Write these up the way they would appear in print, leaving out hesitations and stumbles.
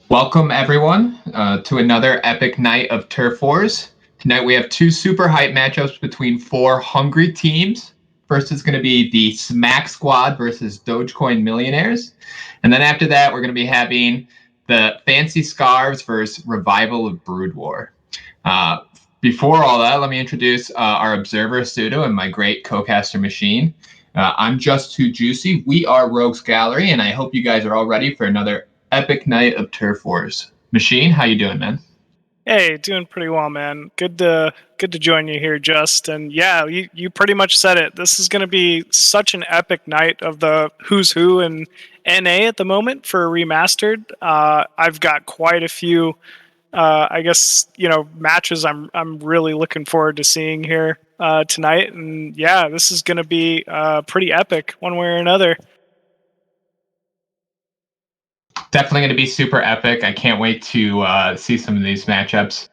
Welcome, everyone, to another epic night of Turf Wars. Tonight we have two super hype matchups between four hungry teams. First is going to be the Smack Squad versus Dogecoin Millionaires. And then after that, we're going to be having the Fancy Scarves versus Revival of Brood War. Before all that, let me introduce our Observer Pseudo and my great co-caster machine. I'm Just Too Juicy. We are Rogues Gallery, and I hope you guys are all ready for another epic night of Turf Wars. Machine, how you doing, man? Hey, doing pretty well, man. Good to join you here, Just. And yeah, you pretty much said it. This is going to be such an epic night of the who's who in NA at the moment for remastered. I've got quite a few, I guess, matches I'm really looking forward to seeing here tonight. And yeah, this is going to be pretty epic one way or another. Definitely going to be super epic. I can't wait to see some of these matchups.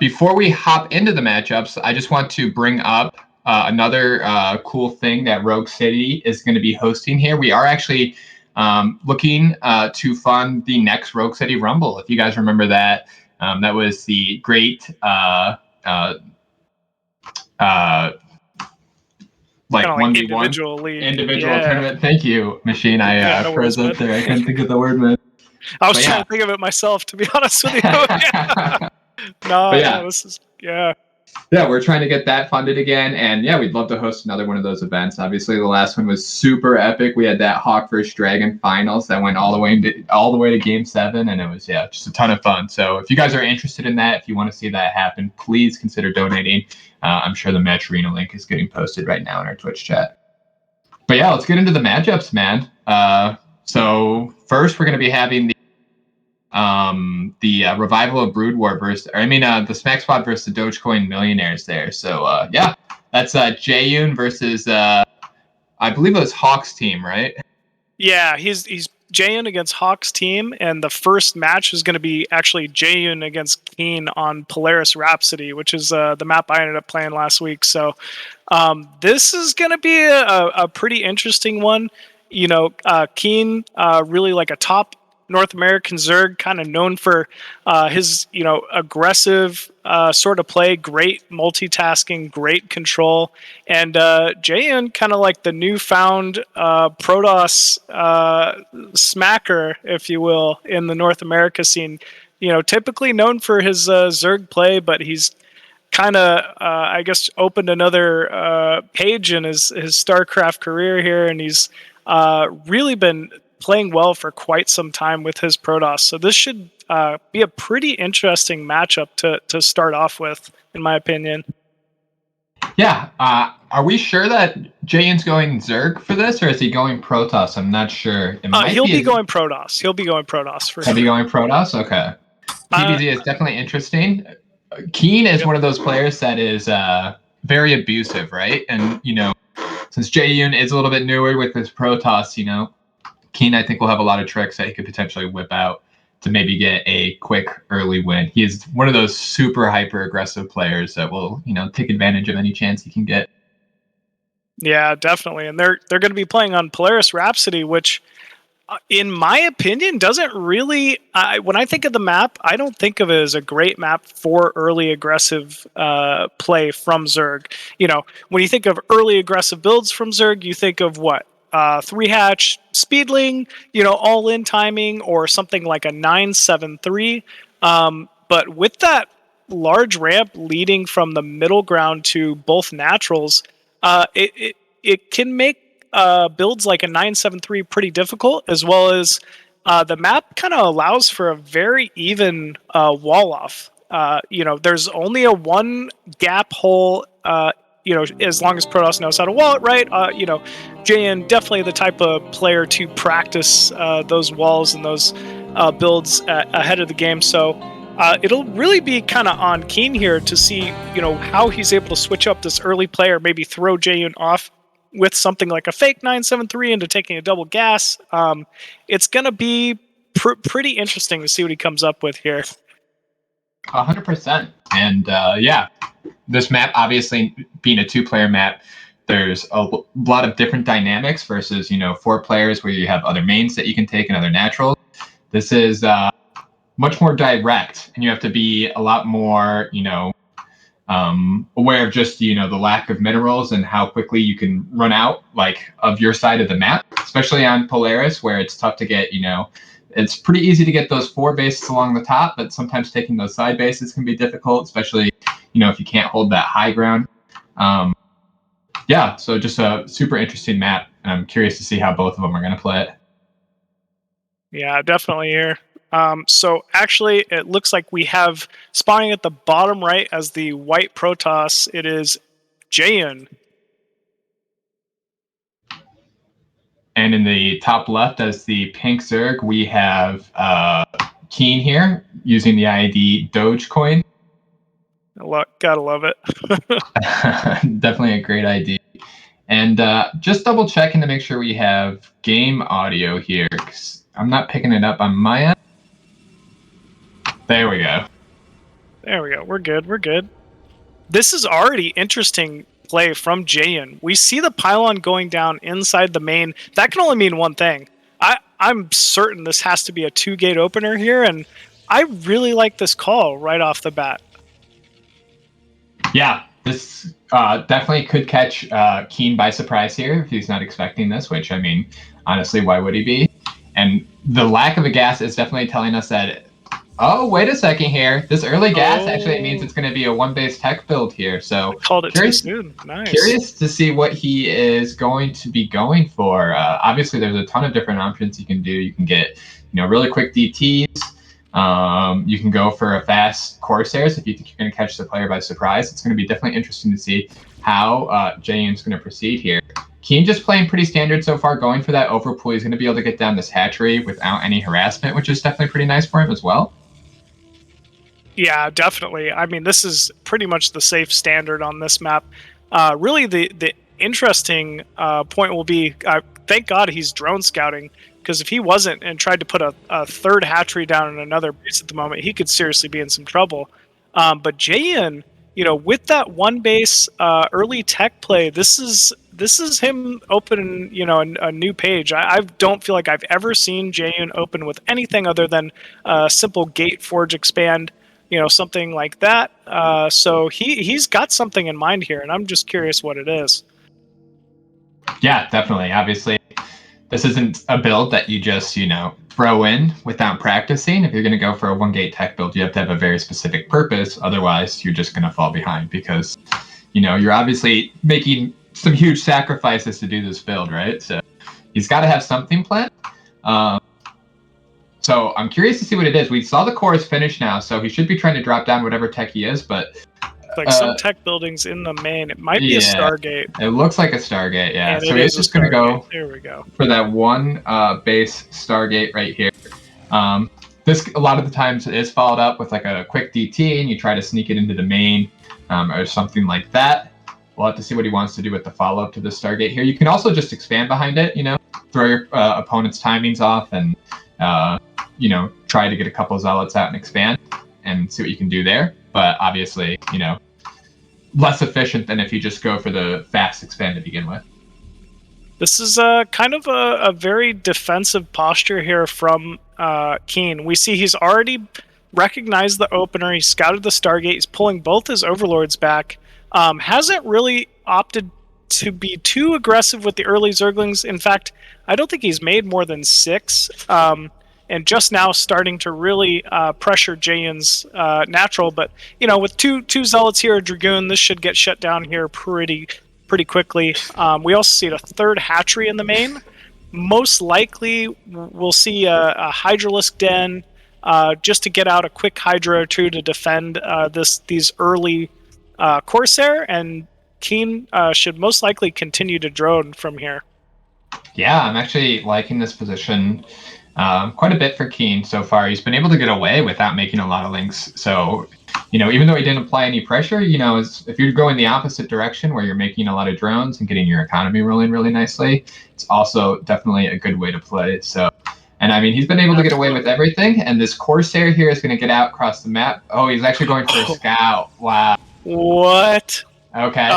Before we hop into the matchups, I just want to bring up another cool thing that Rogue City is going to be hosting here. We are actually looking to fund the next Rogue City Rumble. If you guys remember that, that was the great like 1v1 individual tournament. Thank you, Machine. I froze up there. I couldn't think of the word, man. I was trying to think of it myself, to be honest with you. No, this is Yeah, we're trying to get that funded again, and yeah, we'd love to host another one of those events. Obviously, the last one was super epic. We had that Hawk vs Dragon finals that went all the way to Game 7, and it was just a ton of fun. So if you guys are interested in that, if you want to see that happen, please consider donating. I'm sure the match arena link is getting posted right now in our Twitch chat. But yeah, let's get into the matchups, man. So first, we're going to be having the Revival of Brood War the Smack Squad versus the Dogecoin Millionaires there. So that's Jaeyoon versus I believe it was Hawk's team, right? Yeah, he's Jaeyoon against Hawk's team, and the first match is going to be actually Jaeyoon against Keen on Polaris Rhapsody, which is the map I ended up playing last week. So this is going to be a pretty interesting one. Keen, really like a top North American Zerg, kind of known for his aggressive sort of play, great multitasking, great control, and Jaeyoon kind of like the newfound Protoss smacker, if you will, in the North America scene. Typically known for his Zerg play, but he's kind of, I guess, opened another page in his StarCraft career here, and he's really been playing well for quite some time with his Protoss. So this should be a pretty interesting matchup to start off with, in my opinion. Yeah. Are we sure that Jayen's going Zerg for this, or is he going Protoss? I'm not sure. He'll be going Protoss. He'll be going Protoss for sure. He'll be going Protoss? Okay. TBZ is definitely interesting. Keen is one of those players that is very abusive, right? And, since Jaeyoon is a little bit newer with this Protoss, Keen, I think, will have a lot of tricks that he could potentially whip out to maybe get a quick early win. He is one of those super hyper aggressive players that will, take advantage of any chance he can get. Yeah, definitely. And they're going to be playing on Polaris Rhapsody, which, in my opinion, doesn't really. When I think of the map, I don't think of it as a great map for early aggressive play from Zerg. When you think of early aggressive builds from Zerg, you think of what? 3-hatch speedling, all in timing, or something like a 973. But with that large ramp leading from the middle ground to both naturals, it can make builds like a 973 pretty difficult, as well as the map kind of allows for a very even wall off. There's only a one gap hole. As long as Protoss knows how to wall it right. Jayen definitely the type of player to practice those walls and those builds ahead of the game. So it'll really be kind of on Keen here to see, how he's able to switch up this early player, maybe throw Jayen off with something like a fake 973 into taking a double gas. It's going to be pretty interesting to see what he comes up with here. 100%. And this map, obviously being a 2-player map, there's a lot of different dynamics versus, 4 players where you have other mains that you can take and other naturals. This is much more direct, and you have to be a lot more, aware of just, the lack of minerals and how quickly you can run out, of your side of the map, especially on Polaris, where it's tough to get, it's pretty easy to get those 4 bases along the top, but sometimes taking those side bases can be difficult, especially, if you can't hold that high ground. So just a super interesting map, and I'm curious to see how both of them are going to play it. Yeah, definitely here. So actually, it looks like we have spawning at the bottom right as the white Protoss. It is Jayen. And in the top left as the pink Zerg, we have Keen here using the ID Dogecoin. Gotta love it. Definitely a great ID. And just double checking to make sure we have game audio here, 'cause I'm not picking it up on my end. There we go. We're good. This is already interesting play from Jayen. We see the pylon going down inside the main. That can only mean one thing. I'm certain this has to be a 2-gate opener here, and I really like this call right off the bat. Yeah, this definitely could catch Keen by surprise here if he's not expecting this, which, honestly, why would he be? And the lack of a gas is definitely telling us that, oh, wait a second here. This early gas actually means it's going to be a 1-base tech build here. So called it too soon. Nice. Curious to see what he is going to be going for. Obviously, there's a ton of different options you can do. You can get, really quick DTs. You can go for a fast Corsairs if you think you're going to catch the player by surprise. It's going to be definitely interesting to see how Jayen's going to proceed here. Keen just playing pretty standard so far, going for that overpull. He's going to be able to get down this hatchery without any harassment, which is definitely pretty nice for him as well. Yeah, definitely. This is pretty much the safe standard on this map. Really, the interesting point will be, thank God he's drone scouting, because if he wasn't and tried to put a third hatchery down in another base at the moment, he could seriously be in some trouble. But Jayen, with that 1 base early tech play, this is him opening, a new page. I don't feel like I've ever seen Jayen open with anything other than a simple gate forge expand, something like that. So he's got something in mind here, and I'm just curious what it is. Yeah, definitely. Obviously, this isn't a build that you just, throw in without practicing. If you're going to go for a 1-gate tech build, you have to have a very specific purpose. Otherwise, you're just going to fall behind because, you're obviously making some huge sacrifices to do this build, right? So he's got to have something planned. So I'm curious to see what it is. We saw the chorus finish now, so he should be trying to drop down whatever tech he is, but like some tech buildings in the main. It might be a Stargate. It looks like a Stargate, yeah. And so it he's is just going to go there we go. for that one base Stargate right here. This a lot of the times is followed up with like a quick DT, and you try to sneak it into the main or something like that. We'll have to see what he wants to do with the follow-up to the Stargate here. You can also just expand behind it, throw your opponent's timings off and, try to get a couple zealots out and expand and see what you can do there. But obviously, less efficient than if you just go for the fast expand to begin with. This is kind of a very defensive posture here from Keen. We see he's already recognized the opener. He scouted the Stargate. He's pulling both his Overlords back. Hasn't really opted to be too aggressive with the early Zerglings. In fact, I don't think he's made more than 6. And just now starting to really pressure Jaehyun's natural. But, with two Zealots here, a Dragoon, this should get shut down here pretty quickly. We also see a third hatchery in the main. Most likely, we'll see a Hydralisk Den just to get out a quick Hydra or two to defend these early Corsair, and Keen should most likely continue to drone from here. Yeah, I'm actually liking this position quite a bit for Keen so far. He's been able to get away without making a lot of links. So, even though he didn't apply any pressure, if you're going the opposite direction where you're making a lot of drones and getting your economy rolling really nicely, it's also definitely a good way to play. So, and I mean, he's been able to get away with everything. And this Corsair here is going to get out across the map. Oh, he's actually going for a scout. Wow. What? Okay.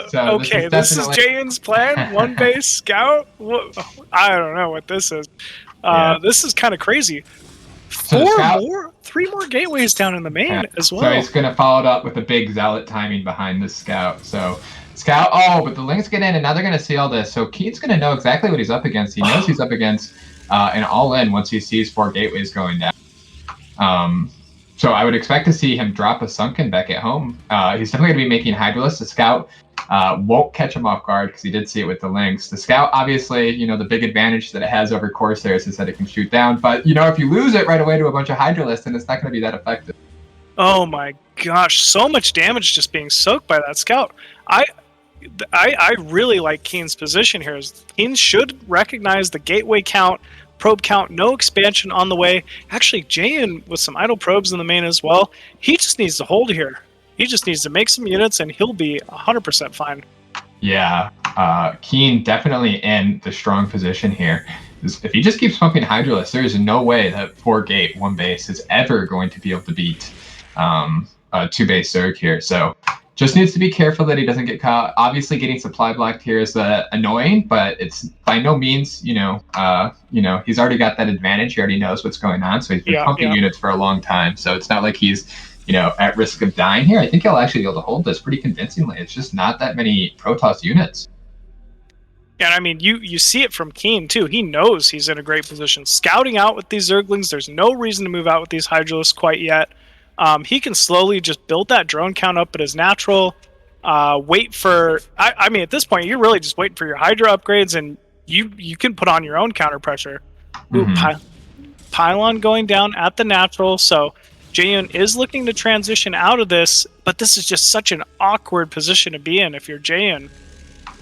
So this is Jaehyun's plan. One base scout. I don't know what this is. This is kind of crazy. 3 more gateways down in the main as well. So he's going to follow it up with a big zealot timing behind the scout. So scout. Oh, but the links get in, and now they're going to see all this. So Keen's going to know exactly what he's up against. He knows he's up against an all-in once he sees 4 gateways going down. So I would expect to see him drop a Sunken back at home. He's definitely going to be making Hydralisk. The Scout won't catch him off guard because he did see it with the links. The Scout, obviously, the big advantage that it has over Corsairs is that it can shoot down. But, if you lose it right away to a bunch of Hydralisks, then it's not going to be that effective. Oh my gosh, so much damage just being soaked by that Scout. I really like Keen's position here. Keen should recognize the gateway count, probe count, no expansion on the way. Actually, Jaehyun with some idle probes in the main as well. He just needs to hold here. He just needs to make some units, and he'll be 100% fine. Yeah, Keen definitely in the strong position here. If he just keeps pumping Hydralisk, there is no way that 4 gate, 1 base is ever going to be able to beat a 2 base Zerg here. So just needs to be careful that he doesn't get caught. Obviously, getting supply blocked here is annoying, but it's by no means, he's already got that advantage. He already knows what's going on, so he's been pumping units for a long time. So it's not like he's, at risk of dying here. I think he'll actually be able to hold this pretty convincingly. It's just not that many Protoss units. And I mean, you see it from Keen too. He knows he's in a great position. Scouting out with these Zerglings, there's no reason to move out with these Hydralisks quite yet. He can slowly just build that drone count up at his natural. Wait for. I mean, at this point, you're really just waiting for your Hydra upgrades, and you can put on your own counter pressure. Mm-hmm. Pylon going down at the natural. So Jaehyun is looking to transition out of this, but this is just such an awkward position to be in if you're Jaehyun.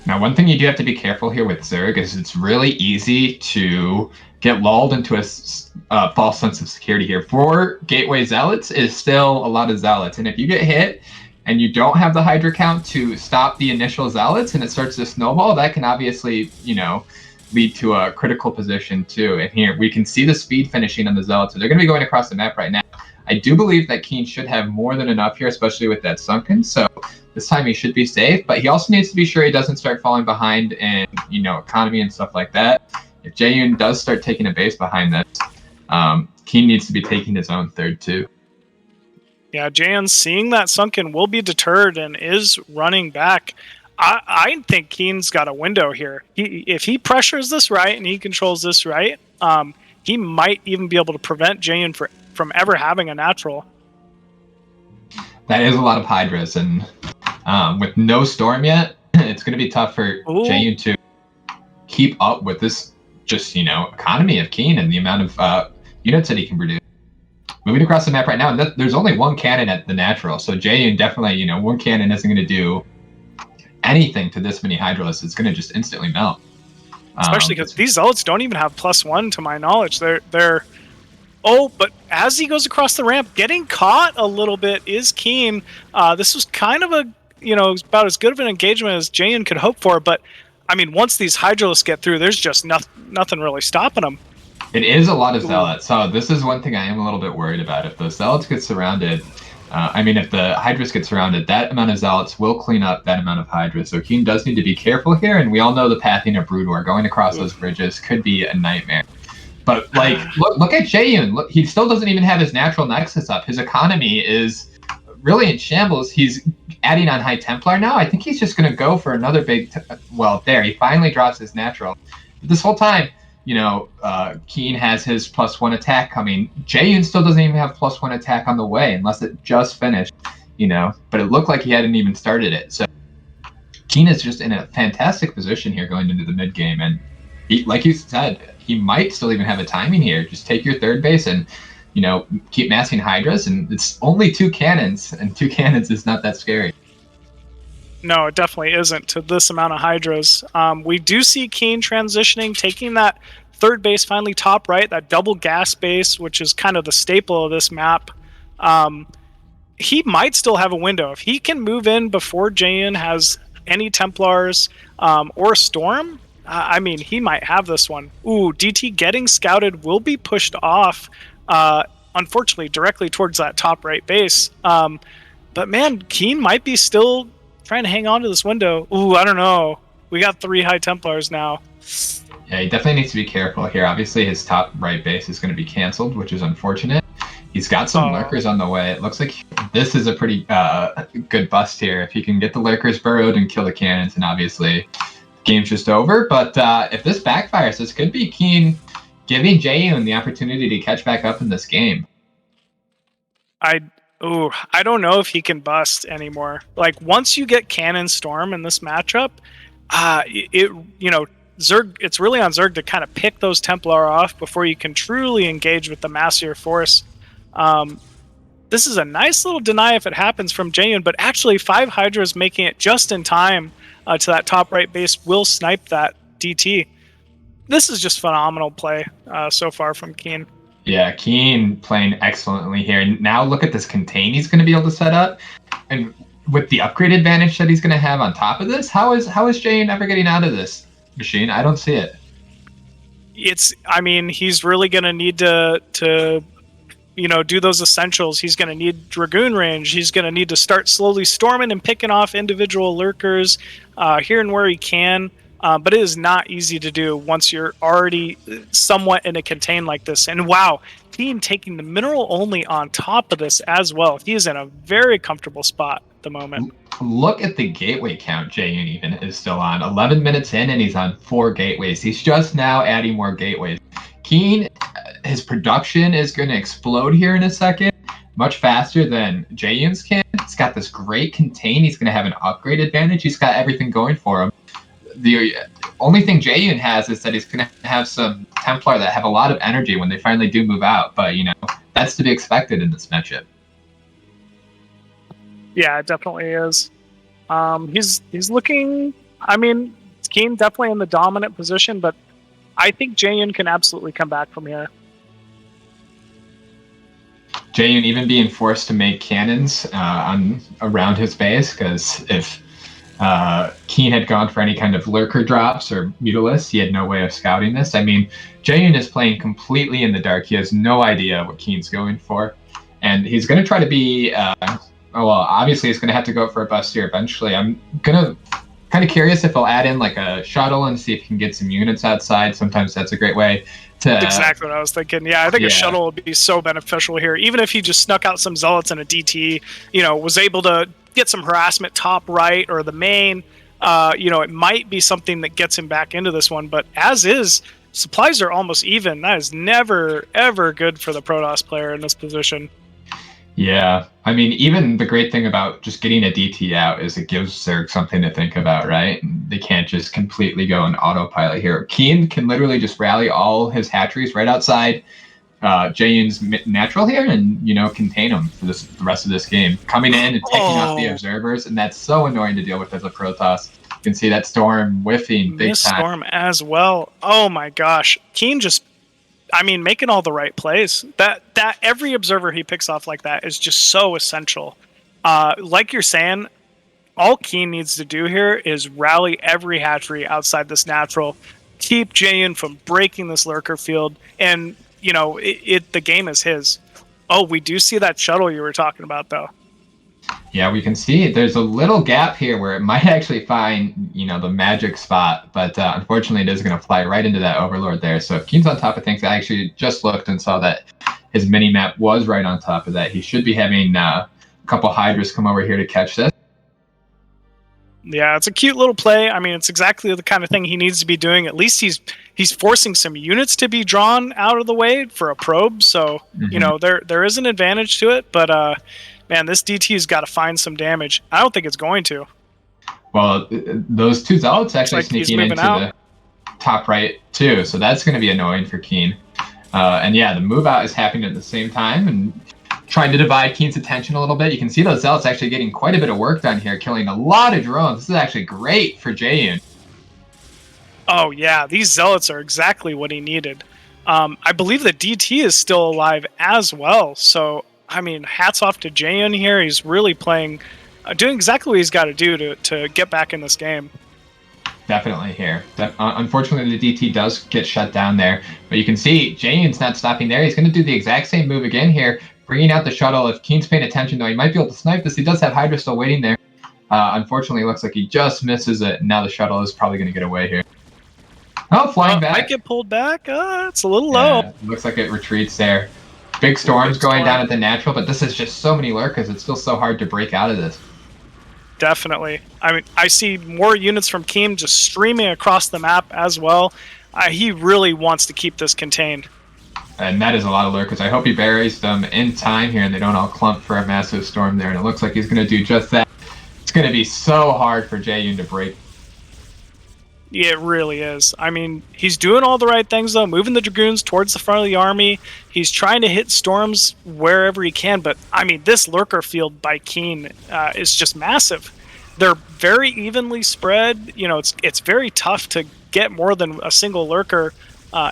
Now, one thing you do have to be careful here with Zerg is it's really easy to get lulled into a false sense of security here. 4 gateway zealots is still a lot of zealots, and if you get hit and you don't have the Hydra count to stop the initial zealots and it starts to snowball, that can obviously, lead to a critical position too. And here we can see the speed finishing on the zealots. So they're going to be going across the map right now. I do believe that Keen should have more than enough here, especially with that Sunken. So this time he should be safe, but he also needs to be sure he doesn't start falling behind in, economy and stuff like that. If Jaehyun does start taking a base behind this, Keen needs to be taking his own third too. Yeah, Jaehyun seeing that Sunken will be deterred and is running back. I think Keen's got a window here. If he pressures this right and he controls this right, he might even be able to prevent Jaehyun from ever having a natural. That is a lot of Hydras, and with no Storm yet, it's going to be tough for Jaehyun to keep up with this just, economy of Keen and the amount of units that he can produce. Moving across the map right now, and there's only one cannon at the natural, so Jaehyun definitely, one cannon isn't going to do anything to this many Hydralisks. It's going to just instantly melt. Especially because these Zealots don't even have +1 to my knowledge. They're oh, but as he goes across the ramp, getting caught a little bit is Keen. This was kind of a, about as good of an engagement as Jaehyun could hope for, but I mean, once these Hydralisks get through, there's just nothing really stopping them. It is a lot of Zealots, so this is one thing I am a little bit worried about. If the Zealots get surrounded, if the Hydras get surrounded, that amount of Zealots will clean up that amount of Hydras. So Keen does need to be careful here, and we all know the pathing of Brood War. Going across those bridges could be a nightmare. But, look at Jaehyun. Look, he still doesn't even have his natural Nexus up. His economy is really in shambles. He's adding on High Templar now. I think he's just going to go for another big... there, he finally drops his natural. But this whole time... Keen has his +1 attack coming. Jaehyun still doesn't even have +1 attack on the way, unless it just finished, But it looked like he hadn't even started it. So Keen is just in a fantastic position here going into the mid game, and like you said, he might still even have a timing here. Just take your third base and keep massing Hydras, and it's only 2 cannons, and 2 cannons is not that scary. No, it definitely isn't to this amount of Hydras. We do see Keen transitioning, taking that third base finally top right, that double gas base, which is kind of the staple of this map. He might still have a window. If he can move in before Jaehyun has any Templars or Storm, he might have this one. Ooh, DT getting scouted will be pushed off, unfortunately, directly towards that top right base. But man, Keen might be still trying to hang on to this window. Ooh, I don't know. We got 3 High Templars now. Yeah, he definitely needs to be careful here. Obviously, his top right base is going to be canceled, which is unfortunate. He's got some lurkers on the way. It looks like this is a pretty good bust here. If he can get the lurkers burrowed and kill the cannons, and obviously the game's just over. But if this backfires, this could be Keen giving Jaehyun the opportunity to catch back up in this game. I don't know if he can bust anymore. Like, once you get Cannon Storm in this matchup, Zerg, it's really on Zerg to kind of pick those Templar off before you can truly engage with the mass of your force. This is a nice little deny if it happens from Jaehyun, but actually 5 Hydras making it just in time to that top right base will snipe that DT. This is just phenomenal play so far from Keen. Yeah, Keen playing excellently here. Now look at this contain he's going to be able to set up. And with the upgrade advantage that he's going to have on top of this, how is Jaehyun ever getting out of this machine? I don't see it. He's really going to need to do those essentials. He's going to need Dragoon range. He's going to need to start slowly storming and picking off individual lurkers here and where he can. But it is not easy to do once you're already somewhat in a contain like this. And wow, Keen taking the mineral only on top of this as well. He is in a very comfortable spot at the moment. Look at the gateway count Jaehyun even is still on. 11 minutes in and he's on 4 gateways. He's just now adding more gateways. Keen, his production is going to explode here in a second, much faster than Jaehyun's can. He's got this great contain. He's going to have an upgrade advantage. He's got everything going for him. The only thing Jaehyun has is that he's going to have some Templar that have a lot of energy when they finally do move out. But, that's to be expected in this matchup. Yeah, it definitely is. He's looking... Keen definitely in the dominant position, but I think Jaehyun can absolutely come back from here. Jaehyun even being forced to make cannons around his base, because if Keen had gone for any kind of lurker drops or mutalisks, he had no way of scouting this. Jaehyun is playing completely in the dark. He has no idea what Keen's going for, and he's going to try to be obviously he's going to have to go for a bust here eventually. I'm kind of curious if he'll add in like a shuttle and see if he can get some units outside. Sometimes that's a great way to... Exactly what I was thinking. Yeah, I think a shuttle would be so beneficial here. Even if he just snuck out some zealots and a DT, was able to get some harassment top right or the main, it might be something that gets him back into this one. But as is, supplies are almost even. That is never, ever good for the Protoss player in this position. Yeah, I mean, even the great thing about just getting a DT out is it gives Zerg something to think about, right? And they can't just completely go on autopilot here. Keen can literally just rally all his hatcheries right outside Jane's natural here, and contain him for the rest of this game. Coming in and taking off the observers, and that's so annoying to deal with as a Protoss. You can see that storm whiffing big Miss time. Storm as well. Oh my gosh, Keen just, I mean, making all the right plays. That every observer he picks off like that is just so essential. Like you're saying, all Keen needs to do here is rally every hatchery outside this natural, keep Jayan from breaking this lurker field, and the game is his. Oh, we do see that shuttle you were talking about, though. Yeah, we can see there's a little gap here where it might actually find, the magic spot, but unfortunately it is going to fly right into that Overlord there. So if Keen's on top of things, I actually just looked and saw that his mini-map was right on top of that. He should be having a couple Hydras come over here to catch this. Yeah, it's a cute little play. I mean, it's exactly the kind of thing he needs to be doing. At least he's forcing some units to be drawn out of the way for a probe. So, there is an advantage to it, but man, this DT's got to find some damage. I don't think it's going to. Well, those two Zealots actually sneaking into the top right too, so that's going to be annoying for Keen. And yeah, the move out is happening at the same time, and trying to divide Keen's attention a little bit. You can see those Zealots actually getting quite a bit of work done here, killing a lot of drones. This is actually great for Jaeyoon. Oh yeah, these Zealots are exactly what he needed. I believe the DT is still alive as well. So, I mean, hats off to Jaeyoon here. He's really doing exactly what he's got to do to get back in this game. Definitely here. Unfortunately, the DT does get shut down there, but you can see Jaeyoon's not stopping there. He's going to do the exact same move again here, bringing out the shuttle. If Keen's paying attention, though, he might be able to snipe this. He does have Hydra still waiting there. Unfortunately, it looks like he just misses it. Now the shuttle is probably going to get away here. Oh, flying back. Might get pulled back. It's a little low. Yeah, looks like it retreats there. Big storms going down at the natural, but this is just so many lurkers. It's still so hard to break out of this. Definitely. I mean, I see more units from Keen just streaming across the map as well. He really wants to keep this contained. And that is a lot of lurkers. I hope he buries them in time here and they don't all clump for a massive storm there. And it looks like he's going to do just that. It's going to be so hard for Jaeyoon to break. Yeah, it really is. I mean, he's doing all the right things, though, moving the Dragoons towards the front of the army. He's trying to hit storms wherever he can, but, I mean, this lurker field by Keen is just massive. They're very evenly spread. It's very tough to get more than a single lurker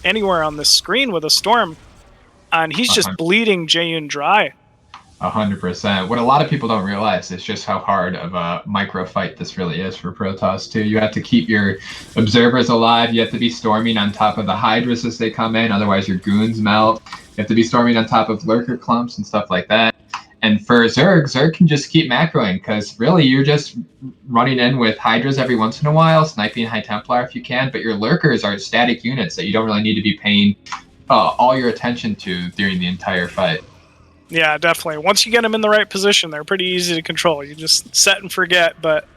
anywhere on the screen with a storm, and he's just bleeding Jaeyoon dry. 100%. What a lot of people don't realize is just how hard of a micro fight this really is for Protoss too. You have to keep your observers alive. You have to be storming on top of the Hydras as they come in, otherwise your goons melt. You have to be storming on top of lurker clumps and stuff like that. And for Zerg can just keep macroing because really you're just running in with Hydras every once in a while, sniping High Templar if you can, but your lurkers are static units that you don't really need to be paying all your attention to during the entire fight. Yeah, definitely. Once you get them in the right position, they're pretty easy to control. You just set and forget, but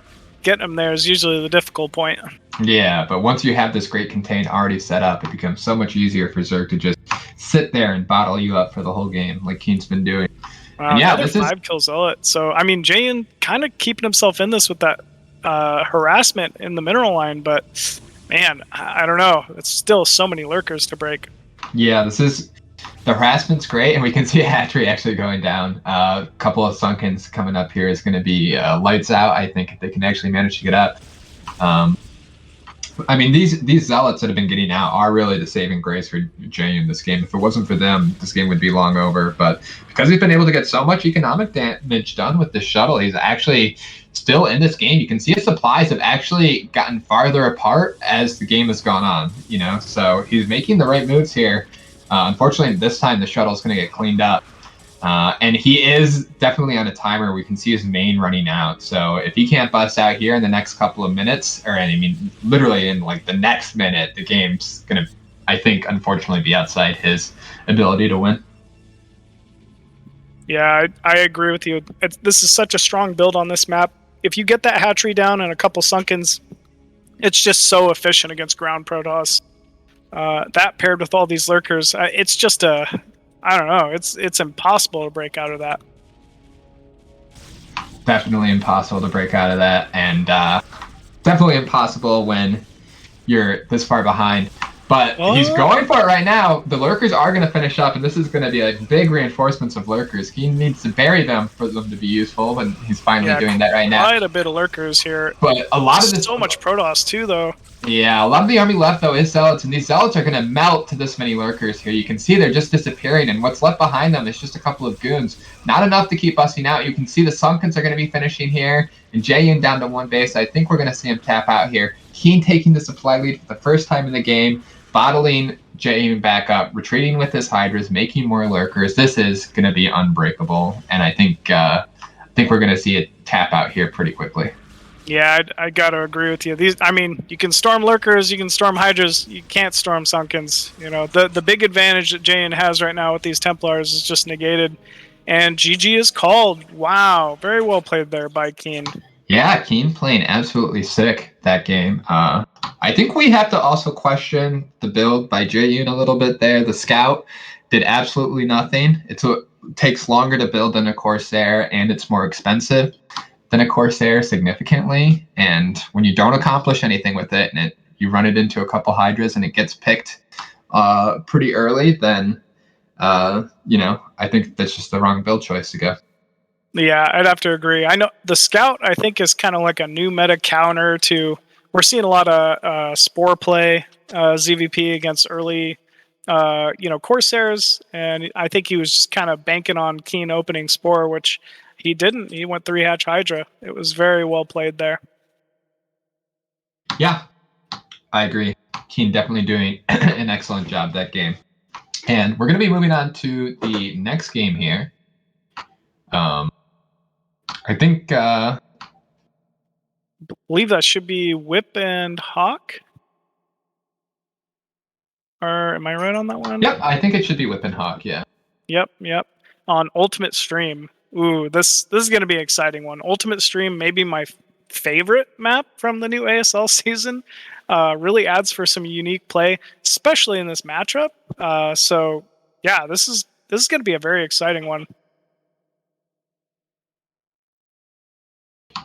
getting them there is usually the difficult point. Yeah, but once you have this great contain already set up, it becomes so much easier for Zerg to just sit there and bottle you up for the whole game, like Keen's been doing. Yeah, this is 5 kill Zealot. So, I mean, Jaeyoon kind of keeping himself in this with that harassment in the mineral line, but man, I don't know. It's still so many lurkers to break. Yeah, the harassment's great, and we can see a hatchery actually going down. A couple of Sunkens coming up here is going to be lights out, I think, if they can actually manage to get up. I mean, these Zealots that have been getting out are really the saving grace for Jaeyoon this game. If it wasn't for them, this game would be long over. But because he's been able to get so much economic damage done with the shuttle, he's actually still in this game. You can see his supplies have actually gotten farther apart as the game has gone on, So he's making the right moves here. Unfortunately, this time the shuttle's going to get cleaned up. And he is definitely on a timer. We can see his main running out. So if he can't bust out here in the next couple of minutes, or I mean, literally in like the next minute, the game's going to, I think, unfortunately be outside his ability to win. Yeah, I agree with you. This is such a strong build on this map. If you get that hatchery down and a couple Sunkens, it's just so efficient against ground Protoss. That paired with all these lurkers, it's just I don't know. It's impossible to break out of that. definitely impossible to break out of that, and definitely impossible when you're this far behind. But he's going for it right now. The lurkers are going to finish up, and this is going to be a big reinforcements of lurkers. He needs to bury them for them to be useful, and he's finally doing that right now. Quite a bit of lurkers here. But a lot of this, so much Protoss too, though. Yeah, a lot of the army left, though, is Zealots, and these Zealots are going to melt to this many lurkers here. You can see they're just disappearing, and what's left behind them is just a couple of goons. Not enough to keep busting out. You can see the Sunkens are going to be finishing here, and Jaeyoon down to one base. I think we're going to see him tap out here. Keen taking the supply lead for the first time in the game, bottling Jaeyoon back up, retreating with his Hydras, making more lurkers. This is going to be unbreakable, and I think we're going to see it tap out here pretty quickly. Yeah, I got to agree with you. You can storm lurkers, you can storm hydras, you can't storm Sunkens. You know, the big advantage that Jaeyoon has right now with these Templars is just negated, and GG is called. Wow, very well played there by Keen. Yeah, Keen playing absolutely sick that game. I think we have to also question the build by Jaeyoon a little bit there. The Scout did absolutely nothing. It takes longer to build than a Corsair, and it's more expensive than a Corsair significantly, and when you don't accomplish anything with it, and you run it into a couple Hydras and it gets picked pretty early, then I think that's just the wrong build choice to go. Yeah, I'd have to agree. I know the Scout, I think, is kind of like a new meta counter to. We're seeing a lot of Spore play, ZVP against early Corsairs, and I think he was kind of banking on Keen opening Spore, which he didn't. He went 3-hatch Hydra. It was very well played there. Yeah, I agree. Keen definitely doing an excellent job that game. And we're going to be moving on to the next game here. I think... I believe that should be Whip and Hawk. Or am I right on that one? Yep, I think it should be Whip and Hawk, yeah. Yep. On Ultimate Stream. Ooh, this is going to be an exciting one. Ultimate Stream may be my favorite map from the new ASL season. Really adds for some unique play, especially in this matchup. So yeah, this is going to be a very exciting one.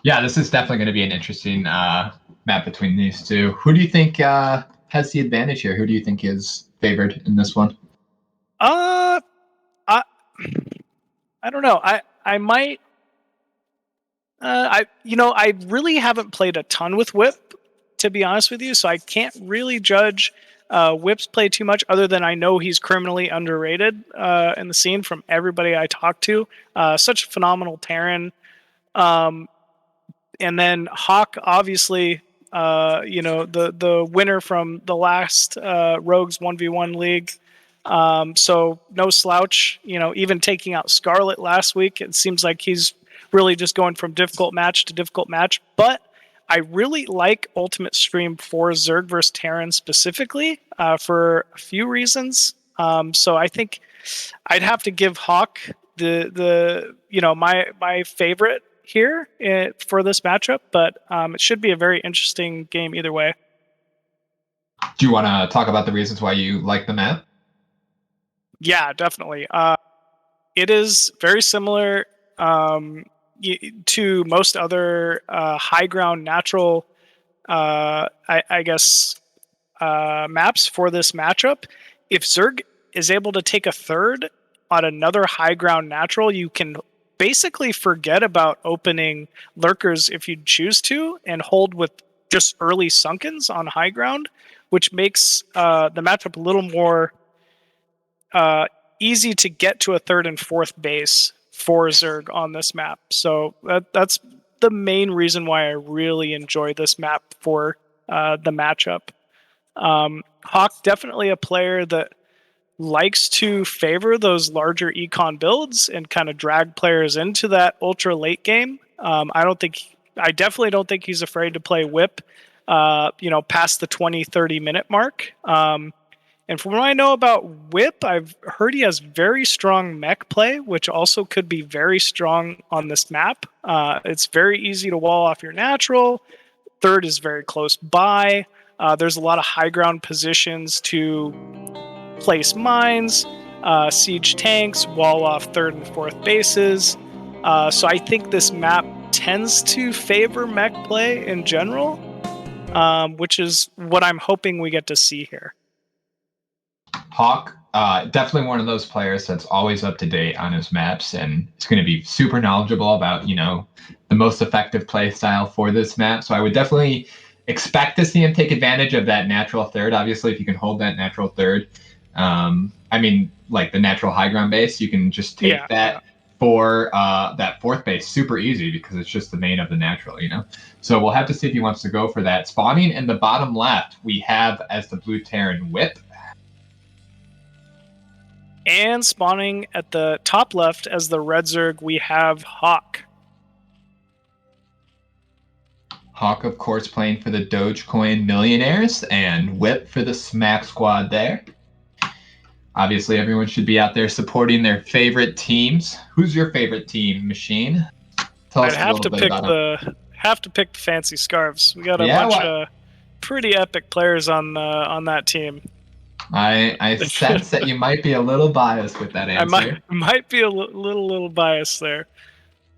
Yeah, this is definitely going to be an interesting map between these two. Who do you think has the advantage here? Who do you think is favored in this one? I don't know. I might. I really haven't played a ton with Whip, to be honest with you, so I can't really judge Whip's play too much, other than I know he's criminally underrated in the scene from everybody I talk to. Such a phenomenal Terran. And then Hawk, obviously, the winner from the last Rogues 1v1 league. So no slouch, even taking out Scarlet last week, it seems like he's really just going from difficult match to difficult match. But I really like Ultimate Stream for Zerg vs. Terran specifically for a few reasons. So I think I'd have to give Hawk my favorite here for this matchup, but it should be a very interesting game either way. Do you want to talk about the reasons why you like the map? Yeah, definitely. It is very similar to most other high ground natural, maps for this matchup. If Zerg is able to take a third on another high ground natural, you can basically forget about opening lurkers if you choose to, and hold with just early Sunkens on high ground, which makes the matchup a little more easy to get to a third and fourth base for Zerg on this map. So that's the main reason why I really enjoy this map for the matchup. Hawk, definitely a player that likes to favor those larger econ builds and kind of drag players into that ultra late game. I definitely don't think he's afraid to play Whip, past the 20-30 minute mark. And from what I know about Whip, I've heard he has very strong mech play, which also could be very strong on this map. It's very easy to wall off your natural. Third is very close by. There's a lot of high ground positions to place mines, siege tanks, wall off third and fourth bases. So I think this map tends to favor mech play in general, which is what I'm hoping we get to see here. Hawk, definitely one of those players that's always up to date on his maps, and it's going to be super knowledgeable about, the most effective play style for this map. So I would definitely expect to see him take advantage of that natural third. Obviously, if you can hold that natural third, like the natural high ground base, you can just take that for that fourth base super easy because it's just the main of the natural, So we'll have to see if he wants to go for that. Spawning in the bottom left, we have as the blue Terran Whip. And spawning at the top left as the red Zerg, we have Hawk. Hawk, of course, playing for the Dogecoin Millionaires, and Whip for the Smack Squad there. Obviously, everyone should be out there supporting their favorite teams. Who's your favorite team, Machine? Tell us a little bit about them. Have to pick the fancy scarves. We got a bunch of pretty epic players on that team. I sense that you might be a little biased with that answer. I might be a little biased there,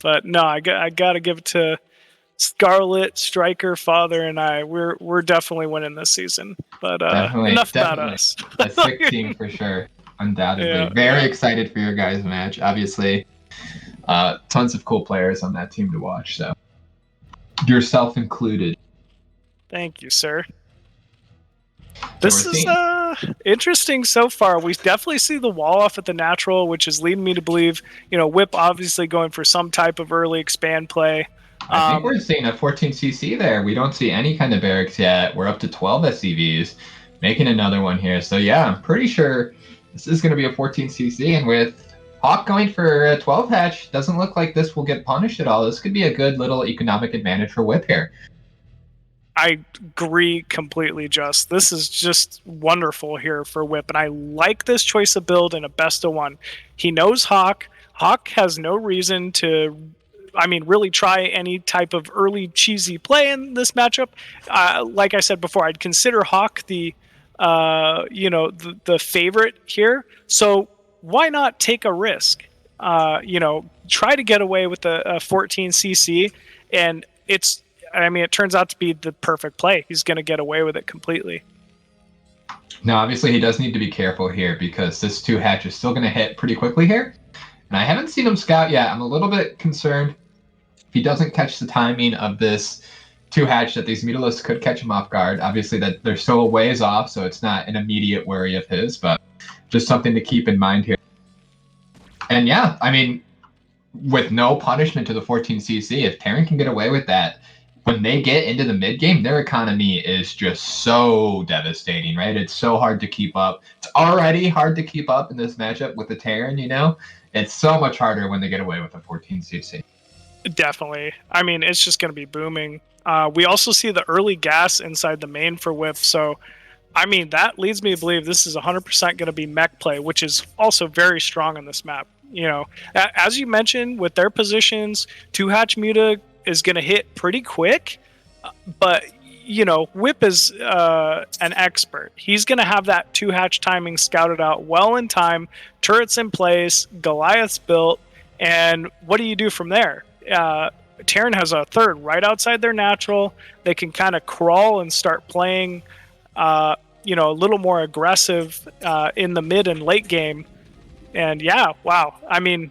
but no, I got to give it to Scarlet, Striker, Father, and I. We're definitely winning this season. But enough about us. A sick team for sure, undoubtedly. Yeah, very excited for your guys' match. Obviously, tons of cool players on that team to watch. So, yourself included. Thank you, sir. This is interesting so far. We definitely see the wall off at the natural, which is leading me to believe, Whip obviously going for some type of early expand play. I think we're seeing a 14cc there. We don't see any kind of barracks yet. We're up to 12 SCVs, making another one here. So yeah, I'm pretty sure this is going to be a 14cc, and with Hawk going for a 12 hatch, doesn't look like this will get punished at all. This could be a good little economic advantage for Whip here. I agree completely, Just. This is just wonderful here for Whip, and I like this choice of build in a best of one. He knows Hawk. Hawk has no reason to, really try any type of early cheesy play in this matchup. Like I said before, I'd consider Hawk the favorite here. So why not take a risk? Try to get away with a 14cc, and it turns out to be the perfect play. He's going to get away with it completely. Now, obviously, he does need to be careful here because this 2 hatch is still going to hit pretty quickly here. And I haven't seen him scout yet. I'm a little bit concerned if he doesn't catch the timing of this 2 hatch that these Mutalisks could catch him off guard. Obviously, that they're still a ways off, so it's not an immediate worry of his, but just something to keep in mind here. And yeah, with no punishment to the 14cc, if Terran can get away with that, when they get into the mid game, their economy is just so devastating, right? It's so hard to keep up. It's already hard to keep up in this matchup with the Terran, It's so much harder when they get away with a 14cc. Definitely. It's just going to be booming. We also see the early gas inside the main for Whip, so that leads me to believe this is 100% going to be mech play, which is also very strong on this map. As you mentioned, with their positions, 2-hatch Muta is going to hit pretty quick, but Whip is an expert. He's going to have that 2-hatch timing scouted out well in time, turrets in place, Goliath's built, and what do you do from there? Terran has a third right outside their natural. They can kind of crawl and start playing a little more aggressive in the mid and late game. And yeah, wow.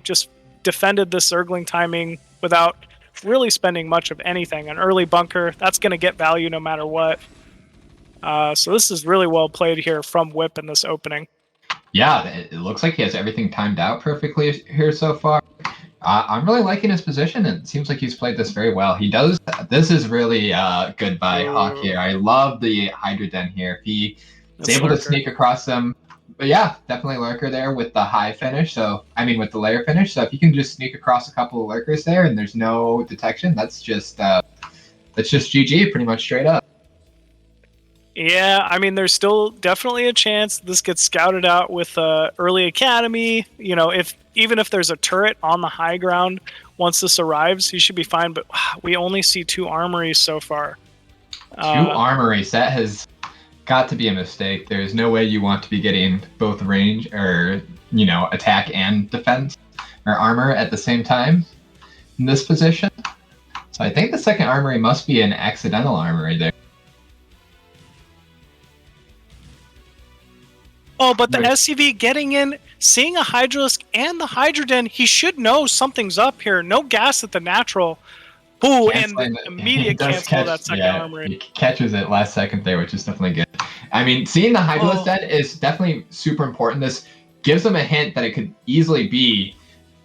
Just defended this Zergling timing without really spending much of anything. An early bunker, that's going to get value no matter what. So this is really well played here from Whip in this opening. Yeah, it looks like he has everything timed out perfectly here so far. I'm really liking his position, and it seems like he's played this very well. He does. This is really good by Hawk here. I love the Hydra Den here. He is able to sneak across them. But yeah, definitely lurker there with the high finish. With the layer finish. So if you can just sneak across a couple of lurkers there and there's no detection, that's just GG pretty much straight up. Yeah, there's still definitely a chance this gets scouted out with early academy. Even if there's a turret on the high ground, once this arrives, he should be fine. But we only see 2 armories so far. 2 armories. That has got to be a mistake. There's no way you want to be getting both range or, attack and defense or armor at the same time in this position. So I think the second armory must be an accidental armory there. Oh, but the SCV getting in, seeing a Hydralisk and the Hydroden, he should know something's up here. No gas at the natural. Ooh, and the immediate cancel of that second armory. He catches it last second there, which is definitely good. I mean, seeing the Hydralisk dead is definitely super important. This gives him a hint that it could easily be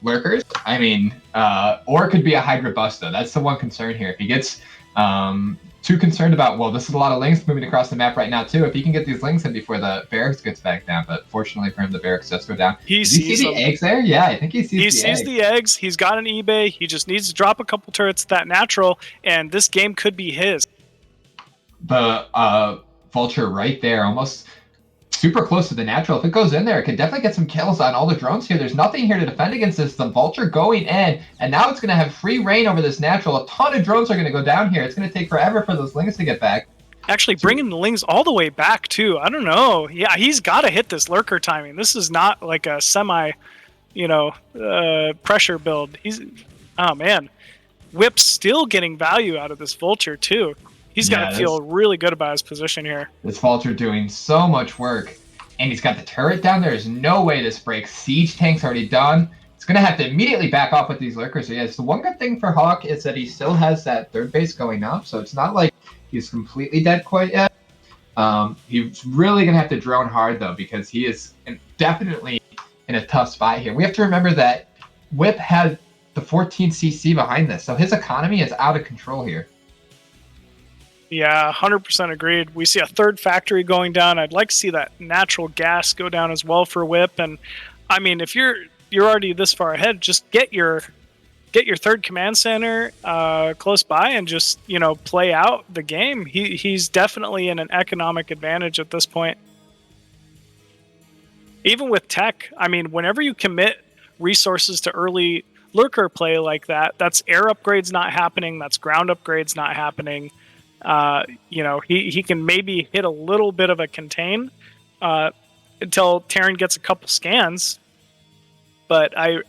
lurkers. I mean, or it could be a Hydra Busta. That's the one concern here. If he gets too concerned about, well, this is a lot of links moving across the map right now too. If he can get these links in before the barracks gets back down, but fortunately for him, the barracks does go down. He sees the eggs there. Yeah, I think he sees. He sees the eggs. He's got an eBay. He just needs to drop a couple turrets at that natural, and this game could be his. The vulture right there, almost super close to the natural. If it goes in there, it can definitely get some kills on all the drones here. There's nothing here to defend against this. The vulture going in, and now it's going to have free reign over this natural. A ton of drones are going to go down here. It's going to take forever for those lings to get back. Actually, bringing the lings all the way back, too. I don't know. Yeah, he's got to hit this lurker timing. This is not like a semi, pressure build. Oh, man. Whip's still getting value out of this vulture, too. He's got to feel really good about his position here. This vulture doing so much work. And he's got the turret down. There's no way this breaks. Siege tank's already done. It's going to have to immediately back off with these lurkers. So, yes, the one good thing for Hawk is that he still has that third base going up. So it's not like he's completely dead quite yet. He's really going to have to drone hard, though, because he is definitely in a tough spot here. We have to remember that Whip had the 14 CC behind this. So his economy is out of control here. Yeah, 100% agreed. We see a third factory going down. I'd like to see that natural gas go down as well for Whip. And I mean, if you're already this far ahead, just get your third command center close by and just play out the game. He's definitely in an economic advantage at this point. Even with tech, I mean, whenever you commit resources to early lurker play like that, that's air upgrades not happening. That's ground upgrades not happening. He can maybe hit a little bit of a contain until Terran gets a couple scans. But I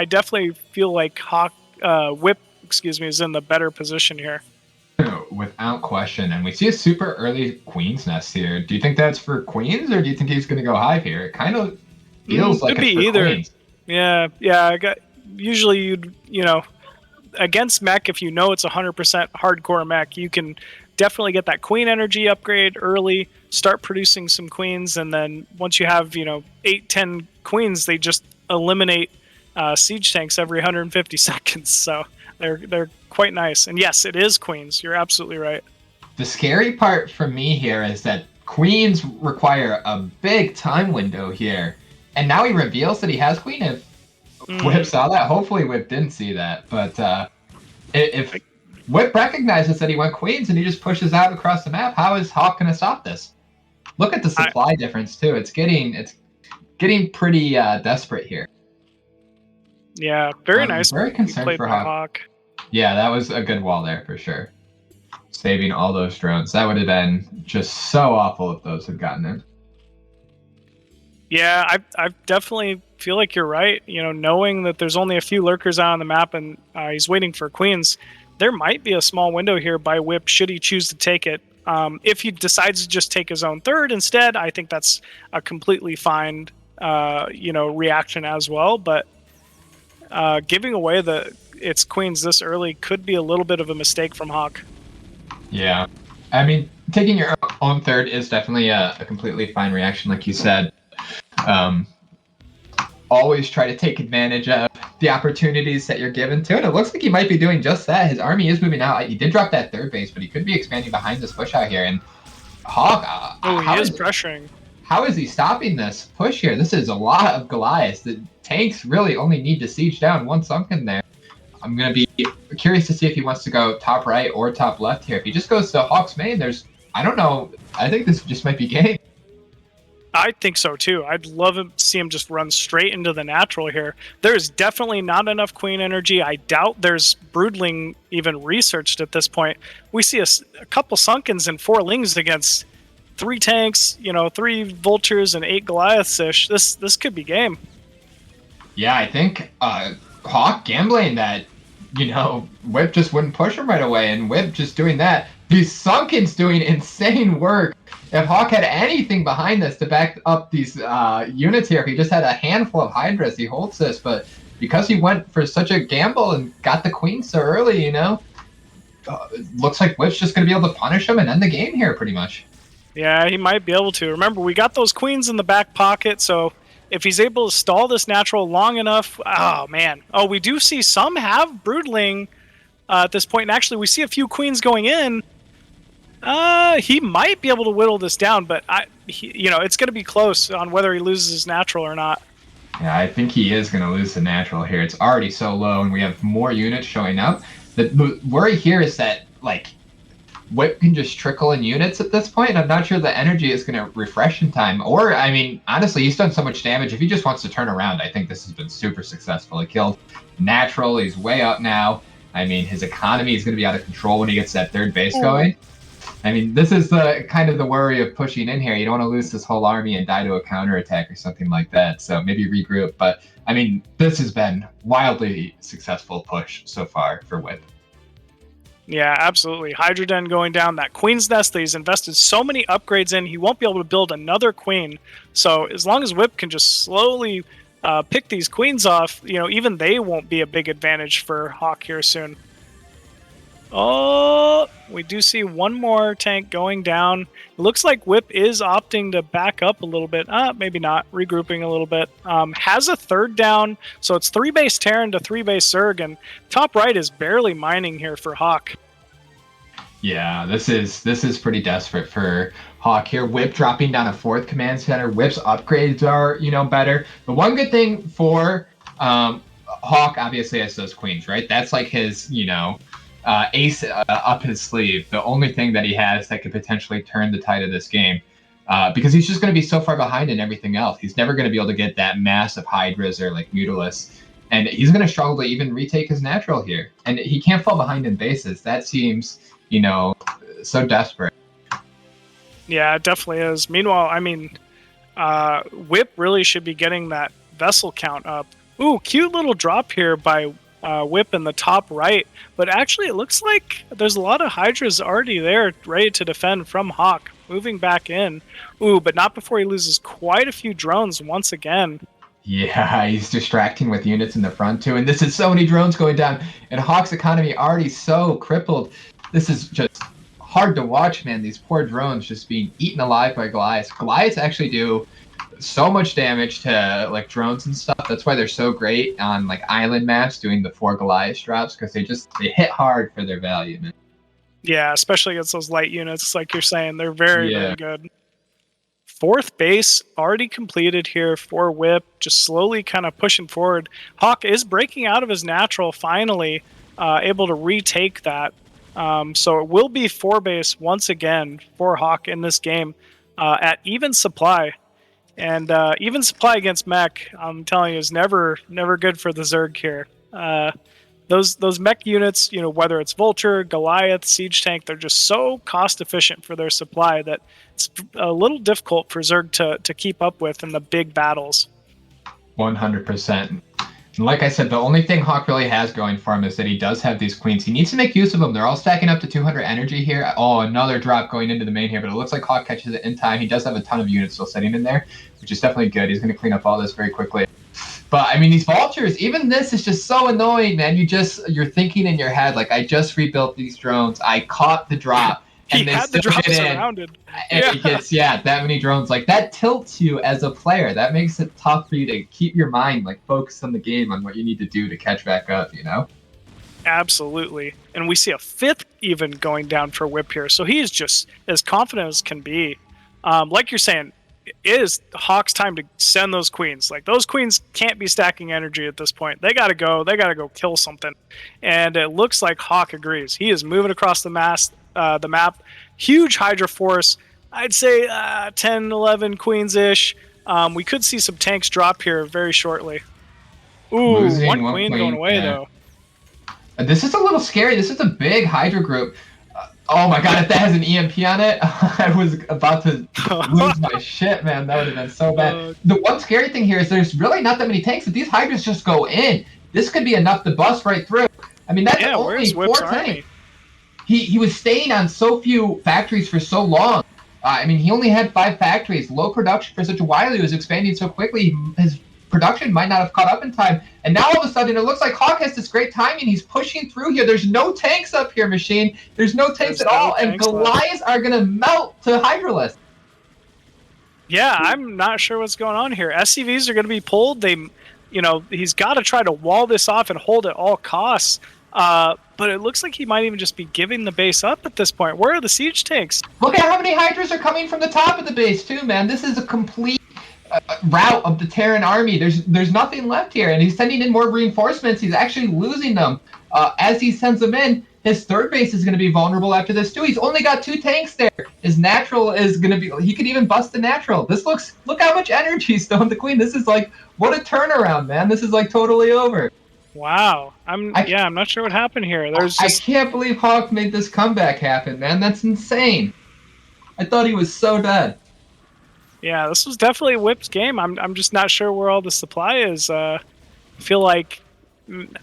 definitely feel like Whip, is in the better position here. Without question. And we see a super early Queen's Nest here. Do you think that's for Queens, or do you think he's going to go Hive here? It kind of feels like it's for either. Queens. Yeah. Usually you'd, against mech, if it's 100% hardcore mech, you can definitely get that queen energy upgrade early, start producing some queens, and then once you have 8-10 queens, they just eliminate siege tanks every 150 seconds. So they're quite nice. And yes, it is queens. You're absolutely right. The scary part for me here is that queens require a big time window here, and now he reveals that he has queen. If Whip saw that, hopefully Whip didn't see that, but if Whip recognizes that he went queens and he just pushes out across the map, how is Hawk going to stop this? Look at the supply difference too. It's getting pretty desperate here. Yeah, very nice. Very concerned for Hawk. Yeah, that was a good wall there for sure. Saving all those drones. That would have been just so awful if those had gotten in. Yeah, I definitely feel like you're right. Knowing that there's only a few lurkers out on the map and he's waiting for queens, there might be a small window here by Whip should he choose to take it. If he decides to just take his own third instead, I think that's a completely fine, reaction as well. But giving away it's queens this early could be a little bit of a mistake from Hawk. Yeah, I mean, taking your own third is definitely a completely fine reaction, like you said. Always try to take advantage of the opportunities that you're given to it. It looks like he might be doing just that. His army is moving out. He did drop that third base, but he could be expanding behind this push out here. And Hawk, he is pressuring. How is he stopping this push here? This is a lot of Goliaths. The tanks really only need to siege down one sunken there. I'm going to be curious to see if he wants to go top right or top left here. If he just goes to Hawk's main, I don't know. I think this just might be game. I think so too. I'd love to see him just run straight into the natural here. There's definitely not enough queen energy. I doubt there's broodling even researched at this point. We see a couple sunkens and 4 lings against 3 tanks, 3 vultures and 8 Goliaths-ish. This could be game. Yeah, I think Hawk gambling that Whip just wouldn't push him right away, and Whip just doing that. These Sunken's doing insane work. If Hawk had anything behind this to back up these units here, if he just had a handful of Hydras, he holds this, but because he went for such a gamble and got the queen so early, it looks like Whip's just going to be able to punish him and end the game here pretty much. Yeah, he might be able to. Remember, we got those queens in the back pocket, so if he's able to stall this natural long enough, oh man. Oh, we do see some have Broodling at this point, and actually we see a few queens going in. He might be able to whittle this down, but it's going to be close on whether he loses his natural or not. Yeah, I think he is going to lose the natural here. It's already so low, and we have more units showing up. The worry here is that, Whip can just trickle in units at this point, and I'm not sure the energy is going to refresh in time. Or, honestly, he's done so much damage. If he just wants to turn around, I think this has been super successful. He killed natural. He's way up now. His economy is going to be out of control when he gets that third base going. This is the kind of the worry of pushing in here. You don't want to lose this whole army and die to a counterattack or something like that. So maybe regroup. But, this has been wildly successful push so far for Whip. Yeah, absolutely. Hydra Den going down, that Queen's Nest that he's invested so many upgrades in, he won't be able to build another queen. So as long as Whip can just slowly pick these queens off, even they won't be a big advantage for Hawk here soon. Oh, we do see one more tank going down. It looks like Whip is opting to back up a little bit. Maybe not. Regrouping a little bit. Has a third down, so it's 3-base Terran to 3-base Zerg, and top right is barely mining here for Hawk. Yeah, this is pretty desperate for Hawk here. Whip dropping down a 4th command center. Whip's upgrades are, better. The one good thing for Hawk, obviously, has those queens, right? That's like his, ace up his sleeve. The only thing that he has that could potentially turn the tide of this game, because he's just going to be so far behind in everything else. He's never going to be able to get that massive Hydras or Mutalisk, and he's going to struggle to even retake his natural here. And he can't fall behind in bases. That seems, so desperate. Yeah, it definitely is. Meanwhile, Whip really should be getting that vessel count up. Ooh, cute little drop here by Whip in the top right, but actually it looks like there's a lot of Hydras already there ready to defend from Hawk, moving back in. Ooh, but not before he loses quite a few drones once again. Yeah, he's distracting with units in the front too, and this is so many drones going down, and Hawk's economy already so crippled. This is just hard to watch, man. These poor drones just being eaten alive by Goliaths. Goliaths actually do so much damage to drones and stuff. That's why they're so great on island maps doing the 4 Goliath drops, because they hit hard for their value, man. Yeah, especially against those light units, like you're saying, they're very good. 4th base already completed here for Whip, just slowly kind of pushing forward. Hawk is breaking out of his natural finally, able to retake that. So it will be 4 base once again for Hawk in this game at even supply. And even supply against mech, I'm telling you, is never good for the Zerg here. Those mech units, whether it's Vulture, Goliath, Siege Tank, they're just so cost efficient for their supply that it's a little difficult for Zerg to keep up with in the big battles. 100%. And like I said, the only thing Hawk really has going for him is that he does have these queens. He needs to make use of them. They're all stacking up to 200 energy here. Oh, another drop going into the main here, but it looks like Hawk catches it in time. He does have a ton of units still sitting in there, which is definitely good. He's going to clean up all this very quickly. But, these Vultures, even this is just so annoying, man. You're thinking in your head, I just rebuilt these drones. I caught the drop. And he had the drops surrounded. And it gets, that many drones. That tilts you as a player. That makes it tough for you to keep your mind, focused on the game, on what you need to do to catch back up, Absolutely. And we see a 5th even going down for Whip here. So he is just as confident as can be. Like you're saying, it is Hawk's time to send those queens. Those queens can't be stacking energy at this point. They gotta go kill something. And it looks like Hawk agrees. He is moving across the map. Huge Hydra force. I'd say 10, 11 queens-ish. We could see some tanks drop here very shortly. Ooh, one queen going away, though. This is a little scary. This is a big Hydra group. Oh my god, if that has an EMP on it, I was about to lose my shit, man. That would have been so bad. The one scary thing here is there's really not that many tanks. If these Hydras just go in, this could be enough to bust right through. I mean, that's Yeah, only where's Whip's 4 army? tanks. He was staying on so few factories for so long. I mean, he only had 5 factories, low production for such a while. He was expanding so quickly. His production might not have caught up in time. And now all of a sudden, it looks like Hawk has this great timing. He's pushing through here. There's no tanks up here, Machine. There's no tanks at all. And Goliaths are going to melt to Hydralisk. Yeah, I'm not sure what's going on here. SCVs are going to be pulled. He's got to try to wall this off and hold at all costs. But it looks like he might even just be giving the base up at this point. Where are the siege tanks? Look at how many Hydras are coming from the top of the base, too, man. This is a complete rout of the Terran army. There's nothing left here, and he's sending in more reinforcements. He's actually losing them as he sends them in. His third base is going to be vulnerable after this too. He's only got 2 tanks there. His natural is going to be. He could even bust the natural. Look how much energy he's throwing the Queen. This is like, what a turnaround, man. This is like totally over. Wow. I'm not sure what happened here. I can't believe Hawk made this comeback happen, man. That's insane. I thought he was so dead. Yeah, this was definitely Whip's game. I'm just not sure where all the supply is. I feel like,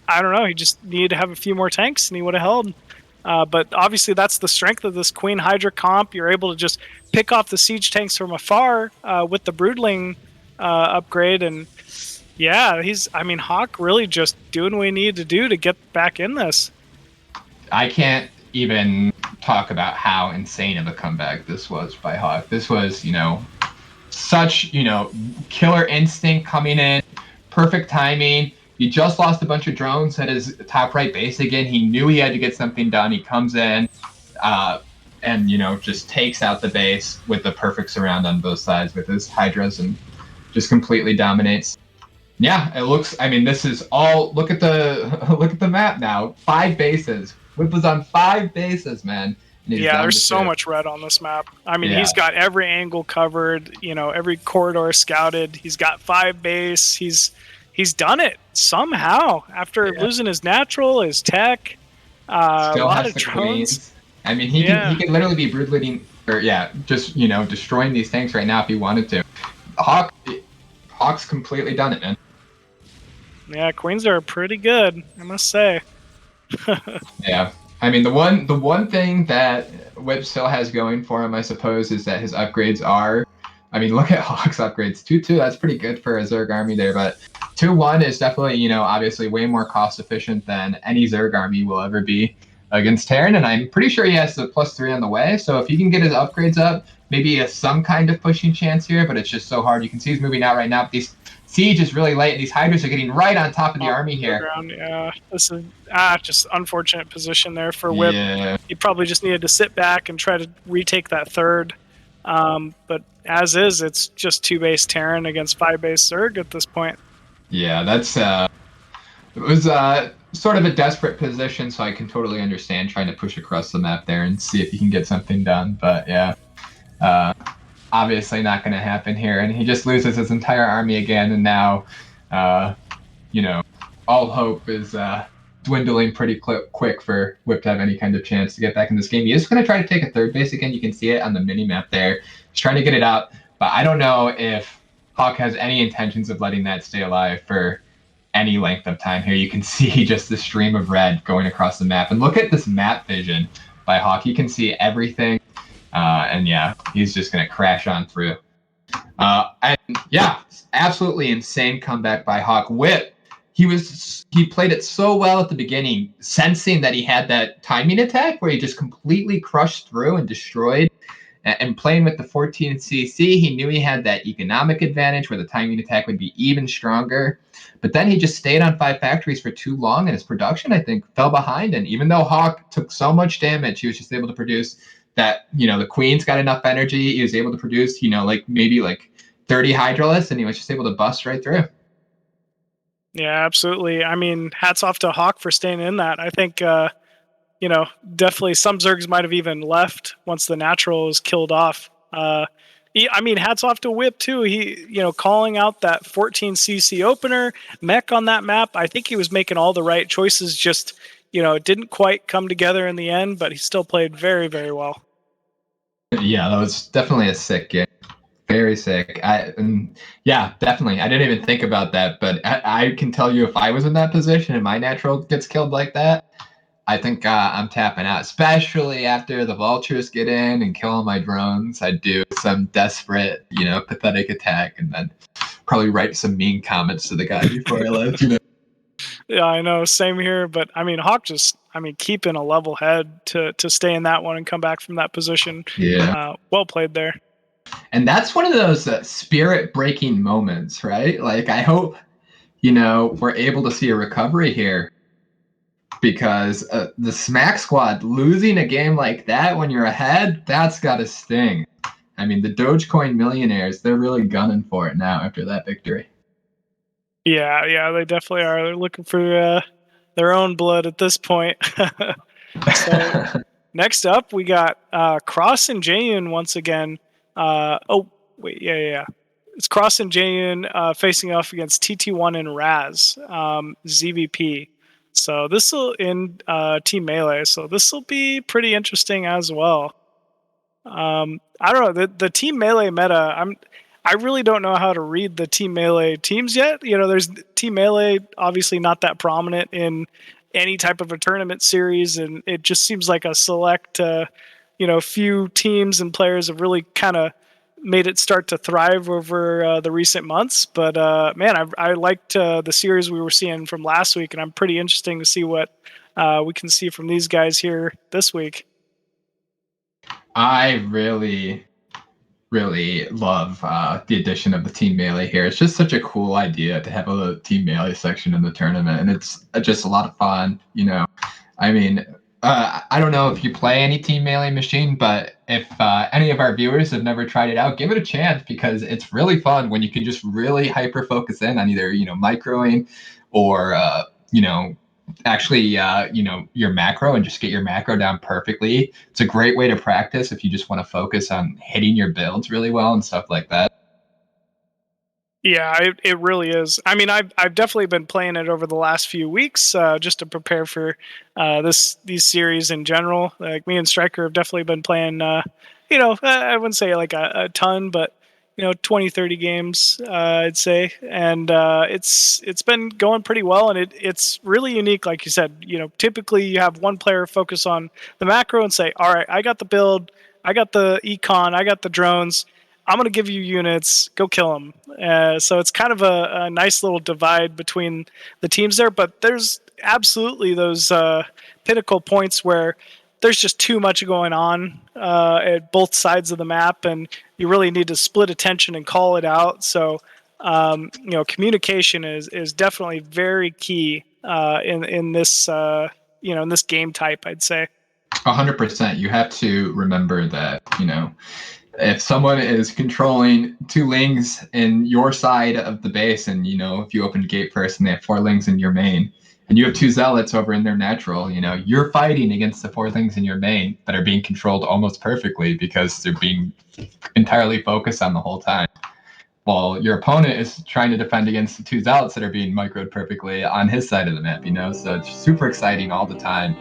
I don't know, he just needed to have a few more tanks and he would have held. But obviously that's the strength of this Queen Hydra comp. You're able to just pick off the siege tanks from afar with the Broodling upgrade. And yeah, Hawk really just doing what he needed to do to get back in this. I can't even talk about how insane of a comeback this was by Hawk. This was, such, killer instinct coming in, perfect timing. He just lost a bunch of drones at his top right base again. He knew he had to get something done. He comes in and, just takes out the base with the perfect surround on both sides with his Hydras and just completely dominates. Yeah, it looks, this is all, look at the map now. 5 bases. Whip was on 5 bases, man. Yeah, there's so much red on this map. He's got every angle covered, every corridor scouted. He's got 5 base. He's done it somehow after losing his natural, his tech, a lot of drones. Queens. He can literally be brood leading, or just destroying these tanks right now if he wanted to. Hawk's completely done it, man. Yeah, Queens are pretty good, I must say. Yeah. The one thing that Whip still has going for him, I suppose, is that his upgrades are. Look at Hawk's upgrades. 2-2, that's pretty good for a Zerg army there, but 2-1 is definitely, obviously way more cost efficient than any Zerg army will ever be against Terran, and I'm pretty sure he has the +3 on the way, so if he can get his upgrades up, maybe he has some kind of pushing chance here, but it's just so hard. You can see he's moving out right now, but these siege is really late, and these Hydras are getting right on top of the army here. Yeah, this is just unfortunate position there for Whip. Yeah. He probably just needed to sit back and try to retake that third. But as is, it's just 2 base Terran against 5 base Zerg at this point. Yeah, that's it was sort of a desperate position, so I can totally understand trying to push across the map there and see if he can get something done. But yeah, obviously not going to happen here, and he just loses his entire army again, and now, all hope is dwindling pretty quick for Whip to have any kind of chance to get back in this game. He is going to try to take a third base again. You can see it on the mini map there. He's trying to get it out, but I don't know if Hawk has any intentions of letting that stay alive for any length of time here. You can see just the stream of red going across the map, and look at this map vision by Hawk. You can see everything. And yeah, he's just going to crash on through. And yeah, absolutely insane comeback by Hawk. Whip, he played it so well at the beginning, sensing that he had that timing attack where he just completely crushed through and destroyed. And playing with the 14 CC, he knew he had that economic advantage where the timing attack would be even stronger. But then he just stayed on 5 factories for too long, and his production, I think, fell behind. And even though Hawk took so much damage, he was just able to produce that, the Queen's got enough energy. He was able to produce, maybe 30 Hydralisks, and he was just able to bust right through. Yeah, absolutely. Hats off to Hawk for staying in that. I think, definitely some Zergs might have even left once the natural was killed off. Hats off to Whip too. He, calling out that 14cc opener mech on that map. I think he was making all the right choices. Just, it didn't quite come together in the end, but he still played very, very well. Yeah, that was definitely a sick game. Very sick. Yeah, definitely. I didn't even think about that, but I can tell you if I was in that position and my natural gets killed like that, I think I'm tapping out, especially after the vultures get in and kill all my drones. I'd do some desperate, pathetic attack and then probably write some mean comments to the guy before I left. Yeah, I know. Same here. But I mean, Hawk just, keeping a level head to stay in that one and come back from that position. Yeah. Well played there. And that's one of those spirit breaking moments, right? Like, I hope, we're able to see a recovery here because the Smack Squad losing a game like that when you're ahead, that's got to sting. I mean, the Dogecoin millionaires, they're really gunning for it now after that victory. Yeah, they definitely are. They're looking for their own blood at this point. So next up, we got Cross and Jayun once again. Oh, wait, yeah. It's Cross and Jayun facing off against TT1 and Raz, ZVP. So this will in Team Melee. So this will be pretty interesting as well. I don't know the Team Melee meta. I really don't know how to read the Team Melee teams yet. There's Team Melee obviously not that prominent in any type of a tournament series, and it just seems like a select, few teams and players have really kind of made it start to thrive over the recent months. But man, I liked the series we were seeing from last week, and I'm pretty interesting to see what we can see from these guys here this week. I really, really love the addition of the Team Melee here. It's just such a cool idea to have a Team Melee section in the tournament, and it's just a lot of fun. I mean, I don't know if you play any Team Melee machine, but if any of our viewers have never tried it out, give it a chance because it's really fun when you can just really hyper focus in on either microing or actually your macro and just get your macro down perfectly. It's a great way to practice if you just want to focus on hitting your builds really well and stuff like that. Yeah, it really is. I've definitely been playing it over the last few weeks just to prepare for these series in general. Like me and Stryker have definitely been playing. I wouldn't say like a ton, but 20, 30 games, I'd say, and it's been going pretty well, and it's really unique. Like you said, typically you have one player focus on the macro and say, all right, I got the build, I got the econ, I got the drones. I'm going to give you units, go kill them. So it's kind of a nice little divide between the teams there, but there's absolutely those pinnacle points where there's just too much going on at both sides of the map, and you really need to split attention and call it out. So, communication is definitely very key in this in this game type, I'd say. 100%. You have to remember that if someone is controlling 2 lings in your side of the base, and if you open gate first and they have 4 lings in your main, and you have 2 zealots over in their natural, you're fighting against the 4 things in your main that are being controlled almost perfectly because they're being entirely focused on the whole time. While your opponent is trying to defend against the 2 zealots that are being microed perfectly on his side of the map, so it's super exciting all the time.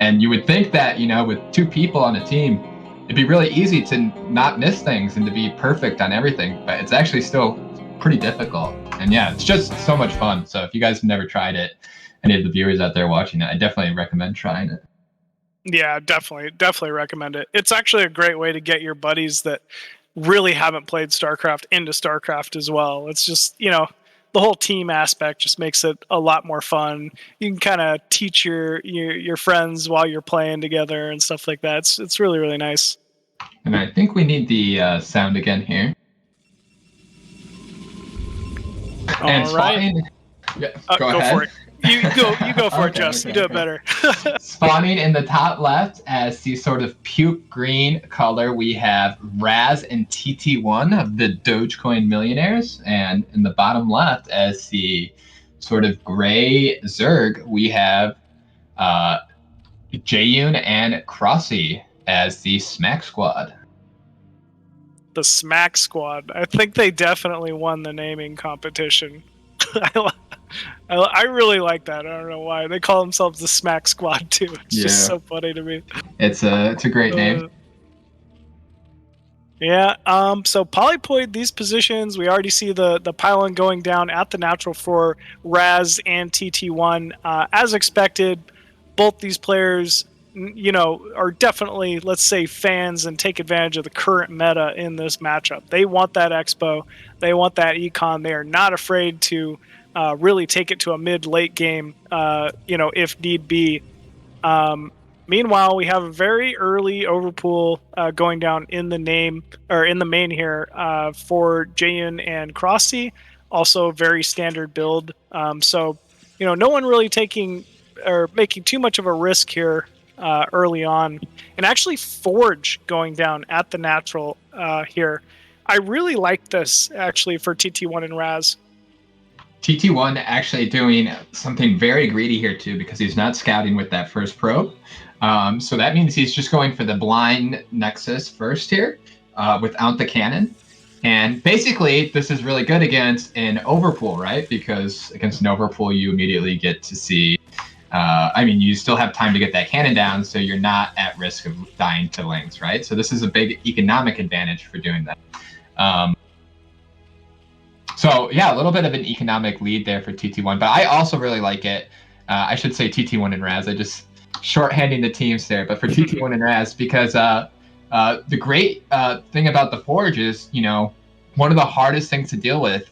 And you would think that, with 2 people on a team, it'd be really easy to not miss things and to be perfect on everything, but it's actually still pretty difficult. And yeah, it's just so much fun. So if you guys have never tried it, any of the viewers out there watching it, I definitely recommend trying it. Yeah, definitely recommend it. It's actually a great way to get your buddies that really haven't played StarCraft into StarCraft as well. It's just, the whole team aspect just makes it a lot more fun. You can kind of teach your friends while you're playing together and stuff like that. It's really, really nice. And I think we need the sound again here. And All right. spawning. Yeah, go go ahead. for it. You go for it, Okay, Jess. You do it better. Spawning in the top left as the sort of puke green color, we have Raz and TT1 of the Dogecoin millionaires. And in the bottom left as the sort of gray Zerg, we have Jayun and Crossy as the Smack Squad. The Smack Squad. I think they definitely won the naming competition. I really like that. I don't know why they call themselves the Smack Squad too. It's just so funny to me. It's a great name. Yeah. So Polypoid, these positions, we already see the pylon going down at the natural for Raz and TT1. As expected, both these players, are definitely, let's say, fans and take advantage of the current meta in this matchup. They want that expo, they want that econ. They are not afraid to really take it to a mid-late game, if need be. Um, Meanwhile, we have a very early overpool going down in the name or in the main here for Jayun and Crossy. Also, very standard build. No one really taking or making too much of a risk here early on. And actually, Forge going down at the natural here. I really like this actually for TT1 and Raz. TT1 actually doing something very greedy here too, because he's not scouting with that first probe. So that means he's just going for the blind Nexus first here without the cannon. And basically, this is really good against an overpool, right? Because against an overpool, you immediately get to see. You still have time to get that cannon down, so you're not at risk of dying to Lings, right? So this is a big economic advantage for doing that. So yeah, a little bit of an economic lead there for TT1, but I also really like it. I should say TT1 and Raz. I just shorthanding the teams there, but for TT1 and Raz, because the great thing about the Forge is, one of the hardest things to deal with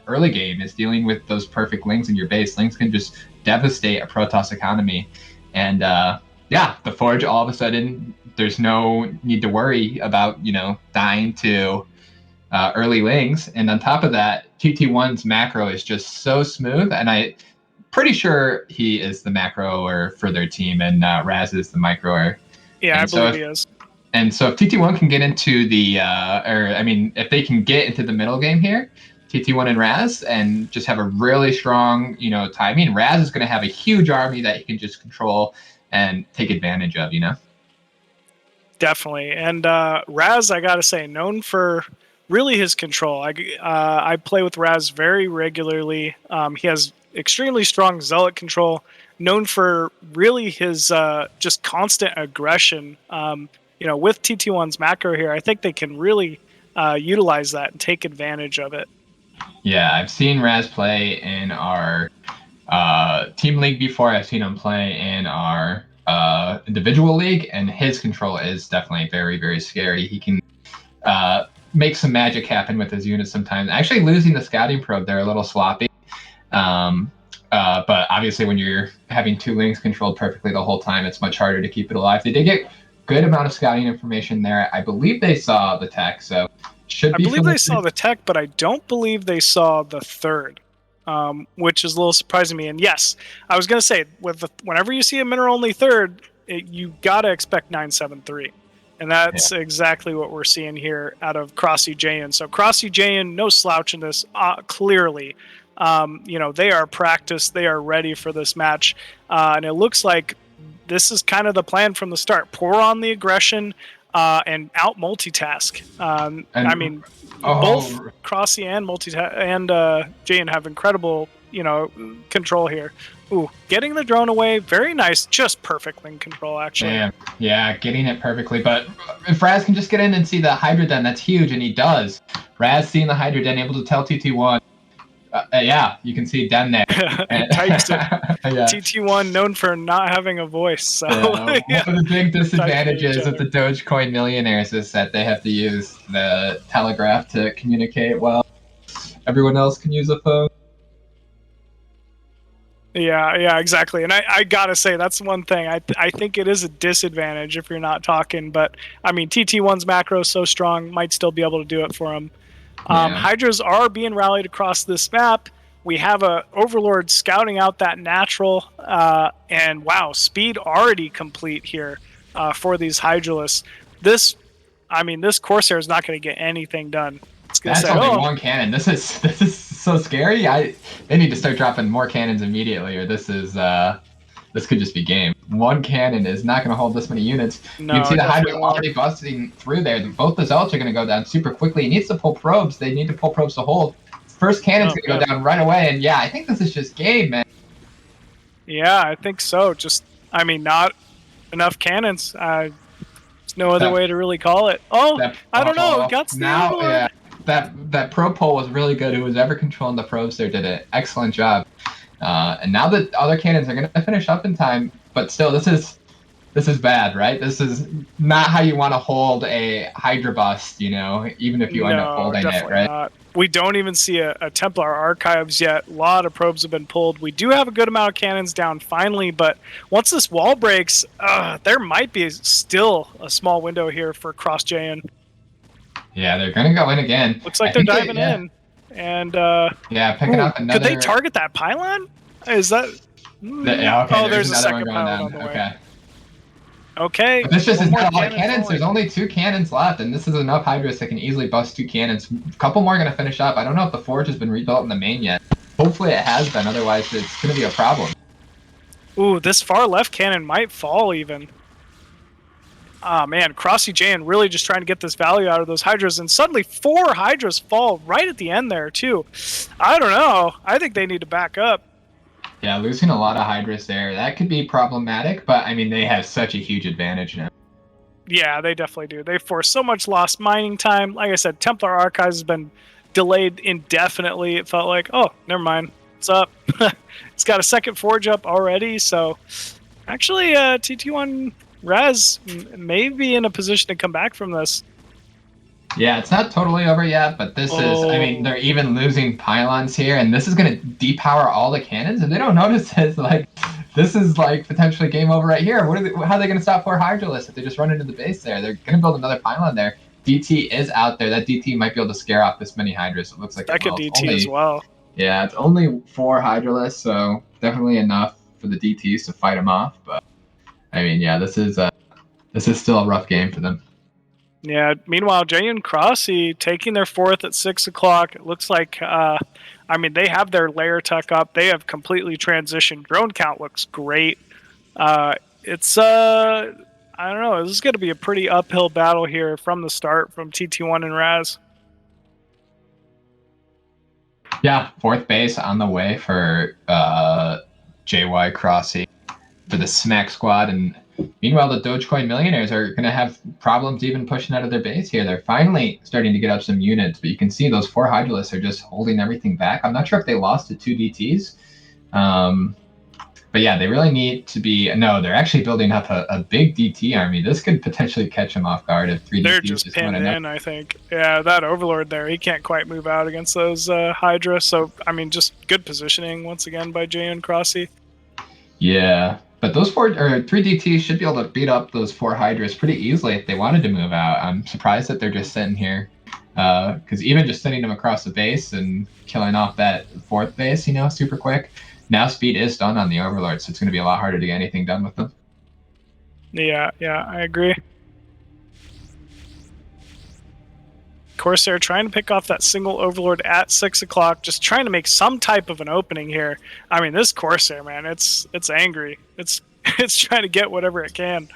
early game is dealing with those perfect Lings in your base. Lings can just devastate a Protoss economy, and the Forge, all of a sudden, there's no need to worry about dying to early Lings. And on top of that, TT1's macro is just so smooth, and I'm pretty sure he is the macroer for their team, and Raz is the microer. Yeah, I believe he is. And so if TT1 can get into if they can get into the middle game here, TT1 and Raz, and just have a really strong, timing, Raz is going to have a huge army that he can just control and take advantage of, Definitely. And Raz, I got to say, known for really his control. I play with Raz very regularly. He has extremely strong zealot control, known for really his just constant aggression. With TT1's macro here, I think they can really utilize that and take advantage of it. Yeah, I've seen Raz play in our team league before. I've seen him play in our individual league, and his control is definitely very, very scary. He can make some magic happen with his units sometimes. Actually, losing the scouting probe, they're a little sloppy. But obviously, when you're having two Lings controlled perfectly the whole time, it's much harder to keep it alive. They did get good amount of scouting information there. I believe they saw the tech, so should be. I believe they saw the tech, but I don't believe they saw the third, which is a little surprising to me. And yes, I was going to say, whenever you see a mineral only third, you got to expect 973. And that's exactly what we're seeing here out of Crossy Jayan. So Crossy Jayan, no slouch in this, clearly. They are practiced. They are ready for this match. And it looks like this is kind of the plan from the start. Pour on the aggression and out multitask. Both Crossy and Jayan have incredible, control here. Ooh, getting the drone away, very nice, just perfect link control, actually. Yeah, getting it perfectly. But if Raz can just get in and see the Hydra Den, that's huge, and he does. Raz seeing the Hydra Den, able to tell TT1. You can see Den there. Types it. TT1 known for not having a voice. So one of the big disadvantages of the Dogecoin millionaires is that they have to use the telegraph to communicate while everyone else can use a phone. Yeah, exactly. And I gotta say, that's one thing. I think it is a disadvantage if you're not talking. But, TT1's macro is so strong, might still be able to do it for him. Hydras are being rallied across this map. We have a Overlord scouting out that natural. And, wow, speed already complete here for these Hydralists. This Corsair is not going to get anything done. That's only one cannon. This is so scary. They need to start dropping more cannons immediately, or this could just be game. One cannon is not going to hold this many units. No, you can see the Hydra already busting through there. Both the Zealots are going to go down super quickly. He needs to pull probes. They need to pull probes to hold. First cannon's going to go down right away, and I think this is just game, man. Yeah, I think so. Just, not enough cannons. It's No other way to really call it. Oh, I don't know. Got the now, Overlord. yeah, that pro pole was really good. Whoever controlling the probes there did an excellent job. And now the other cannons are going to finish up in time, but still, this is bad, right? This is not how you want to hold a Hydra bust, even if you end up No, holding it, definitely right? not. We don't even see a Templar Archives yet. A lot of probes have been pulled. We do have a good amount of cannons down finally, but once this wall breaks, there might be still a small window here for Cross Jayan. Yeah, they're going to go in again. Looks like they're diving in. And yeah, picking up another. Could they target that pylon? Is that? Yeah, okay. Oh, there's a another second one going pylon down. on the way. Okay. Okay. But this just is more not a lot of cannon cannons. falling. There's only 2 cannons left, and this is enough Hydras that can easily bust 2 cannons. A couple more are going to finish up. I don't know if the forge has been rebuilt in the main yet. Hopefully it has been, otherwise it's going to be a problem. Ooh, this far left cannon might fall even. Ah, man, Crossy Jan really just trying to get this value out of those Hydras, and suddenly 4 Hydras fall right at the end there, too. I don't know. I think they need to back up. Yeah, losing a lot of Hydras there, that could be problematic, but, I mean, they have such a huge advantage now. Yeah, they definitely do. They forced so much lost mining time. Like I said, Templar Archives has been delayed indefinitely. It felt like, oh, never mind. It's up. It's got a second forge up already, so actually, TT1 Raz may be in a position to come back from this. Yeah, it's not totally over yet, but this is, I mean, they're even losing pylons here, and this is going to depower all the cannons, and they don't notice it. Like, this is, like, potentially game over right here. How are they going to stop 4 Hydralists if they just run into the base there? They're going to build another pylon there. DT is out there. That DT might be able to scare off this many Hydras. It looks like Second DT as well. Yeah, it's only 4 Hydralists, so definitely enough for the DTs to fight them off. But I mean, yeah, this is still a rough game for them. Yeah. Meanwhile, Jay and Crossy taking their 4th at 6 o'clock. It looks like, I mean, they have their layer tuck up. They have completely transitioned. Drone count looks great. It's I don't know. This is going to be a pretty uphill battle here from the start from TT1 and Raz. Yeah, 4th base on the way for JY Crossy for the Smack Squad. And meanwhile, the Dogecoin millionaires are going to have problems even pushing out of their base here. They're finally starting to get up some units, but you can see those 4 Hydralists are just holding everything back. I'm not sure if they lost to 2 DTs. But yeah, they really need to be. No, they're actually building up a big DT army. This could potentially catch them off guard if 3 They're DTs just pinned in, I think. Yeah, that Overlord there, he can't quite move out against those Hydra. So, I mean, just good positioning once again by Jay and Crossy. Yeah, but those 3 DTs should be able to beat up those 4 Hydras pretty easily if they wanted to move out. I'm surprised that they're just sitting here. Because even just sending them across the base and killing off that 4th base, super quick. Now speed is done on the Overlord, so it's going to be a lot harder to get anything done with them. Yeah, I agree. Corsair trying to pick off that single Overlord at 6 o'clock, just trying to make some type of an opening here. I mean, this Corsair, man, it's angry. It's trying to get whatever it can.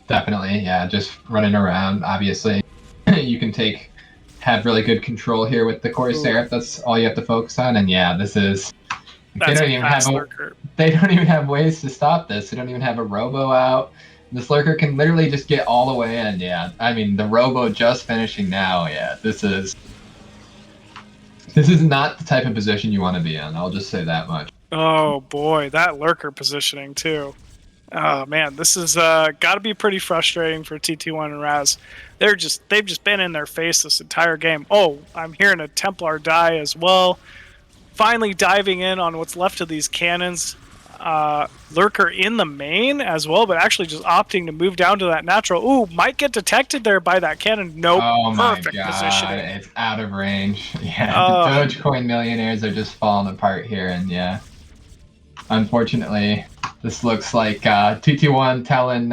Definitely, yeah, just running around, obviously. You can have really good control here with the Corsair if that's all you have to focus on. And yeah, they don't even have ways to stop this. They don't even have a robo out. This lurker can literally just get all the way in. Yeah, I mean, the robo just finishing now. Yeah, this is not the type of position you want to be in. I'll just say that much. Oh boy, that lurker positioning too. Oh man, this is got to be pretty frustrating for TT1 and Raz. They've just been in their face this entire game. Oh, I'm hearing a Templar die as well. Finally diving in on what's left of these cannons. Lurker in the main as well, but actually just opting to move down to that natural. Ooh, might get detected there by that cannon. Nope. Oh my Perfect God, positioning. it's out of range. Yeah, the Dogecoin millionaires are just falling apart here, and yeah. Unfortunately, this looks like TT1 telling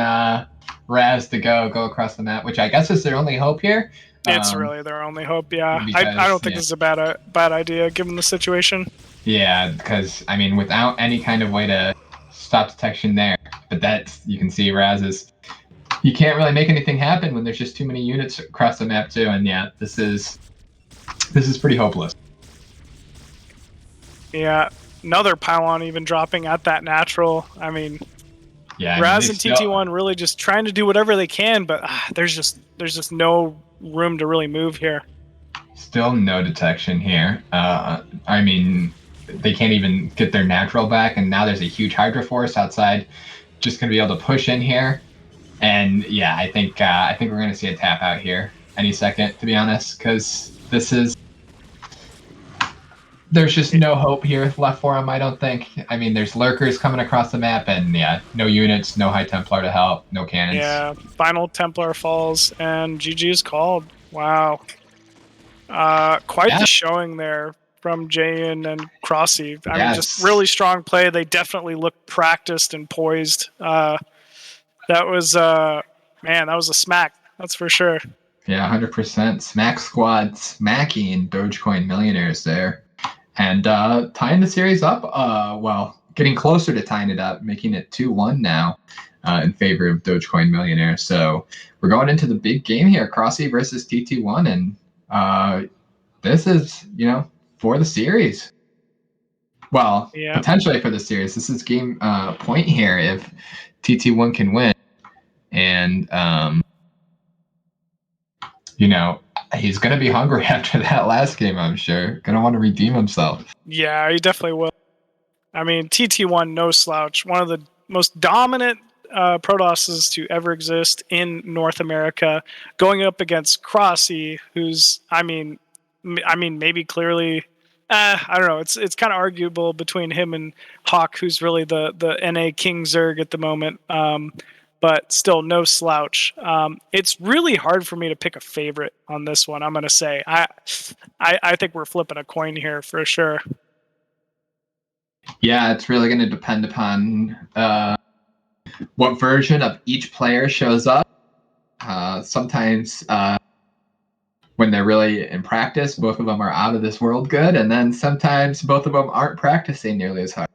Raz to go across the map, which I guess is their only hope here. It's really their only hope, yeah. Because, I don't think this is a bad idea given the situation. Yeah, because, I mean, without any kind of way to stop detection there, but you can see Raz you can't really make anything happen when there's just too many units across the map too, and yeah, this is pretty hopeless. Yeah. Another pylon even dropping at that natural. I mean, Yeah, I mean, Raz they and still TT1 really just trying to do whatever they can, but there's just no room to really move here. still no detection here. I mean, they can't even get their natural back, and now there's a huge Hydra Force outside, just going to be able to push in here. And yeah, I think we're going to see a tap out here any second, to be honest, because there's just no hope here left for them, I don't think. I mean, there's lurkers coming across the map, and yeah, no units, no High Templar to help, no cannons. Yeah, final Templar falls, and GG is called. Wow. Quite the showing there from Jayan and Crossy. I mean, just really strong play. They definitely looked practiced and poised. That was, man, that was a smack. That's for sure. Yeah, 100%. Smack Squad smacking Dogecoin millionaires there. And tying the series up, well, getting closer to tying it up, making it 2-1 now in favor of Dogecoin millionaires. So we're going into the big game here, Crossy versus TT1. And this is, for the series. Well, potentially for the series. This is game point here if TT1 can win. And, he's going to be hungry after that last game, I'm sure. Going to want to redeem himself. Yeah, he definitely will. I mean, TT1, no slouch. One of the most dominant Protosses to ever exist in North America, going up against Crossy, who's, I mean, maybe clearly, I don't know. It's kind of arguable between him and Hawk, who's really the NA King Zerg at the moment. But still, no slouch. It's really hard for me to pick a favorite on this one. I'm going to say I think we're flipping a coin here for sure. Yeah, it's really going to depend upon what version of each player shows up. Sometimes when they're really in practice, both of them are out of this world good, and then sometimes both of them aren't practicing nearly as hard,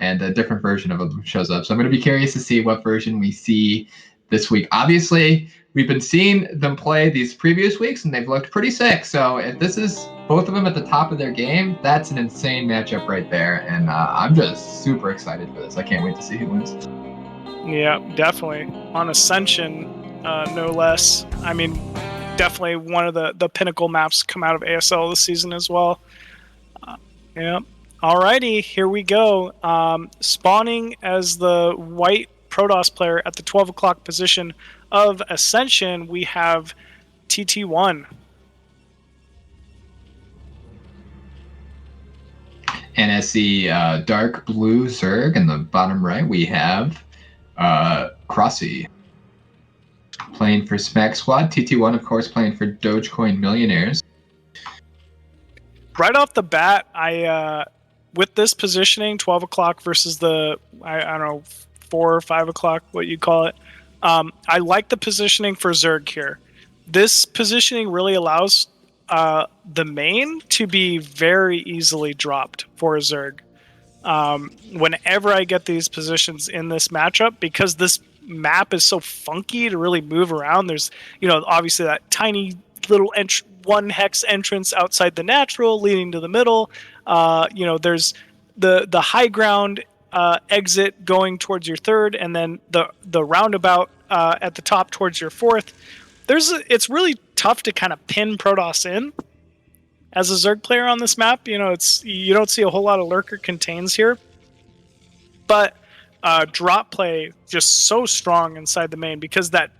and a different version of them shows up. So I'm going to be curious to see what version we see this week. Obviously, we've been seeing them play these previous weeks, and they've looked pretty sick. So if this is both of them at the top of their game, that's an insane matchup right there. And I'm just super excited for this. I can't wait to see who wins. Yeah, definitely. On Ascension, no less. I mean, definitely one of the pinnacle maps come out of ASL this season as well. Yeah. Alrighty, here we go. Spawning as the white Protoss player at the 12 o'clock position of Ascension, we have TT1. And as the dark blue Zerg in the bottom right, we have Crossy playing for Smack Squad. TT1, of course, playing for Dogecoin Millionaires. Right off the bat, with this positioning, 12 o'clock versus the, I don't know, 4 or 5 o'clock, what you call it, I like the positioning for Zerg here. This positioning really allows the main to be very easily dropped for a Zerg. Whenever I get these positions in this matchup, because this map is so funky to really move around, there's, obviously that tiny little one hex entrance outside the natural leading to the middle. There's the high ground exit going towards your third, and then the roundabout at the top towards your fourth. It's really tough to kind of pin Protoss in as a Zerg player on this map. You don't see a whole lot of lurker contains here, but drop play just so strong inside the main, because that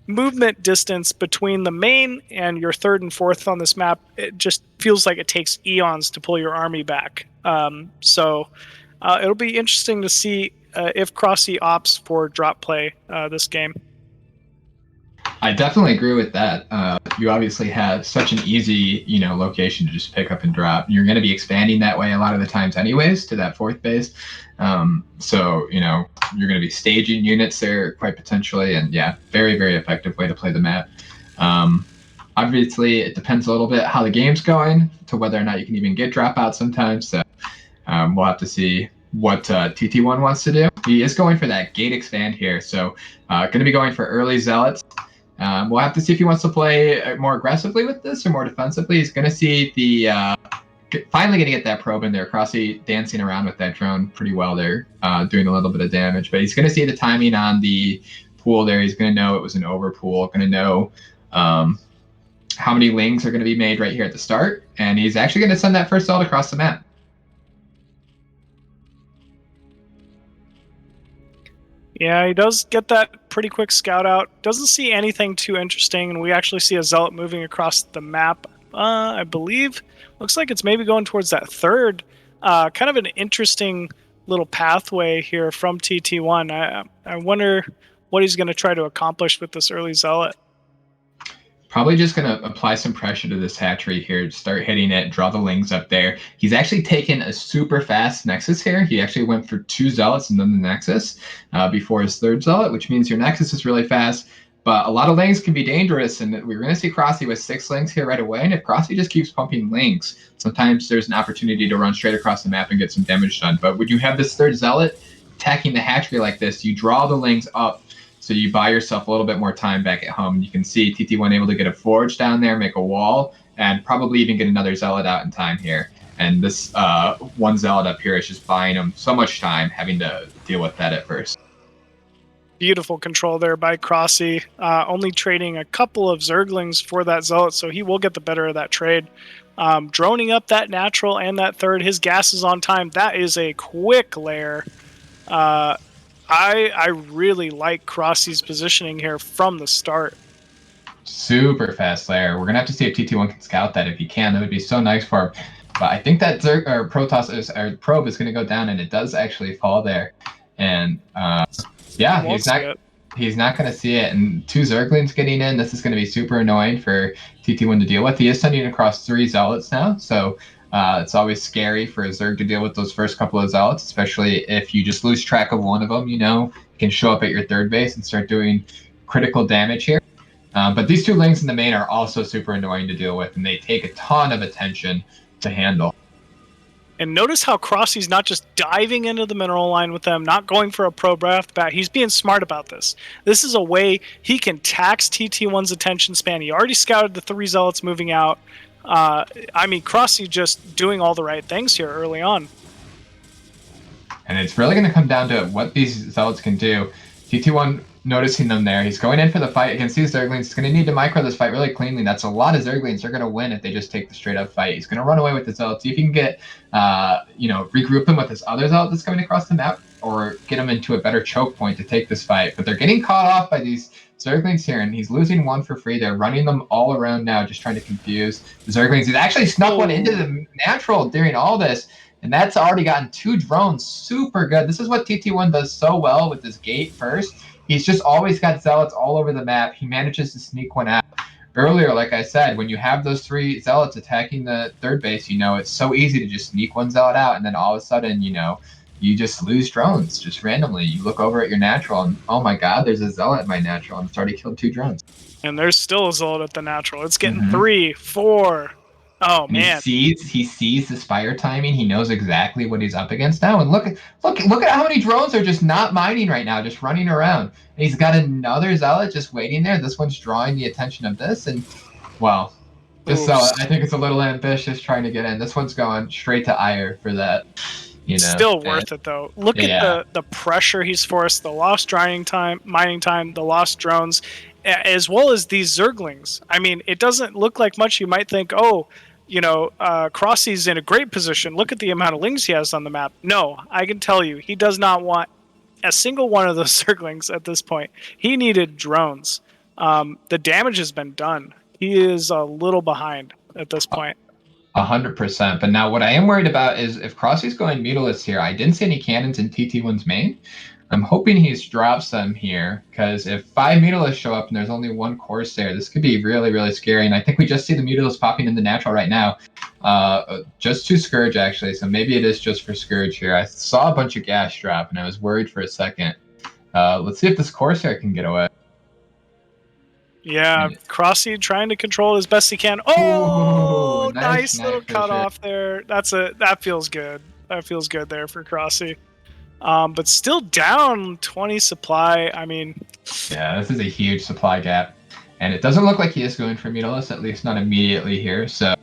movement distance between the main and your third and fourth on this map, it just feels like it takes eons to pull your army back. So it'll be interesting to see if Crossy opts for drop play this game. I definitely agree with that. You obviously have such an easy, location to just pick up and drop. You're going to be expanding that way a lot of the times anyways to that fourth base. So, you're going to be staging units there quite potentially. And yeah, very, very effective way to play the map. Obviously, it depends a little bit how the game's going to whether or not you can even get dropouts sometimes. So we'll have to see what TT1 wants to do. He is going for that gate expand here. So going to be going for early zealots. We'll have to see if he wants to play more aggressively with this or more defensively. He's going to see the finally going to get that probe in there. Crossy dancing around with that drone pretty well there, doing a little bit of damage. But he's going to see the timing on the pool there. He's going to know it was an overpool, going to know how many lings are going to be made right here at the start. And he's actually going to send that first zealot across the map. Yeah, he does get that pretty quick scout out. Doesn't see anything too interesting, and we actually see a zealot moving across the map. I believe looks like it's maybe going towards that third. Kind of an interesting little pathway here from TT1. I wonder what he's going to try to accomplish with this early zealot. Probably just going to apply some pressure to this hatchery here, start hitting it, draw the lings up there. He's actually taken a super fast Nexus here. He actually went for 2 zealots and then the Nexus before his 3rd zealot, which means your Nexus is really fast. But a lot of lings can be dangerous, and we're going to see Crossy with 6 lings here right away. And if Crossy just keeps pumping lings, sometimes there's an opportunity to run straight across the map and get some damage done. But when you have this 3rd zealot attacking the hatchery like this, you draw the lings up, so you buy yourself a little bit more time back at home. You can see TT1 able to get a forge down there, make a wall, and probably even get another zealot out in time here. And this 1 zealot up here is just buying him so much time, having to deal with that at first. Beautiful control there by Crossy, only trading a couple of Zerglings for that zealot, so he will get the better of that trade. Droning up that natural and that 3rd, his gas is on time. That is a quick lair. I really like Crossy's positioning here from the start. Super fast lair. We're going to have to see if TT1 can scout that. If he can, that would be so nice for him. But I think that probe is going to go down, and it does actually fall there. And yeah, he's not going to see it. And 2 Zerglings getting in. This is going to be super annoying for TT1 to deal with. He is sending across 3 zealots now, so it's always scary for a Zerg to deal with those first couple of zealots, especially if you just lose track of one of them. You can show up at your 3rd base and start doing critical damage here. But these 2 lings in the main are also super annoying to deal with, and they take a ton of attention to handle. And notice how Crossy's not just diving into the mineral line with them, not going for a probe right off the bat. He's being smart about this. This is a way he can tax TT1's attention span. He already scouted the 3 zealots moving out. I mean, Crossy just doing all the right things here early on. And it's really going to come down to what these zealots can do. TT1 noticing them there. He's going in for the fight against these Zerglings. He's going to need to micro this fight really cleanly. That's a lot of Zerglings. They're going to win if they just take the straight up fight. He's going to run away with the zealot. See if he can get, regroup him with this other zealot that's coming across the map, or get him into a better choke point to take this fight. But they're getting caught off by these Zerglings here, and he's losing 1 for free. They're running them all around now, just trying to confuse the Zerglings. He's actually snuck one into the natural during all this, and that's already gotten 2 drones. Super good. This is what TT1 does so well with this gate first. He's just always got zealots all over the map. He manages to sneak one out. Earlier, like I said, when you have those 3 zealots attacking the 3rd base, it's so easy to just sneak 1 zealot out, and then all of a sudden, you just lose drones just randomly. You look over at your natural, and oh my god, there's a zealot in my natural, and it's already killed 2 drones. And there's still a zealot at the natural. It's getting 3, 4. Oh, and man. He sees the Spire timing. He knows exactly what he's up against now. And look at how many drones are just not mining right now, just running around. And he's got another zealot just waiting there. This one's drawing the attention of this. And, well, this zealot, I think it's a little ambitious trying to get in. This one's going straight to Ire for that. Still worth it, though. Look at the pressure he's forced, the lost mining time, the lost drones, as well as these Zerglings. I mean, it doesn't look like much. You might think, Crossy's in a great position. Look at the amount of lings he has on the map. No, I can tell you, he does not want a single one of those Zerglings at this point. He needed drones. The damage has been done. He is a little behind at this point. 100%. But now what I am worried about is if Crossy's going mutalist here, I didn't see any cannons in TT1's main. I'm hoping he's drops them here, because if 5 mutalists show up and there's only 1 Corsair, this could be really, really scary. And I think we just see the mutalists popping in the natural right now. Just to Scourge, actually, so maybe it is just for Scourge here. I saw a bunch of gas drop, and I was worried for a second. Let's see if this Corsair can get away. Yeah, Crossy trying to control it as best he can. Oh, nice little cut off there. That feels good. That feels good there for Crossy. But still down 20 supply. I mean, yeah, this is a huge supply gap, and it doesn't look like he is going for Mutalist, at least not immediately here. So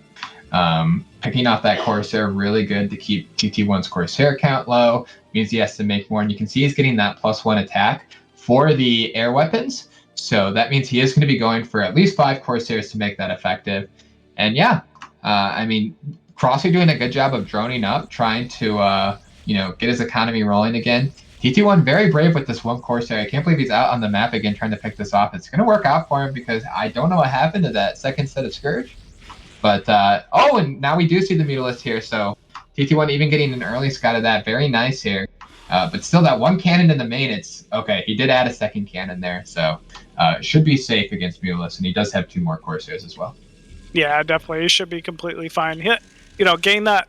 Picking off that Corsair really good to keep TT1's Corsair count low. Means he has to make more. And you can see he's getting that +1 attack for the air weapons. So that means he is going to be going for at least 5 Corsairs to make that effective. And yeah, I mean, Crossy doing a good job of droning up, trying to get his economy rolling again. TT1 very brave with this one Corsair. I can't believe he's out on the map again trying to pick this off. It's going to work out for him because I don't know what happened to that second set of Scourge. But, and now we do see the Mutalisk here. So TT1 even getting an early scout of that. Very nice here. But still, that one cannon in the main, it's okay. He did add a second cannon there. So should be safe against Mutalisk. And he does have 2 more Corsairs as well. Yeah, definitely. He should be completely fine. Gain that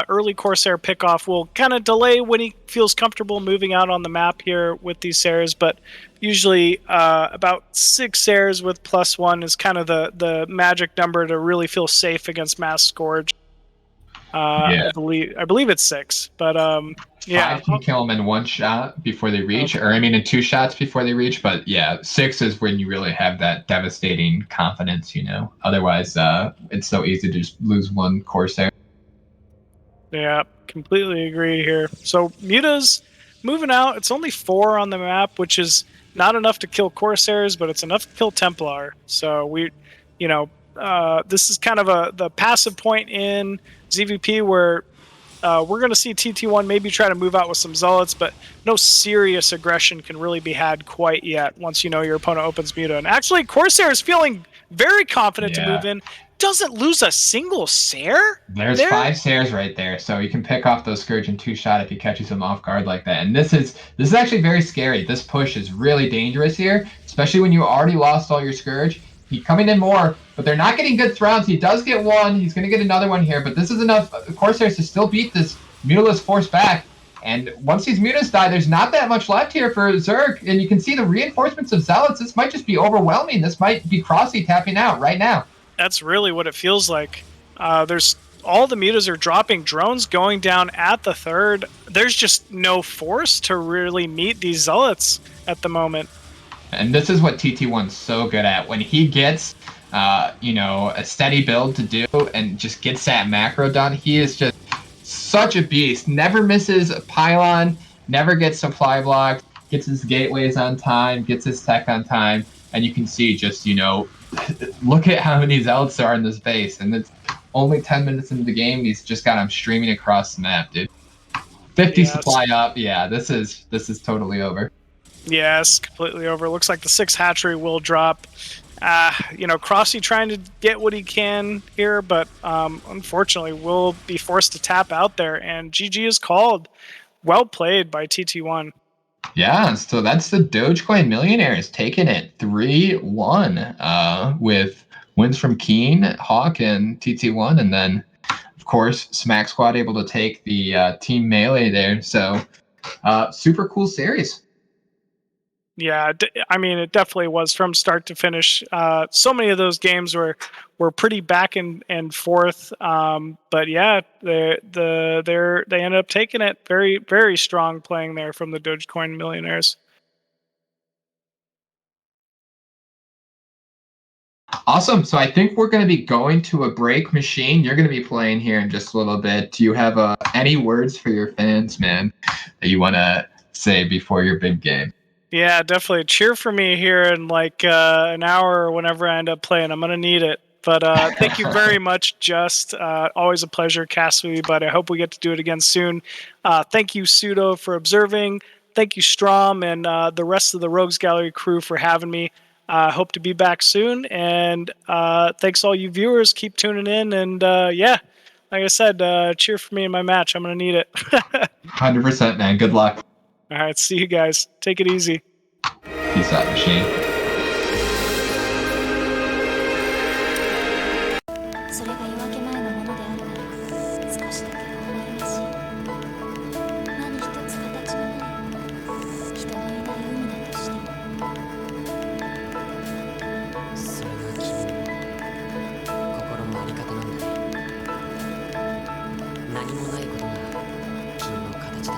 early Corsair pickoff will kind of delay when he feels comfortable moving out on the map here with these Sairs, but usually about 6 Sairs with +1 is kind of the magic number to really feel safe against Mass Scourge. I believe it's 6, but 5 can kill them in 1 shot before they reach, or I mean in 2 shots before they reach. But yeah, 6 is when you really have that devastating confidence. Otherwise, it's so easy to just lose 1 Corsair. Yeah, completely agree here. So Muta's moving out. It's only 4 on the map, which is not enough to kill Corsairs, but it's enough to kill Templar. So this is kind of the passive point in ZVP where we're going to see TT1 maybe try to move out with some Zealots, but no serious aggression can really be had quite yet once your opponent opens Muta. And actually, Corsair is feeling very confident to move in. Doesn't lose a single Sair? There's 5 Sairs right there, so you can pick off those Scourge in 2 shot if he catches them off guard like that. And this is actually very scary. This push is really dangerous here, especially when you already lost all your Scourge. He's coming in more, but they're not getting good throws. He does get 1. He's going to get another one here, but this is enough Corsairs to still beat this Mutalisk force back. And once these Mutas die, there's not that much left here for Zerg. And you can see the reinforcements of Zealots. This might just be overwhelming. This might be Crossy tapping out right now. That's really what it feels like. There's all the Mutas are dropping drones going down at the 3rd. There's just no force to really meet these Zealots at the moment. And this is what TT1's so good at. When he gets, a steady build to do and just gets that macro done, he is just such a beast. Never misses a pylon, never gets supply blocked, gets his gateways on time, gets his tech on time. And you can see just, look at how many Zealots there are in this base. And it's only 10 minutes into the game. He's just got them streaming across the map, dude. 50 supply up. Yeah, this is totally over. Yes, completely over. Looks like the 6 hatchery will drop. Crossy trying to get what he can here, but unfortunately will be forced to tap out there. And GG is called. Well played by TT1. Yeah, so that's the Dogecoin Millionaires taking it 3-1 with wins from Keen, Hawk, and TT1. And then, of course, Smack Squad able to take the Team Melee there. So super cool series. Yeah, it definitely was from start to finish. So many of those games were pretty back and forth. But yeah, they ended up taking it very, very strong playing there from the Dogecoin Millionaires. Awesome. So I think we're going to be going to a break. Machine, you're going to be playing here in just a little bit. Do you have any words for your fans, man, that you want to say before your big game? Yeah, definitely. Cheer for me here in like an hour or whenever I end up playing. I'm going to need it. But thank you very much, Just. Always a pleasure casting with you, but I hope we get to do it again soon. Thank you, Pseudo, for observing. Thank you, Strom, and the rest of the Rogues Gallery crew for having me. Hope to be back soon. And thanks all you viewers. Keep tuning in. And like I said, cheer for me in my match. I'm going to need it. 100%, man. Good luck. All right, see you guys. Take it easy. Peace out, Machine. それが夜明け前のものであるなら少しだけ微笑ましい何一つ形のない人のいない海だとしてもそれが君の心のあり方なんだね何もないことが君の形だった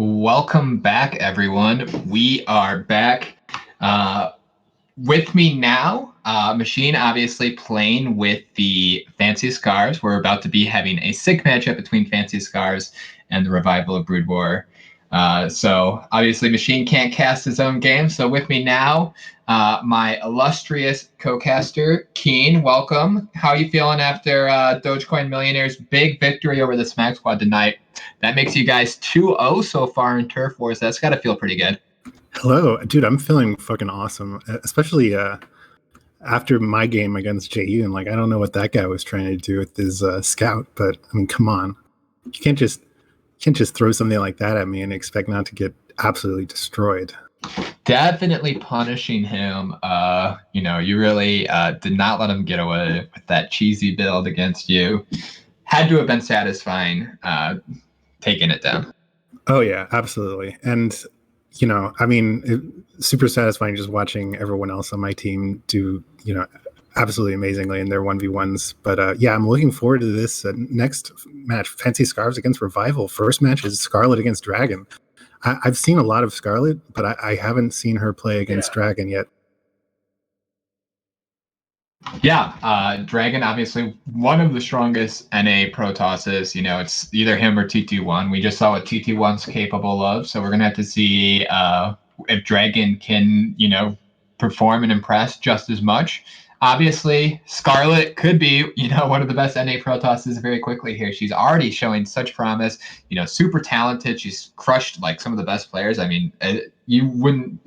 Welcome back, everyone. We are back. With me now, Machine obviously playing with the Fancy Scars. We're about to be having a sick matchup between Fancy Scars and the Revival of Brood War. So obviously Machine can't cast his own game. So with me now, my illustrious co-caster, Keen. Welcome. How are you feeling after Dogecoin Millionaire's big victory over the Smack Squad tonight? That makes you guys 2-0 so far in Turf Wars. That's got to feel pretty good. Hello, dude. I'm feeling fucking awesome, especially after my game against JU. And like, I don't know what that guy was trying to do with his scout, but I mean, come on, you can't just throw something like that at me and expect not to get absolutely destroyed. Definitely punishing him. You really did not let him get away with that cheesy build against you. Had to have been satisfying taking it down. Oh yeah, absolutely. And I mean, super satisfying just watching everyone else on my team do, absolutely amazingly in their 1v1s. But yeah, I'm looking forward to this next match, Fancy Scarves against Revival. First match is Scarlet against Dragon. I've seen a lot of Scarlet, but I haven't seen her play against Dragon yet. Yeah, Dragon, obviously one of the strongest NA Protosses. It's either him or TT1. We just saw what TT1's capable of, so we're going to have to see if Dragon can, perform and impress just as much. Obviously, Scarlet could be, one of the best NA Protosses very quickly here. She's already showing such promise, super talented. She's crushed, some of the best players. I mean, you wouldn't,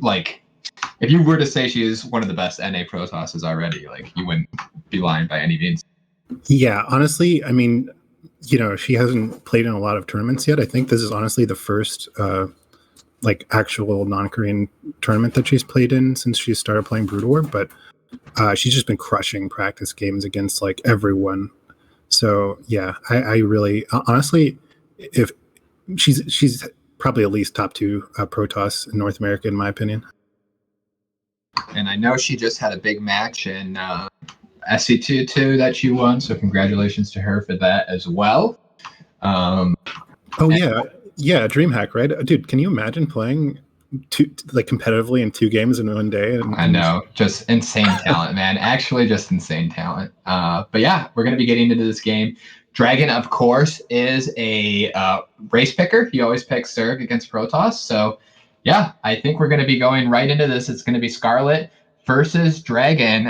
if you were to say she is one of the best NA Protosses already, you wouldn't be lying by any means. Yeah, honestly, I mean, she hasn't played in a lot of tournaments yet. I think this is honestly the first actual non-Korean tournament that she's played in since she started playing Brood War, but she's just been crushing practice games against everyone. So yeah, I really honestly, if she's probably at least top 2 Protoss in North America, in my opinion. And I know she just had a big match in SC2 too that she won, so congratulations to her for that as well. Yeah, DreamHack, right? Dude, can you imagine playing competitively in 2 games in one day? I know, just insane talent, man. Actually, just insane talent. But yeah, we're going to be getting into this game. Dragon, of course, is a race picker. He always picks Zerg against Protoss. So yeah, I think we're going to be going right into this. It's going to be Scarlet versus Dragon,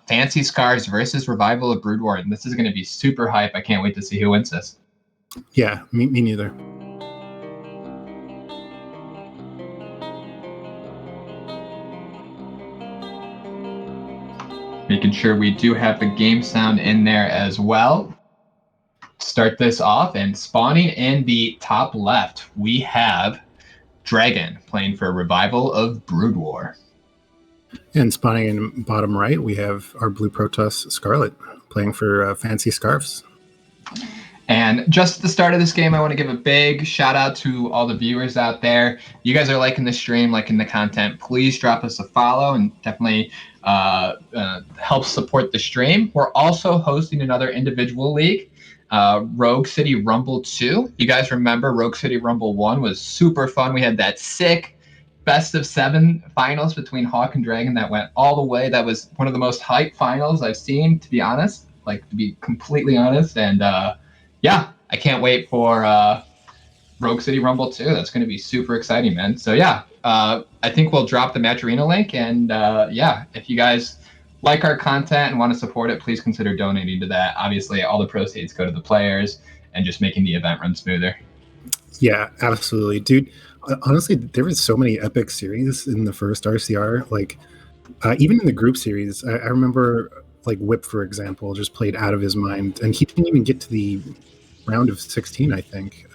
Fancy Scars versus Revival of Brood War. And this is going to be super hype. I can't wait to see who wins this. Yeah, me neither. Making sure we do have the game sound in there as well. Start this off, and spawning in the top left, we have Dragon playing for Revival of Brood War. And spawning in bottom right, we have our blue Protoss Scarlet playing for Fancy Scarves. And just at the start of this game, I want to give a big shout out to all the viewers out there. You guys are liking the stream, liking the content. Please drop us a follow and definitely help support the stream. We're also hosting another individual league, Rogue City Rumble 2. You guys remember Rogue City Rumble 1 was super fun. We had that sick best of 7 finals between Hawk and Dragon that went all the way. That was one of the most hype finals I've seen, to be honest, to be completely honest. And yeah, I can't wait for Rogue City Rumble 2. That's going to be super exciting, man. So yeah, I think we'll drop the Match Arena link. And yeah, if you guys like our content and want to support it, please consider donating to that. Obviously, all the proceeds go to the players and just making the event run smoother. Yeah, absolutely. Dude, honestly, there was so many epic series in the first RCR. Even in the group series, I remember Whip, for example, just played out of his mind. And he didn't even get to the round of 16, I think,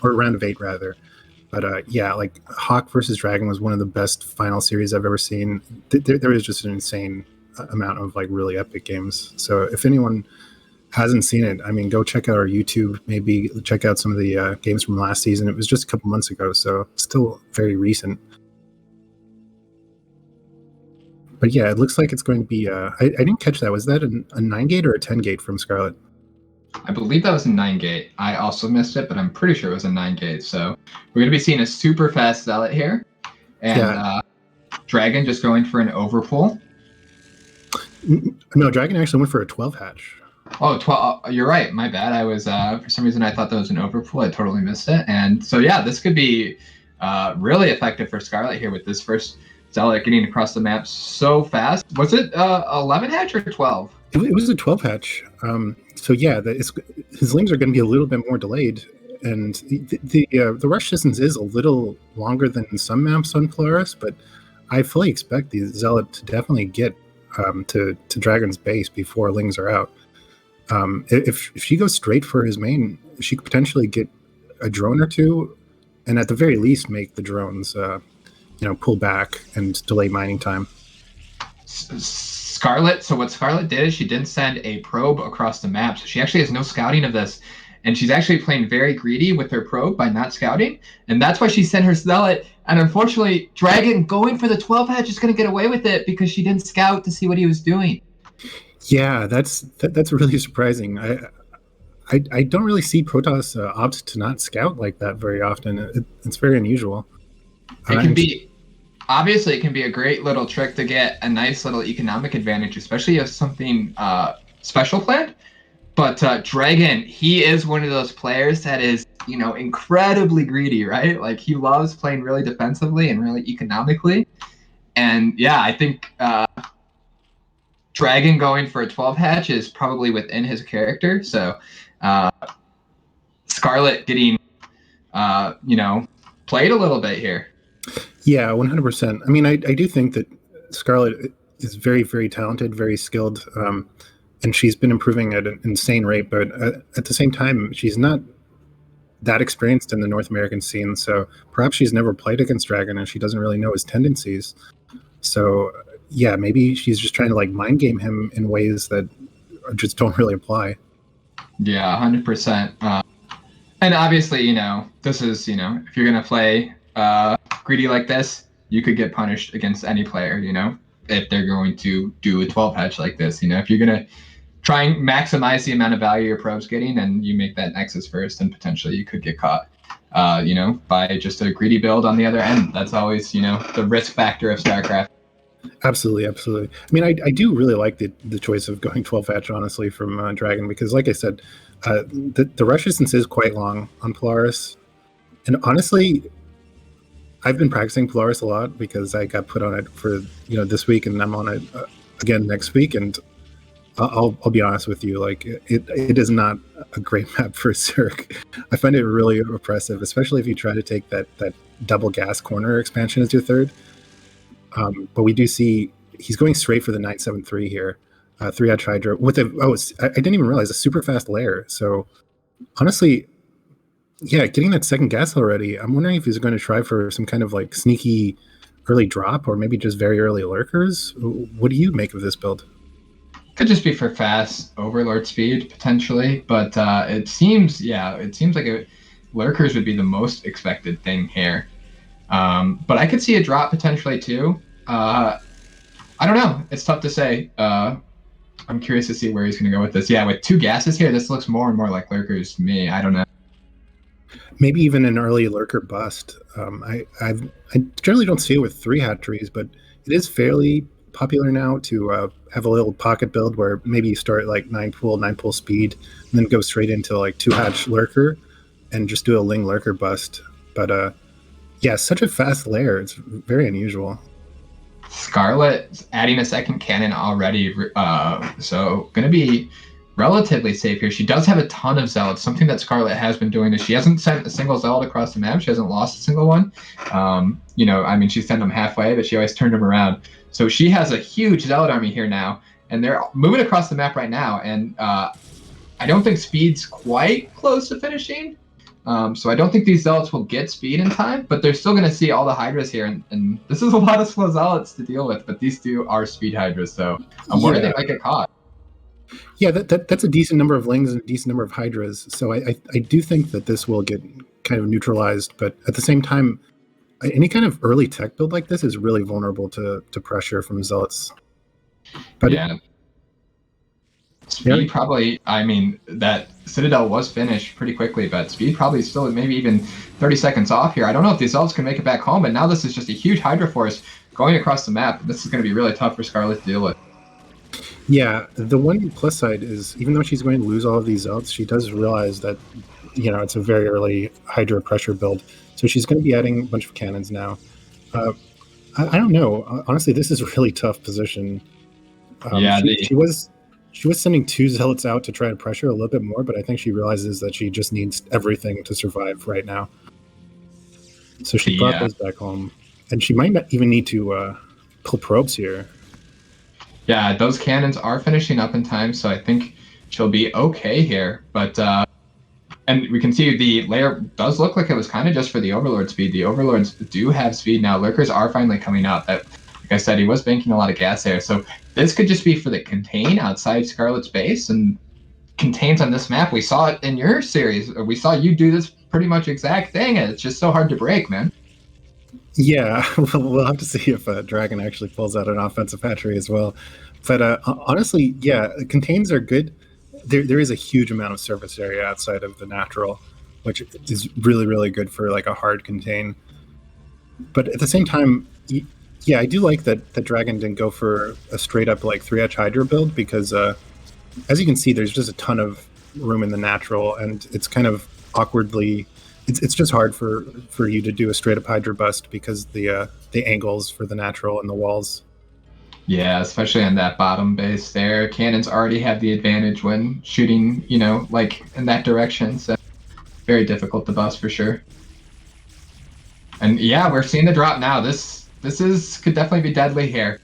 or round of 8 rather. But yeah, Hawk versus Dragon was one of the best final series I've ever seen. There was just an insane amount of really epic games. So if anyone hasn't seen it, I mean, go check out our YouTube, maybe check out some of the games from last season. It was just a couple months ago, so still very recent. But yeah, it looks like it's going to be I didn't catch that. Was that a 9 gate or a 10 gate from Scarlet? I believe that was a 9-gate. I also missed it, but I'm pretty sure it was a 9-gate. So we're going to be seeing a super fast Zealot here. And Dragon just going for an overpull. No, Dragon actually went for a 12 hatch. Oh, 12. You're right. My bad. I was, for some reason, I thought that was an overpull. I totally missed it. And so, yeah, this could be really effective for Scarlet here with this first Zealot getting across the map so fast. Was it 11 hatch or 12? It was a 12 hatch. So yeah, his lings are going to be a little bit more delayed, and the rush distance is a little longer than some maps on Polaris. But I fully expect the Zealot to definitely get to Dragon's base before lings are out. If she goes straight for his main, she could potentially get a drone or two, and at the very least make the drones pull back and delay mining time. Scarlet. So what Scarlet did is she didn't send a probe across the map. So she actually has no scouting of this. And she's actually playing very greedy with her probe by not scouting. And that's why she sent her Zealot. And unfortunately, Dragon going for the 12 hatch is going to get away with it because she didn't scout to see what he was doing. Yeah, that's really surprising. I don't really see Protoss opt to not scout like that very often. It's very unusual. It can be... Obviously, it can be a great little trick to get a nice little economic advantage, especially if something special planned. But Dragon, he is one of those players that is, incredibly greedy, right? Like, he loves playing really defensively and really economically. And, yeah, I think Dragon going for a 12 hatch is probably within his character. So, Scarlet getting, played a little bit here. Yeah, 100%. I mean, I do think that Scarlet is very, very talented, very skilled, and she's been improving at an insane rate. But at the same time, she's not that experienced in the North American scene. So perhaps she's never played against Dragon, and she doesn't really know his tendencies. So yeah, maybe she's just trying to mind game him in ways that just don't really apply. Yeah, 100%. And obviously, this is, if you're gonna play greedy like this, you could get punished against any player, if they're going to do a 12 hatch like this. If you're going to try and maximize the amount of value your probe's getting and you make that Nexus first, then potentially you could get caught, by just a greedy build on the other end. That's always, the risk factor of StarCraft. Absolutely. I mean, I do really like the choice of going 12 hatch, honestly, from Dragon, because like I said, the rush distance is quite long on Polaris. And honestly, I've been practicing Polaris a lot because I got put on it for this week, and I'm on it again next week. And I'll be honest with you, it is not a great map for Zerg. I find it really oppressive, especially if you try to take that double gas corner expansion as your third. But we do see he's going straight for the 973 here, 3-hatch Hydra with I didn't even realize a super fast lair. So honestly, yeah, getting that second gas already, I'm wondering if he's going to try for some kind of sneaky early drop or maybe just very early lurkers. What do you make of this build? Could just be for fast overlord speed potentially, but it seems like lurkers would be the most expected thing here. But I could see a drop potentially too. I don't know. It's tough to say. I'm curious to see where he's going to go with this. Yeah, with 2 gases here, this looks more and more like lurkers to me. I don't know. Maybe even an early lurker bust. I generally don't see it with 3-hat trees, but it is fairly popular now to have a little pocket build where maybe you start 9 pull speed, and then go straight into 2-hatch lurker and just do a ling lurker bust. But yeah, such a fast layer. It's very unusual. Scarlet adding a second cannon already, so going to be relatively safe here. She does have a ton of zealots. Something that Scarlet has been doing is she hasn't sent a single zealot across the map. She hasn't lost a single one. She sent them halfway, but she always turned them around. So she has a huge zealot army here now, and they're moving across the map right now. And I don't think speed's quite close to finishing. So I don't think these zealots will get speed in time, but they're still going to see all the hydras here. And this is a lot of slow zealots to deal with, but these two are speed hydras. So I'm worried they might get caught. Yeah, that's a decent number of lings and a decent number of hydras. So I do think that this will get kind of neutralized. But at the same time, any kind of early tech build like this is really vulnerable to pressure from zealots. But yeah. Speed probably, I mean, that Citadel was finished pretty quickly, but Speed probably still maybe even 30 seconds off here. I don't know if these elves can make it back home, but now this is just a huge Hydra Force going across the map. This is going to be really tough for Scarlet to deal with. Yeah, the one plus side is, even though she's going to lose all of these elves, she does realize that, it's a very early Hydra pressure build. So she's going to be adding a bunch of cannons now. I don't know. Honestly, this is a really tough position. She was sending 2 zealots out to try to pressure a little bit more, but I think she realizes that she just needs everything to survive right now. So she brought those back home, and she might not even need to pull probes here. Yeah, those cannons are finishing up in time, so I think she'll be okay here. But and we can see the layer does look like it was kind of just for the Overlord speed. The Overlords do have speed now. Lurkers are finally coming up. Like I said, he was banking a lot of gas there. So this could just be for the contain outside Scarlet's base, and contains on this map. We saw it in your series. We saw you do this pretty much exact thing, and it's just so hard to break, man. Yeah, we'll have to see if Dragon actually pulls out an offensive hatchery as well. But honestly, yeah, contains are good. There is a huge amount of surface area outside of the natural, which is really, really good for like a hard contain. But at the same time, yeah, I do like that the Dragon didn't go for a straight up like 3H Hydra build, because as you can see, there's just a ton of room in the natural, and it's kind of awkwardly. It's just hard for you to do a straight up Hydra bust because the angles for the natural and the walls. Yeah, especially on that bottom base there. Cannons already have the advantage when shooting, like in that direction. So very difficult to bust for sure. And yeah, we're seeing the drop now. This could definitely be deadly here.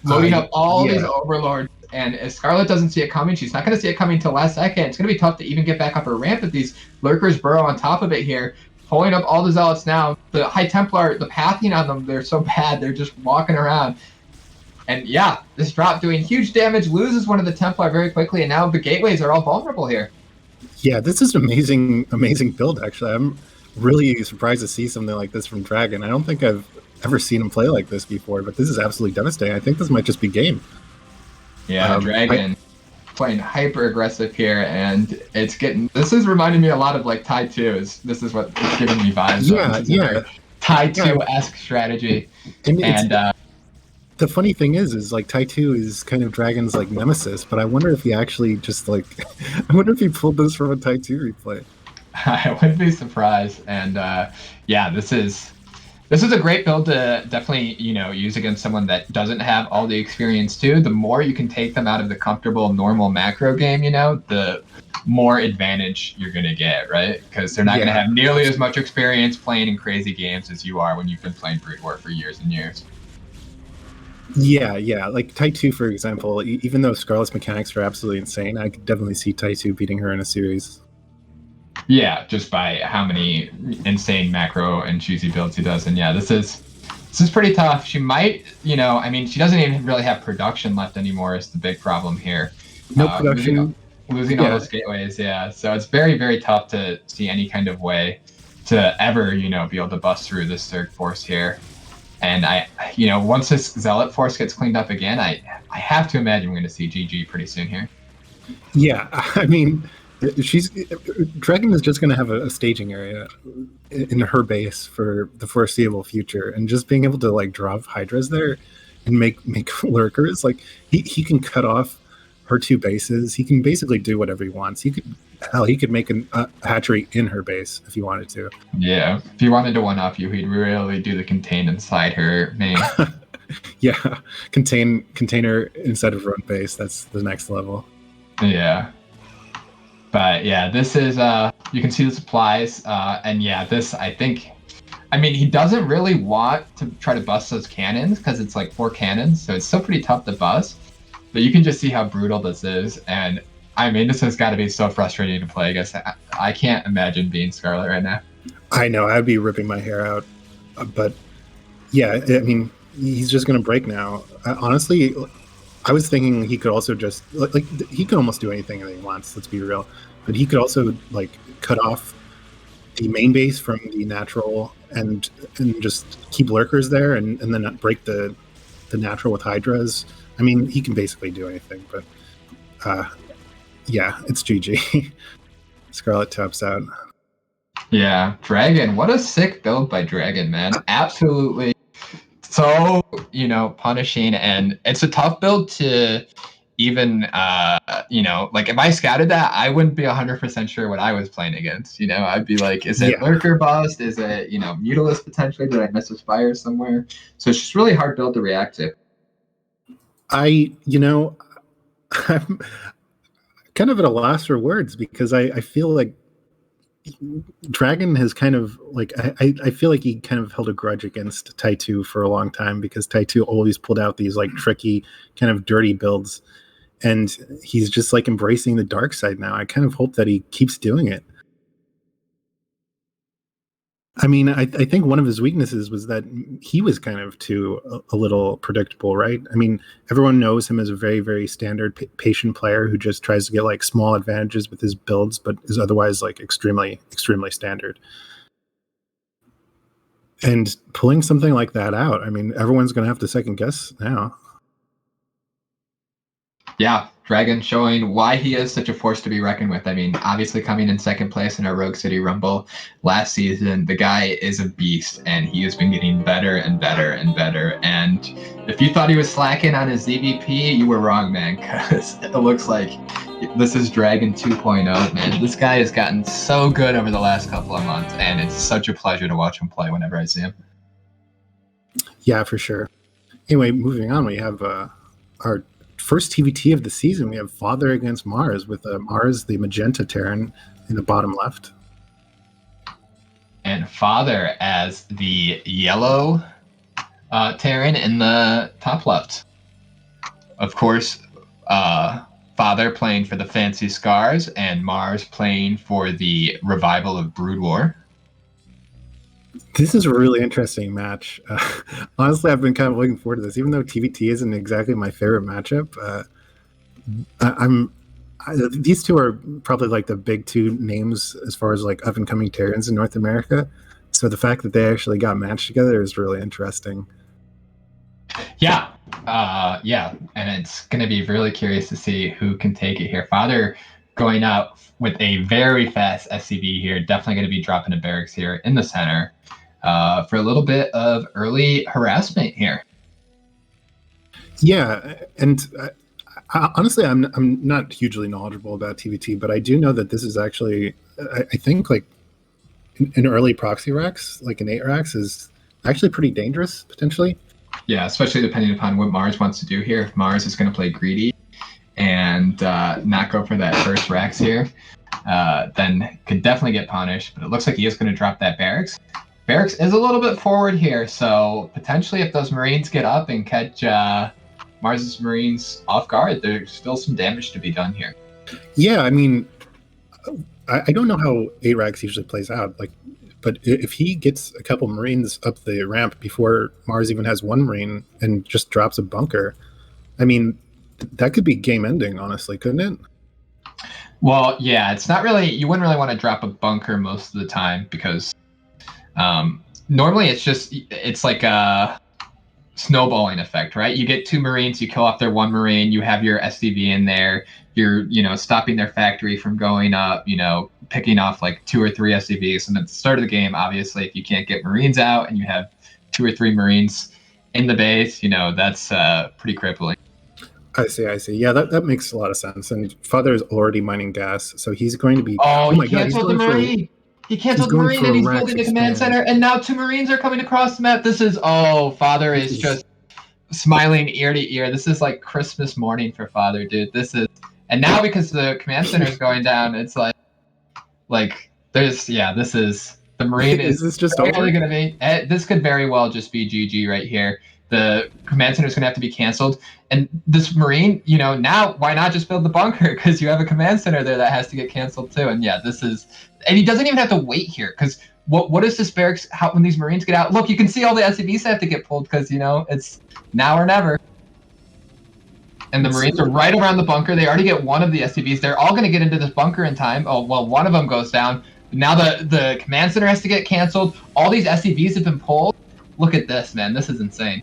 Loading up all these Overlords. And if Scarlet doesn't see it coming, she's not going to see it coming till last second. It's going to be tough to even get back up her ramp if these Lurkers burrow on top of it here. Pulling up all the Zealots now. The High Templar, the pathing on them, they're so bad. They're just walking around. And yeah, this drop doing huge damage, loses one of the Templar very quickly, and now the gateways are all vulnerable here. Yeah, this is an amazing build, actually. I'm really surprised to see something like this from Dragon. I don't think I've ever seen him play like this before, but this is absolutely devastating. I think this might just be game. Yeah, Dragon playing hyper aggressive here, and this is reminding me a lot of like Tai 2. This is what it's giving me vibes. Yeah. Tai 2-esque strategy. And the funny thing is like Tai 2 is kind of Dragon's like nemesis, but I wonder if he actually just like I wonder if he pulled this from a Tai 2 replay. I wouldn't be surprised. And yeah, this is a great build to definitely, use against someone that doesn't have all the experience too. The more you can take them out of the comfortable normal macro game, the more advantage you're going to get, right? Because they're not going to have nearly as much experience playing in crazy games as you are when you've been playing Brood War for years and years. Yeah. Like Tai 2, for example, even though Scarlet's mechanics are absolutely insane, I could definitely see Tai 2 beating her in a series. Yeah, just by how many insane macro and choosy builds he does. And yeah, this is pretty tough. She might, she doesn't even really have production left anymore is the big problem here. No production. Losing all those gateways, yeah. So it's very, very tough to see any kind of way to ever, be able to bust through this third force here. And once this Zealot force gets cleaned up again, I have to imagine we're going to see GG pretty soon here. Yeah, Dragon is just going to have a staging area in her base for the foreseeable future, and just being able to like drop Hydras there and make Lurkers, like he can cut off her 2 bases. He can basically do whatever he wants. He could make a hatchery in her base if he wanted to. Yeah, if he wanted to one-up you, he'd really do the contain inside her main. Yeah, container inside of her own base. That's the next level. Yeah. But yeah, this is, you can see the supplies, and yeah, this, I think, he doesn't really want to try to bust those cannons, because it's like 4 cannons, so it's still pretty tough to bust, but you can just see how brutal this is, and this has got to be so frustrating to play against. I can't imagine being Scarlet right now. I know, I'd be ripping my hair out, but yeah, he's just going to break now. Honestly, I was thinking he could also just like he could almost do anything that he wants. Let's be real, but he could also like cut off the main base from the natural and just keep Lurkers there, and then break the natural with Hydras. He can basically do anything, but Yeah, it's GG. Scarlet taps out. Yeah, Dragon. What a sick build by Dragon, man. Absolutely so, punishing. And it's a tough build to even, like if I scouted that, I wouldn't be 100% sure what I was playing against. I'd be like, is it Lurker Bust? Is it, Mutalisk potentially? Did I miss a Spire somewhere? So it's just really hard build to react to. I'm kind of at a loss for words because I feel like Dragon has kind of like I feel like he kind of held a grudge against Tai2 for a long time because Tai2 always pulled out these like tricky kind of dirty builds, and he's just like embracing the dark side now. I kind of hope that he keeps doing it. I mean, I think one of his weaknesses was that he was kind of a little predictable, right? I mean, everyone knows him as a very, very standard patient player who just tries to get like small advantages with his builds, but is otherwise like extremely, extremely standard. And pulling something like that out, I mean, everyone's going to have to second guess now. Yeah, Dragon showing why he is such a force to be reckoned with. I mean, obviously coming in second place in our Rogue City Rumble last season, the guy is a beast, and he has been getting better and better and better. And if you thought he was slacking on his ZVP, you were wrong, man, because it looks like this is Dragon 2.0, man. This guy has gotten so good over the last couple of months, and it's such a pleasure to watch him play whenever I see him. Yeah, for sure. Anyway, moving on, we have our first TVT of the season. We have Father against Mars with Mars, the magenta Terran, in the bottom left. And Father as the yellow Terran in the top left. Of course, Father playing for the Fancy Scars and Mars playing for the revival of Brood War. This is a really interesting match. Honestly, I've been kind of looking forward to this, even though TVT isn't exactly my favorite matchup. These two are probably like the big two names as far as like up and coming Terrans in North America. So the fact that they actually got matched together is really interesting. Yeah, and it's going to be really curious to see who can take it here. Father going out with a very fast SCV here, definitely going to be dropping a barracks here in the center for a little bit of early harassment here. Yeah, and honestly, I'm not hugely knowledgeable about TVT, but I do know that this is actually, I think, like an early proxy racks, like an 8 racks, is actually pretty dangerous potentially. Yeah, especially depending upon what Mars wants to do here. If Mars is going to play greedy and not go for that first Rax here, then could definitely get punished. But it looks like he is going to drop that Barracks. Barracks is a little bit forward here, so potentially if those Marines get up and catch Mars's Marines off guard, there's still some damage to be done here. Yeah, I mean, I don't know how ARAX usually plays out, but if he gets a couple Marines up the ramp before Mars even has one Marine and just drops a bunker, I mean, that could be game ending, honestly, couldn't it? Well, yeah, it's not really, you wouldn't really want to drop a bunker most of the time because normally it's like a snowballing effect, right? You get 2 Marines, you kill off their 1 Marine, you have your SDV in there, you're, stopping their factory from going up, picking off like 2 or 3 SDVs. And at the start of the game, obviously, if you can't get Marines out and you have 2 or 3 Marines in the base, that's pretty crippling. I see. Yeah, that makes a lot of sense. And Father is already mining gas, so he's going to be... Oh he canceled the Marine! He canceled the Marine and he's building the command center, and now 2 Marines are coming across the map. This is, Father is just smiling ear to ear. This is like Christmas morning for Father, dude. This is... And now because the command center is going down, it's like there's, this is... The Marine is this just really going to be... This could very well just be GG right here. The command center is going to have to be canceled. And this Marine, now why not just build the bunker? Because you have a command center there that has to get canceled too. And this is... And he doesn't even have to wait here, because what is this barracks, when these Marines get out? Look, you can see all the SCVs have to get pulled because, it's now or never. And the Marines are right around the bunker. They already get one of the SCVs. They're all going to get into this bunker in time. Oh, well, one of them goes down. Now the command center has to get canceled. All these SCVs have been pulled. Look at this, man. This is insane.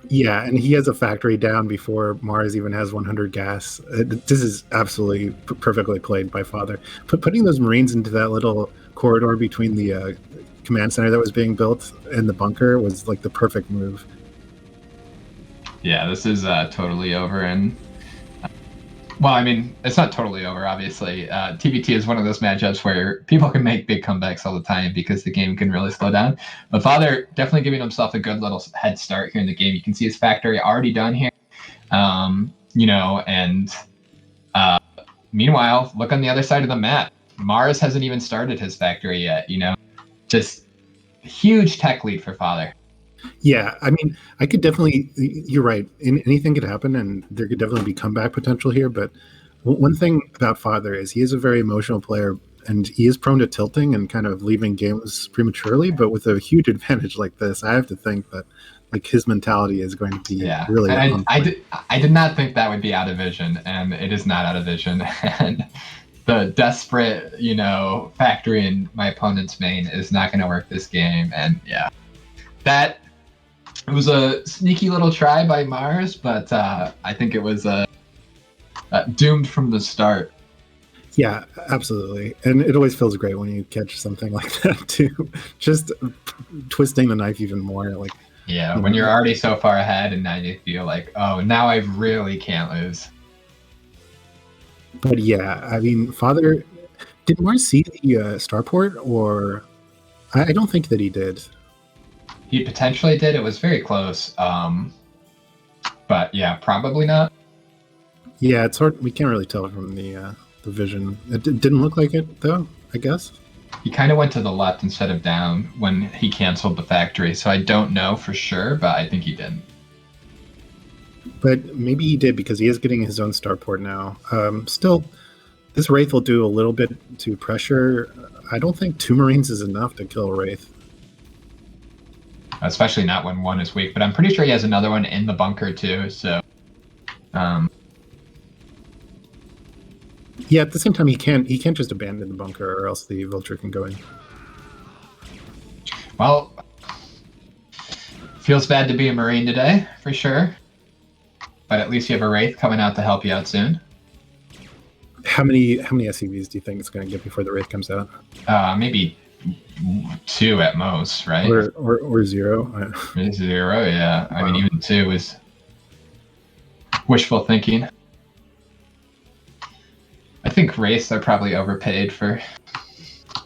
Yeah, and he has a factory down before Mars even has 100 gas. This is absolutely perfectly played by Father. Putting those Marines into that little corridor between the command center that was being built and the bunker was like the perfect move. Yeah, this is totally over, and well, I mean, it's not totally over, obviously. TBT is one of those matchups where people can make big comebacks all the time because the game can really slow down. But Father definitely giving himself a good little head start here in the game. You can see his factory already done here. And meanwhile, look on the other side of the map. Mars hasn't even started his factory yet, Just huge tech lead for Father. Yeah, I mean, I could definitely. You're right. Anything could happen, and there could definitely be comeback potential here. But one thing about Father is he is a very emotional player, and he is prone to tilting and kind of leaving games prematurely. But with a huge advantage like this, I have to think that like his mentality is going to be really. And I did not think that would be out of vision, and it is not out of vision. And the desperate, factory in my opponent's main is not going to work this game. And yeah, it was a sneaky little try by Mars, but I think it was doomed from the start. Yeah, absolutely. And it always feels great when you catch something like that too. Just twisting the knife even more. Like, yeah, when you're already so far ahead and now you feel like, oh, now I really can't lose. But yeah, I mean, Father, did Mars see the starport, or I don't think that he did. He potentially did. It was very close. But yeah, probably not. Yeah, it's hard. We can't really tell from the vision. It didn't look like it, though, I guess. He kind of went to the left instead of down when he canceled the factory. So I don't know for sure, but I think he did. But maybe he did because he is getting his own starport now. Still, this Wraith will do a little bit to pressure. I don't think 2 Marines is enough to kill a Wraith. Especially not when one is weak, but I'm pretty sure he has another one in the bunker too. So, yeah. At the same time, he can't just abandon the bunker, or else the Vulture can go in. Well, feels bad to be a Marine today for sure, but at least you have a Wraith coming out to help you out soon. How many SCVs do you think it's going to get before the Wraith comes out? Maybe 2 at most, right? Or 0. 0, yeah. Wow. I mean, even 2 is wishful thinking. I think Wraiths are probably overpaid for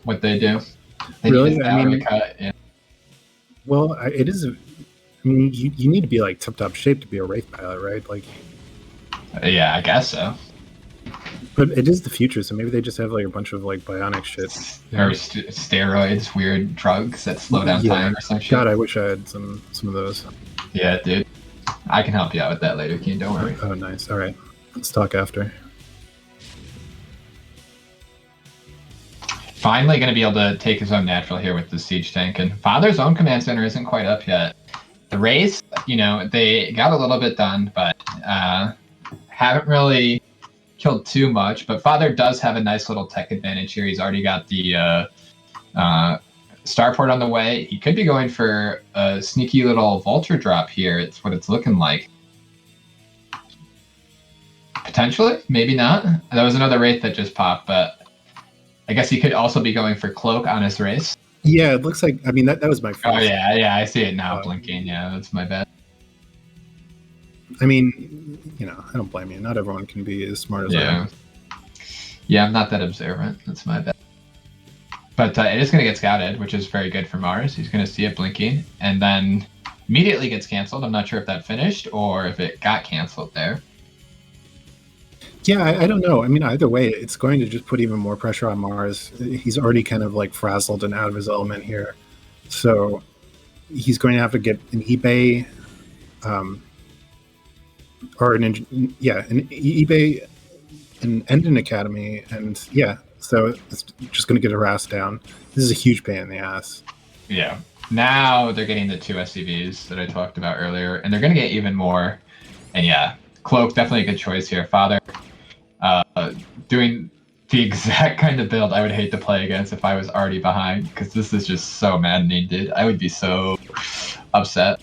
what they do. They really? need a salary cut. Yeah. Well, it is. I mean, you need to be like tip-top shape to be a Wraith pilot, right? Like. Yeah, I guess so. But it is the future, so maybe they just have like a bunch of like bionic shit. Or steroids, weird drugs that slow down time or some shit. God, I wish I had some of those. Yeah, dude. I can help you out with that later, Keen. Don't worry. Oh, nice. All right. Let's talk after. Finally going to be able to take his own natural here with the siege tank. And Father's own command center isn't quite up yet. The Wraiths, they got a little bit done, but haven't really killed too much. But Father does have a nice little tech advantage here. He's already got the starport on the way. He could be going for a sneaky little Vulture drop here. It's what it's looking like. Potentially, maybe not. That was another Wraith that just popped, but I guess he could also be going for Cloak on his race. Yeah, it looks like, I mean, that was my first. Oh, yeah, I see it now blinking. Yeah, that's my bad. I mean, I don't blame you. Not everyone can be as smart as I am. Yeah, I'm not that observant. That's my bad. But it is going to get scouted, which is very good for Mars. He's going to see it blinking, and then immediately gets canceled. I'm not sure if that finished or if it got canceled there. Yeah, I don't know. I mean, either way, it's going to just put even more pressure on Mars. He's already kind of like frazzled and out of his element here. So he's going to have to get an eBay, or an eBay and an academy. And yeah, so it's just going to get harassed down. This is a huge pain in the ass. Yeah. Now they're getting the 2 SCVs that I talked about earlier, and they're going to get even more. And yeah, Cloak, definitely a good choice here. Father, doing the exact kind of build I would hate to play against if I was already behind, because this is just so maddening, dude. I would be so upset.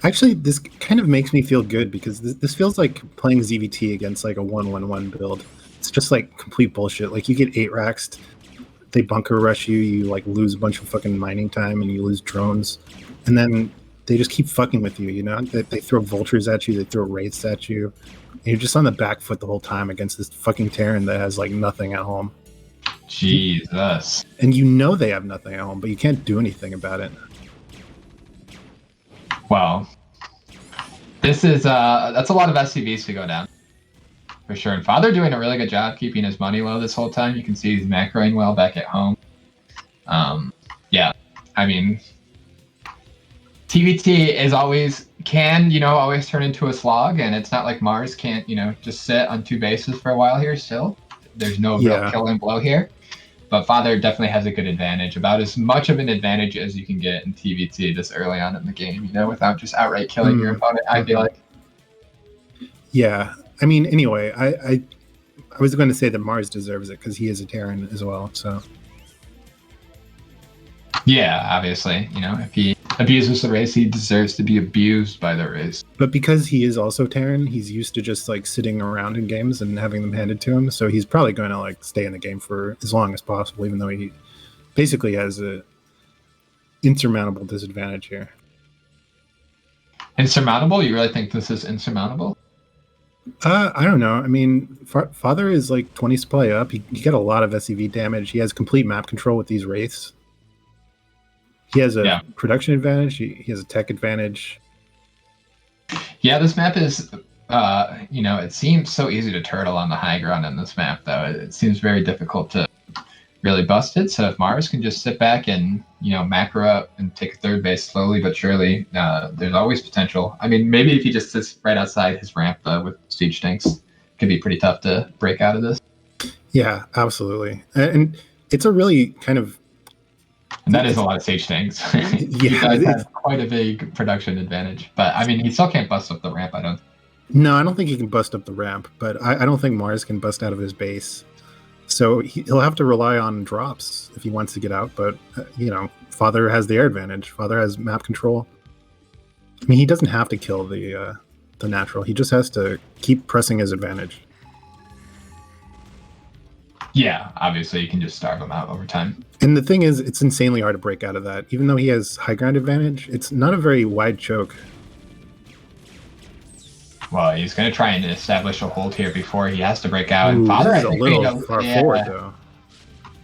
Actually, this kind of makes me feel good because this feels like playing ZVT against like a 1-1-1 build. It's just like complete bullshit. Like you get 8 racks, they bunker rush you, you like lose a bunch of fucking mining time and you lose drones. And then they just keep fucking with you, you know? They throw vultures at you, they throw wraiths at you. And you're just on the back foot the whole time against this fucking Terran that has like nothing at home. Jesus. And you know they have nothing at home, but you can't do anything about it. Well, this is that's a lot of SCVs to go down for sure. And Father doing a really good job keeping his money low this whole time. You can see he's macroing well back at home. Yeah, I mean, TVT is always always turn into a slog, and it's not like Mars can't just sit on 2 bases for a while here. Still, there's no real killing blow here. But Father definitely has a good advantage, about as much of an advantage as you can get in TVT this early on in the game, without just outright killing your opponent, I feel like. Yeah. I mean, anyway, I was going to say that Mars deserves it because he is a Terran as well, so. Yeah, obviously. If he abuses the race, he deserves to be abused by the race. But because he is also Terran, he's used to just like sitting around in games and having them handed to him. So he's probably going to like stay in the game for as long as possible, even though he basically has a insurmountable disadvantage here. Insurmountable? You really think this is insurmountable? I don't know. I mean, Father is like 20 supply up. He got a lot of SCV damage. He has complete map control with these wraiths. He has a production advantage. He has a tech advantage. Yeah, this map is, it seems so easy to turtle on the high ground in this map, though. It seems very difficult to really bust it. So if Mars can just sit back and, macro up and take a third base slowly but surely, there's always potential. I mean, maybe if he just sits right outside his ramp with siege tanks, it could be pretty tough to break out of this. Yeah, absolutely. And it's a really kind of... And that is a lot of siege tanks. Yeah, he has quite a big production advantage. But, I mean, he still can't bust up the ramp, I don't. No, I don't think he can bust up the ramp, but I don't think Mars can bust out of his base. So he'll have to rely on drops if he wants to get out. But, Father has the air advantage. Father has map control. I mean, he doesn't have to kill the natural. He just has to keep pressing his advantage. Yeah, obviously you can just starve him out over time. And the thing is, it's insanely hard to break out of that. Even though he has high ground advantage, it's not a very wide choke. Well, he's going to try and establish a hold here before he has to break out. Ooh, And Father, this is a little far forward, though.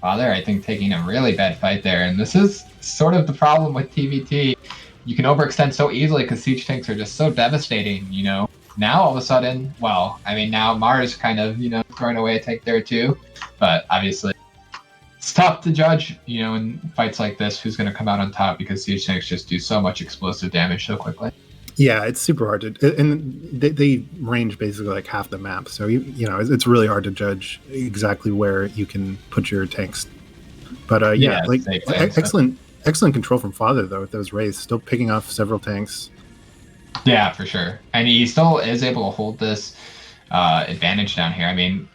Father, I think, taking a really bad fight there. And this is sort of the problem with TVT. You can overextend so easily because siege tanks are just so devastating, Now, all of a sudden, now Mars kind of, throwing away a tank there too. But obviously, it's tough to judge, in fights like this, who's going to come out on top because siege tanks just do so much explosive damage so quickly. Yeah, it's super hard to, and they range basically like half the map. So, it's really hard to judge exactly where you can put your tanks. But excellent control from Father, though, with those wraiths, still picking off several tanks. Yeah, for sure. And he still is able to hold this advantage down here. I mean,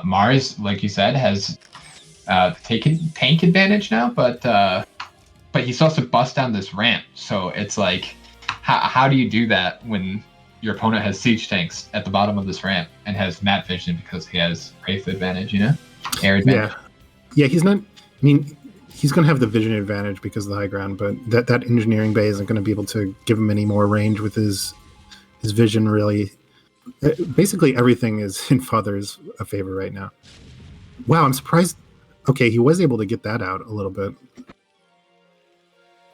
Mars, like you said, has taken tank advantage now, but he still has to bust down this ramp. So it's like, how do you do that when your opponent has siege tanks at the bottom of this ramp and has map vision because he has wraith advantage, air advantage? Yeah, he's not. I mean, he's going to have the vision advantage because of the high ground, but that engineering bay isn't going to be able to give him any more range with his vision, really. Basically, everything is in Father's favor right now. Wow, I'm surprised. Okay, he was able to get that out a little bit.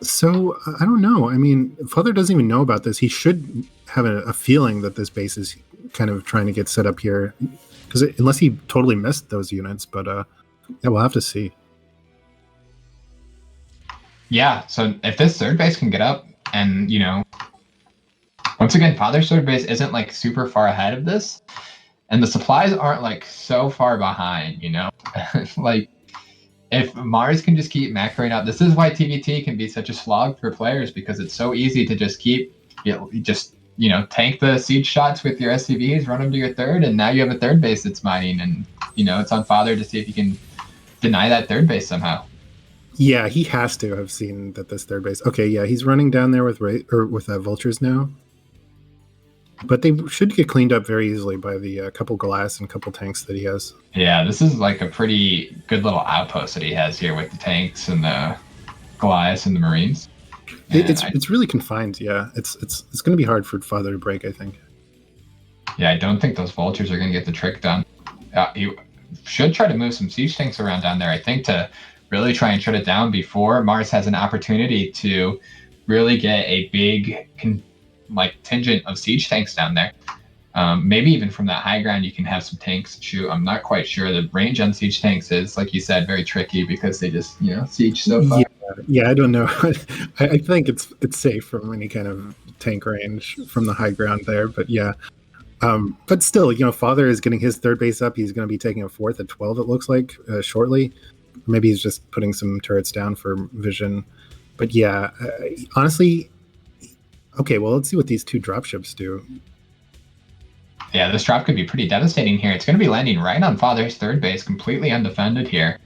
So, I don't know. I mean, Father doesn't even know about this. He should have a feeling that this base is kind of trying to get set up here. Because unless he totally missed those units, but we'll have to see. Yeah, so if this third base can get up and, once again, Father's third base isn't like super far ahead of this, and the supplies aren't like so far behind, like if Mars can just keep macroing out, this is why TVT can be such a slog for players, because it's so easy to just keep, tank the siege shots with your SCVs, run them to your third, and now you have a third base that's mining, and, it's on Father to see if he can deny that third base somehow. Yeah, he has to have seen that this third base. Okay, yeah, he's running down there with vultures now, but they should get cleaned up very easily by the couple glass and couple tanks that he has. Yeah, this is like a pretty good little outpost that he has here with the tanks and the Goliaths and the Marines. It's really confined. Yeah, it's going to be hard for Father to break, I think. Yeah, I don't think those vultures are going to get the trick done. You should try to move some siege tanks around down there, I think, to really try and shut it down before Mars has an opportunity to really get a big contingent of siege tanks down there. Maybe even from that high ground, you can have some tanks shoot. I'm not quite sure. The range on siege tanks is, like you said, very tricky because they just, siege so far. Yeah, I don't know. I think it's safe from any kind of tank range from the high ground there. But yeah, but still, Father is getting his third base up. He's going to be taking a fourth at 12, it looks like, shortly. Maybe he's just putting some turrets down for vision. But yeah, honestly, okay, well, let's see what these two dropships do. Yeah, this drop could be pretty devastating here. It's going to be landing right on Father's third base, completely undefended here.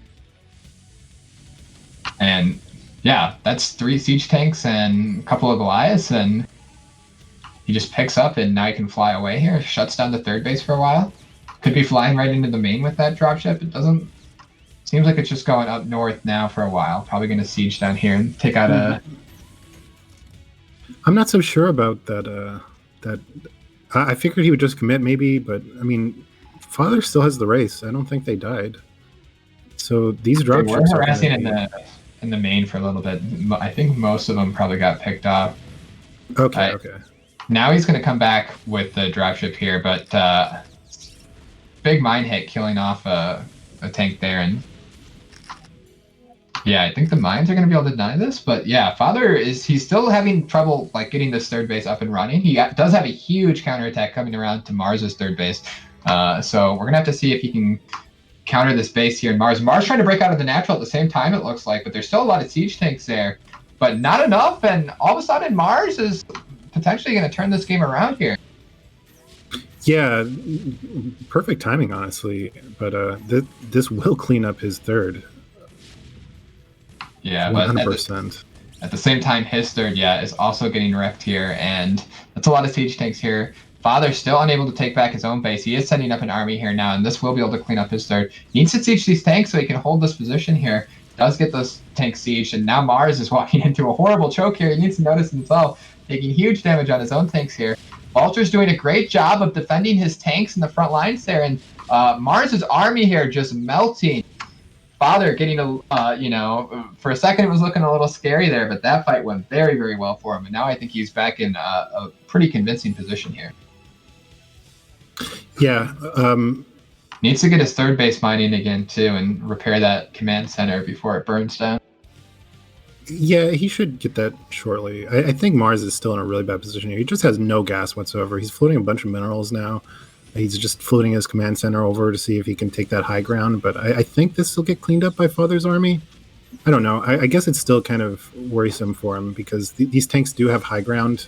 And yeah, that's 3 siege tanks and a couple of Goliaths, and he just picks up and now he can fly away here, shuts down the third base for a while. Could be flying right into the main with that dropship. It doesn't... Seems like it's just going up north now for a while. Probably going to siege down here and take out a... I'm not so sure about that. I figured he would just commit maybe, but I mean, Father still has the race. I don't think they died. So these dropships were harassing in the main for a little bit. I think most of them probably got picked off. Okay. Now he's going to come back with the dropship here, but big mine hit killing off a tank there, and yeah, I think the mines are going to be able to deny this, but yeah, Father he's still having trouble like getting this third base up and running. He does have a huge counterattack coming around to Mars's third base, so we're going to have to see if he can counter this base here. Mars trying to break out of the natural at the same time, it looks like, but there's still a lot of siege tanks there, but not enough, and all of a sudden Mars is potentially going to turn this game around here. Yeah, perfect timing, honestly, but this will clean up his third. Yeah, 100%. But at the same time, his third, is also getting wrecked here, and that's a lot of siege tanks here. Father's still unable to take back his own base. He is setting up an army here now, and this will be able to clean up his third. He needs to siege these tanks so he can hold this position here. Does get those tanks sieged, and now Mars is walking into a horrible choke here. He needs to notice himself, taking huge damage on his own tanks here. Vulture's doing a great job of defending his tanks in the front lines there, and Mars's army here just melting. Father getting for a second it was looking a little scary there, but that fight went very, very well for him, and now I think he's back in a pretty convincing position here. Yeah. Needs to get his third base mining again too, and repair that command center before it burns down. Yeah, he should get that shortly. I think Mars is still in a really bad position here. He just has no gas whatsoever. He's floating a bunch of minerals now. He's just floating his command center over to see if he can take that high ground. But I think this will get cleaned up by Father's army. I don't know. I guess it's still kind of worrisome for him because these tanks do have high ground.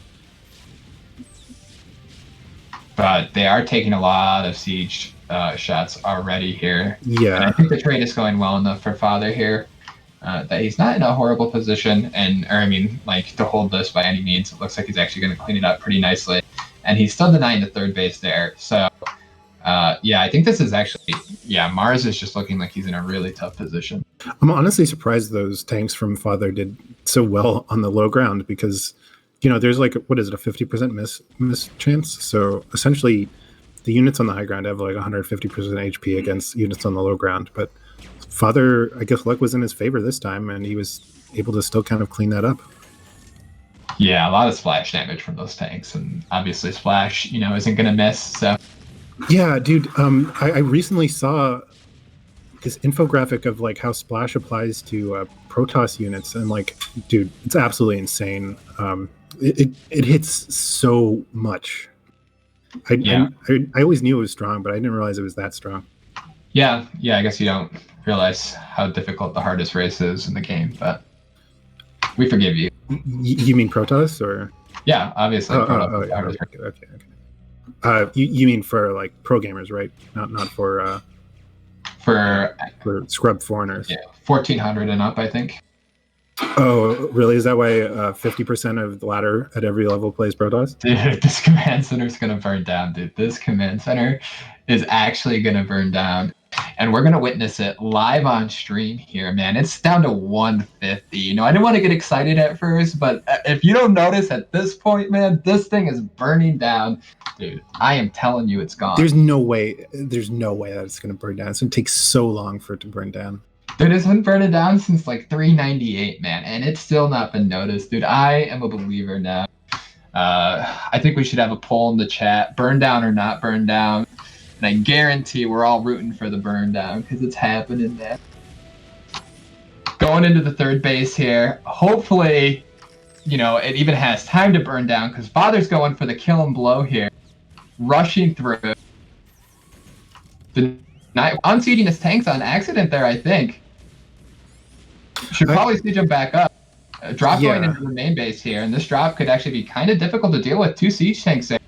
But they are taking a lot of siege shots already here. Yeah. And I think the trade is going well enough for Father here. That he's not in a horrible position, to hold this by any means. It looks like he's actually going to clean it up pretty nicely. And he's still denying the third base there. So, I think this is actually, Mars is just looking like he's in a really tough position. I'm honestly surprised those tanks from Father did so well on the low ground because, there's like, what is it, a 50% miss chance? So essentially, the units on the high ground have like 150% HP against units on the low ground. But Father, I guess luck was in his favor this time, and he was able to still kind of clean that up. Yeah, a lot of splash damage from those tanks, and obviously Splash, isn't going to miss. So, yeah, dude, I recently saw this infographic of like how Splash applies to Protoss units, and like, dude, it's absolutely insane. It hits so much. I always knew it was strong, but I didn't realize it was that strong. Yeah, I guess you don't realize how difficult the hardest race is in the game, but we forgive you. You mean Protoss, or? Yeah, obviously. Okay. You mean for like pro gamers, right? Not for for scrub foreigners. Yeah, 1400 and up, I think. Oh, really? Is that why 50% of the ladder at every level plays Protoss? Dude, this command center is gonna burn down, dude. This command center is actually gonna burn down. And we're gonna witness it live on stream here, man. It's down to 150. You know, I didn't want to get excited at first, but if you don't notice at this point, man, this thing is burning down. Dude, I am telling you it's gone. There's no way that it's gonna burn down. It's gonna take so long for it to burn down. Dude, it's been burning down since like 398, man, and it's still not been noticed. Dude, I am a believer now. I think we should have a poll in the chat, burn down or not burn down. And I guarantee we're all rooting for the burn down because it's happening, man. Going into the third base here. Hopefully, you know, it even has time to burn down because Father's going for the kill and blow here. Rushing through. Unseating his tanks on accident there, I think. Should probably siege him back up. Drop going into the main base here, and this drop could actually be kind of difficult to deal with. 2 siege tanks there.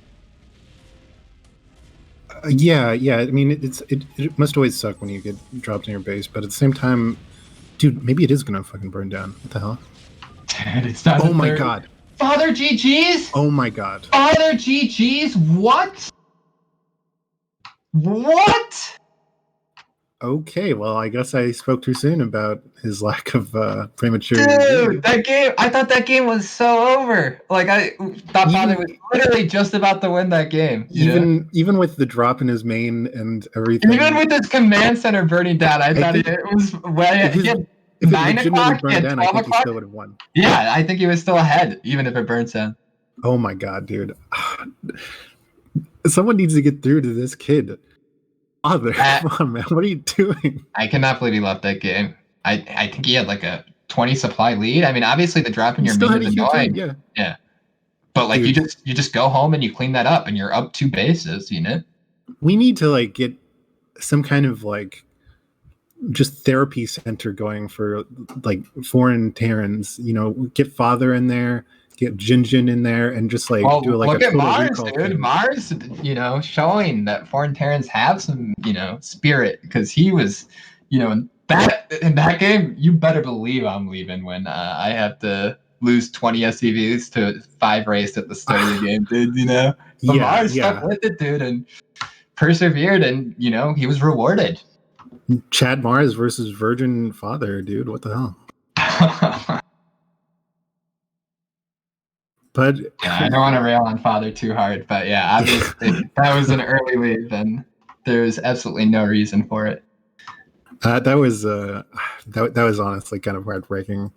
Yeah. I mean, it must always suck when you get dropped in your base, but at the same time, dude, maybe it is gonna fucking burn down. What the hell? Dude, it's not. Oh my god. Father GG's. Oh my god. Father GG's. What? What? Okay, well, I guess I spoke too soon about his lack of premature. Dude, that game, I thought that game was so over. Like, I thought Father was literally just about to win that game. Even with the drop in his main and everything. Even with his command center burning down, I thought it was way. If it legitimately burned down, I think he still would have won. Yeah, I think he was still ahead, even if it burns down. Oh my god, dude. Someone needs to get through to this kid. Father, come on, man. What are you doing? I cannot believe he left that game. I think he had like a 20 supply lead. I mean, obviously the drop in your main is annoying. Yeah. But like, dude, you just go home and you clean that up and you're up 2 bases, you know? We need to like get some kind of like just therapy center going for like foreign Terrans, you know, get Father in there, get Jinjin in there, and just like do like look a at total Mars, recall dude. thing. Mars, you know, showing that foreign Terrans have some, you know, spirit, because he was, you know, in that game, you better believe I'm leaving when I have to lose 20 SCVs to 5 race at the start of the game, dude, you know? But Mars stuck with it, dude, and persevered, and, you know, he was rewarded. Chad Mars versus Virgin Father, dude. What the hell? But yeah, I don't want to rail on Father too hard, but yeah, obviously that was an early leave, and there's absolutely no reason for it. That was honestly kind of heartbreaking.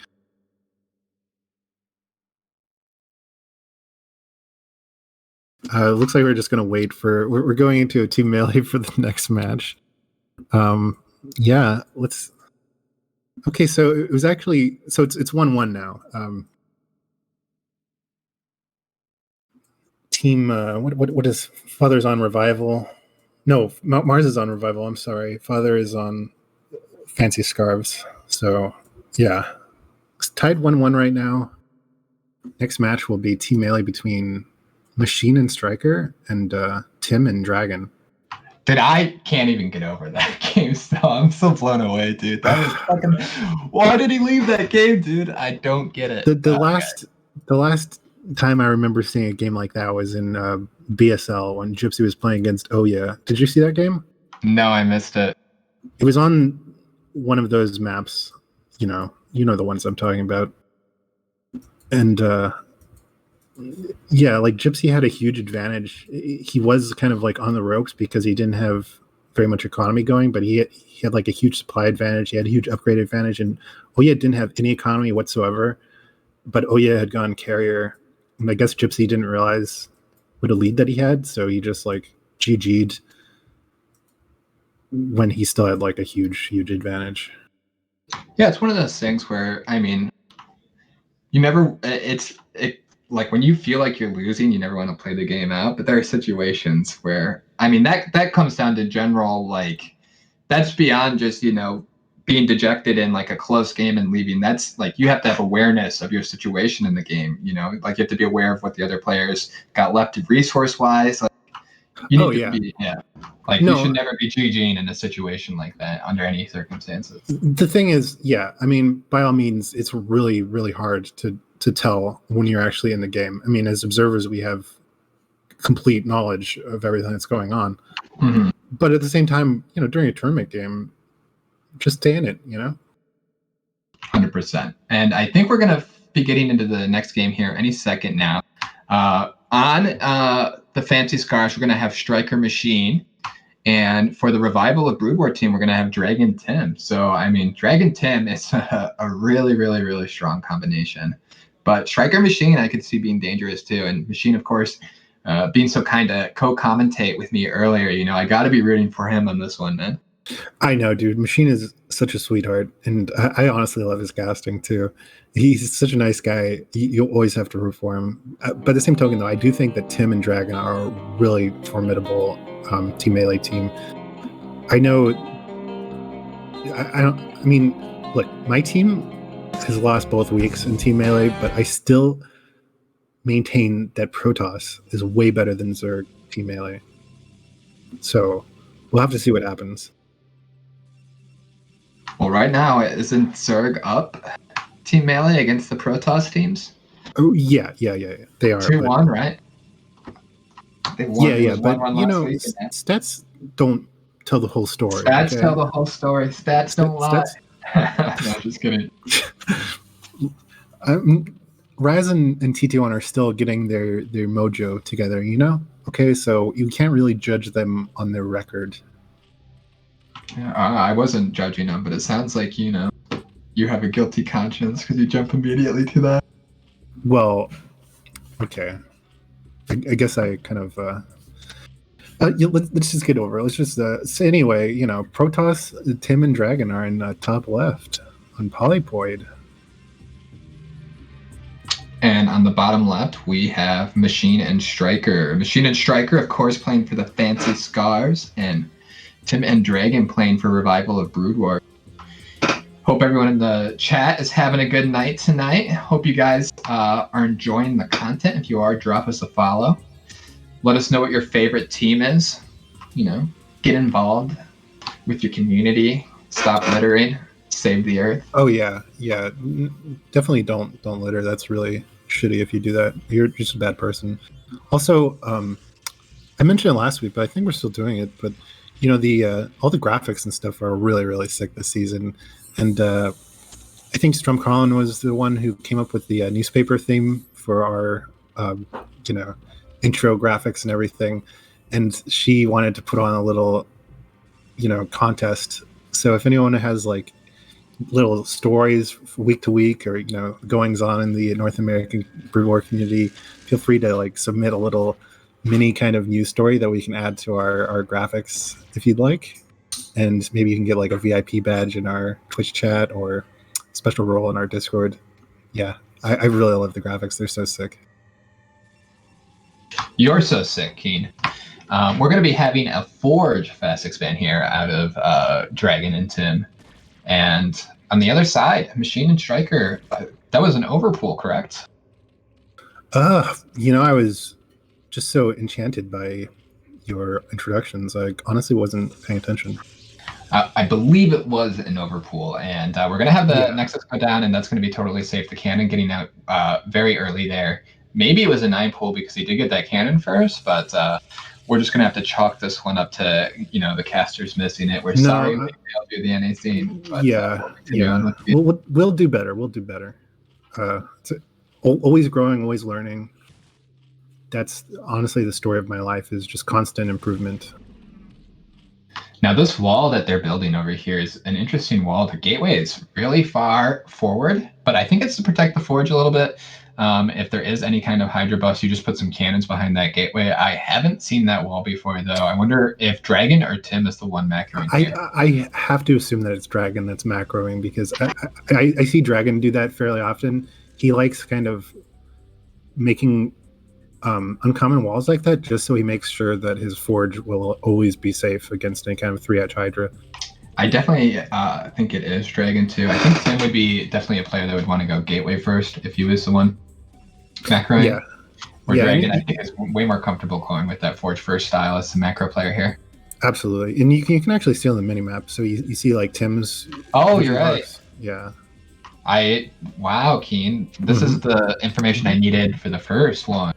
Looks like we're just gonna wait for. We're going into a 2 melee for the next match. Yeah, let's. Okay, so it was actually it's 1-1 now. Team what is Father's on revival? No, Mars is on revival. I'm sorry, Father is on fancy scarves. So yeah, it's tied 1-1 right now. Next match will be team melee between Machine and Striker and Tim and Dragon. Dude, I can't even get over that game still. I'm so blown away, dude. That was fucking. Why did he leave that game, dude? I don't get it. The last time I remember seeing a game like that was in BSL when Gypsy was playing against Oya. Did you see that game? No, I missed it. It was on one of those maps. You know the ones I'm talking about. And yeah, like Gypsy had a huge advantage. He was kind of like on the ropes because he didn't have very much economy going, but he had like a huge supply advantage. He had a huge upgrade advantage, and Oya didn't have any economy whatsoever. But Oya had gone carrier, and I guess Gypsy didn't realize what a lead that he had, so he just like GG'd when he still had like a huge advantage. Yeah, it's one of those things where, I mean, you never. Like when you feel like you're losing, you never want to play the game out. But there are situations where, I mean, that comes down to general, like, that's beyond just, you know, being dejected in like a close game and leaving. That's like, you have to have awareness of your situation in the game, you know, like you have to be aware of what the other players got left resource wise. Like, you need to be, Like, No. you should never be GGing in a situation like that under any circumstances. The thing is, yeah, I mean, by all means, it's really, really hard to tell when you're actually in the game. I mean, as observers, we have complete knowledge of everything that's going on. Mm-hmm. But at the same time, during a tournament game, just stay in it, 100%. And I think we're going to be getting into the next game here any second now. On the Fancy Scars, we're going to have Striker Machine. And for the Revival of Brood War team, we're going to have Dragon Tim. So, I mean, Dragon Tim is a really, really, really strong combination. But Striker Machine, I could see being dangerous too. And Machine, of course, being so kind to co-commentate with me earlier, I got to be rooting for him on this one, man. I know, dude. Machine is such a sweetheart, and I honestly love his casting too. He's such a nice guy. You'll always have to root for him. By the same token, though, I do think that Tim and Dragon are a really formidable Team Melee team. I know. I mean, look, my team has lost both weeks in Team Melee, but I still maintain that Protoss is way better than Zerg Team Melee. So we'll have to see what happens. Well, right now, isn't Zerg up Team Melee against the Protoss teams? Oh, yeah. They are. 2-1, right? They won, yeah, but, week, stats don't tell the whole story. Stats tell the whole story. Stats don't lie. No, just kidding. Raz and T21 are still getting their mojo together, Okay, so you can't really judge them on their record. Yeah, I wasn't judging them, but it sounds like, you have a guilty conscience because you jump immediately to that. Well, okay. I guess I kind of... let's just get over it. Let's just say anyway, Protoss, Tim and Dragon are in top left on Polypoid. And on the bottom left, we have Machine and Striker. Machine and Striker, of course, playing for the Fancy Scars, and Tim and Dragon playing for Revival of Brood War. Hope everyone in the chat is having a good night tonight. Hope you guys are enjoying the content. If you are, drop us a follow. Let us know what your favorite team is. Get involved with your community. Stop littering. Save the earth. Oh yeah. Definitely don't litter. That's really shitty if you do that. You're just a bad person. Also, I mentioned it last week, but I think we're still doing it. But the all the graphics and stuff are really, really sick this season. And I think Strum Carlin was the one who came up with the newspaper theme for our intro graphics and everything. And she wanted to put on a little contest. So if anyone has like little stories week to week or goings on in the North American Brood War community, feel free to like submit a little mini kind of news story that we can add to our graphics if you'd like, and maybe you can get like a VIP badge in our Twitch chat or special role in our Discord. I really love the graphics. They're so sick. You're so sick, Keen. We're going to be having a Forge Fast expand here out of Dragon and Tim. And on the other side, Machine and Striker, that was an overpool, correct? I was just so enchanted by your introductions. I honestly wasn't paying attention. I believe it was an overpool, and we're going to have the Nexus go down, and that's going to be totally safe. The cannon getting out very early there. Maybe it was a 9 pool because he did get that cannon first, but we're just going to have to chalk this one up to, the casters missing it. We're sorry we failed you the NAC. But, We'll do better. We'll do better. Always growing, always learning. That's honestly the story of my life, is just constant improvement. Now, this wall that they're building over here is an interesting wall. The gateway is really far forward, but I think it's to protect the forge a little bit. If there is any kind of Hydra buffs, you just put some cannons behind that gateway. I haven't seen that wall before, though. I wonder if Dragon or Tim is the one macroing here. I have to assume that it's Dragon that's macroing, because I see Dragon do that fairly often. He likes kind of making uncommon walls like that just so he makes sure that his forge will always be safe against any kind of 3-edge Hydra. I definitely think it is Dragon, too. I think Tim would be definitely a player that would want to go gateway first if he was the one macroing. Yeah. Or Dragon, I think, is way more comfortable going with that forge first style as the macro player here. Absolutely, and you can actually see on the mini map. So you see like Tim's. Oh, you're vision right. box. Yeah. Wow, Keen. This is the information I needed for the first one.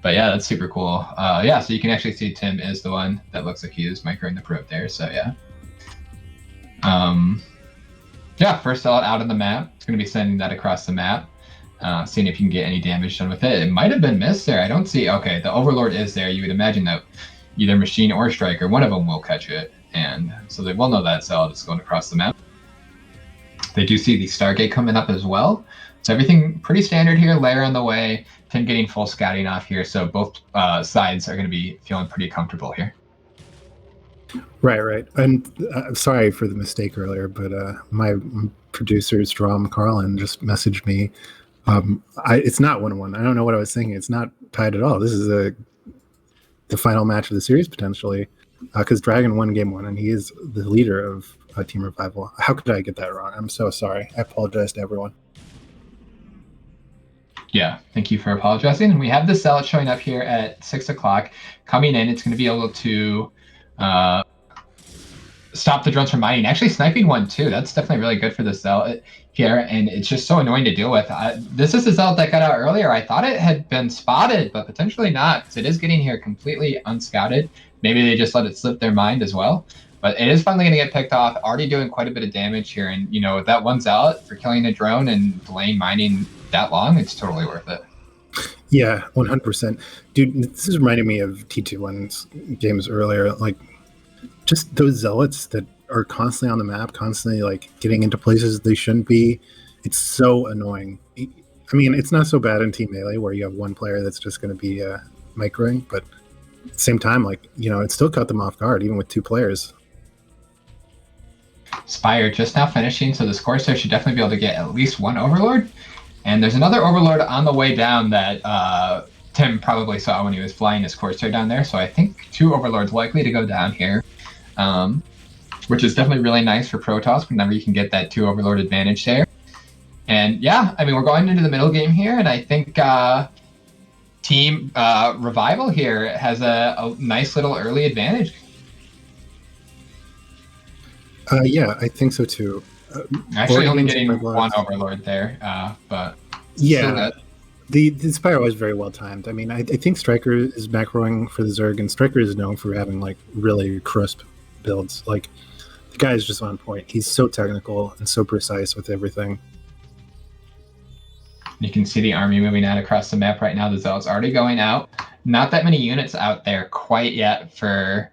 But yeah, that's super cool. Yeah, so you can actually see Tim is the one that looks like he is microing the probe there. So yeah. Yeah, first zealot out on the map. It's going to be sending that across the map. Seeing if you can get any damage done with it. It might have been missed there. I don't see. Okay, the Overlord is there. You would imagine that either Machine or Striker, one of them will catch it. And so they will know that zealot is going across the map. They do see the Stargate coming up as well. So everything pretty standard here. Lair on the way. Tim getting full scouting off here. So both sides are going to be feeling pretty comfortable here. Right. And sorry for the mistake earlier, but my producer, Strom Carlin, just messaged me. It's not 1-1. I don't know what I was thinking. It's not tied at all. This is the final match of the series, potentially, because Dragon won game 1, and he is the leader of Team Revival. How could I get that wrong? I'm so sorry. I apologize to everyone. Yeah, thank you for apologizing. And we have the Zealot showing up here at 6 o'clock. Coming in, it's going to be able to stop the drones from mining. Actually, sniping one, too. That's definitely really good for the Zealot here, and it's just so annoying to deal with. This is the Zealot that got out earlier. I thought it had been spotted, but potentially not, because it is getting here completely unscouted. Maybe they just let it slip their mind as well. But it is finally going to get picked off. Already doing quite a bit of damage here. And, you know, that one Zealot for killing a drone and delaying mining that long, it's totally worth it. Yeah, 100%. Dude, this is reminding me of T21's games earlier. Like, just those Zealots that are constantly on the map, constantly, like, getting into places they shouldn't be. It's so annoying. I mean, it's not so bad in Team Melee where you have one player that's just going to be microing, but at the same time, like, you know, it still caught them off guard, even with 2 players. Spire just now finishing, so this Corsair should definitely be able to get at least one Overlord. And there's another Overlord on the way down that Tim probably saw when he was flying his Corsair down there. So I think 2 Overlords likely to go down here, which is definitely really nice for Protoss whenever you can get that 2 Overlord advantage there. And yeah, I mean, we're going into the middle game here, and I think Team Revival here has a nice little early advantage. Yeah, I think so too. Actually, only getting one Overlord there, but yeah, the Spire was very well timed. I mean, I think Striker is macroing for the Zerg, and Striker is known for having like really crisp builds. Like, the guy is just on point. He's so technical and so precise with everything. You can see the army moving out across the map right now. The Zealot's already going out. Not that many units out there quite yet for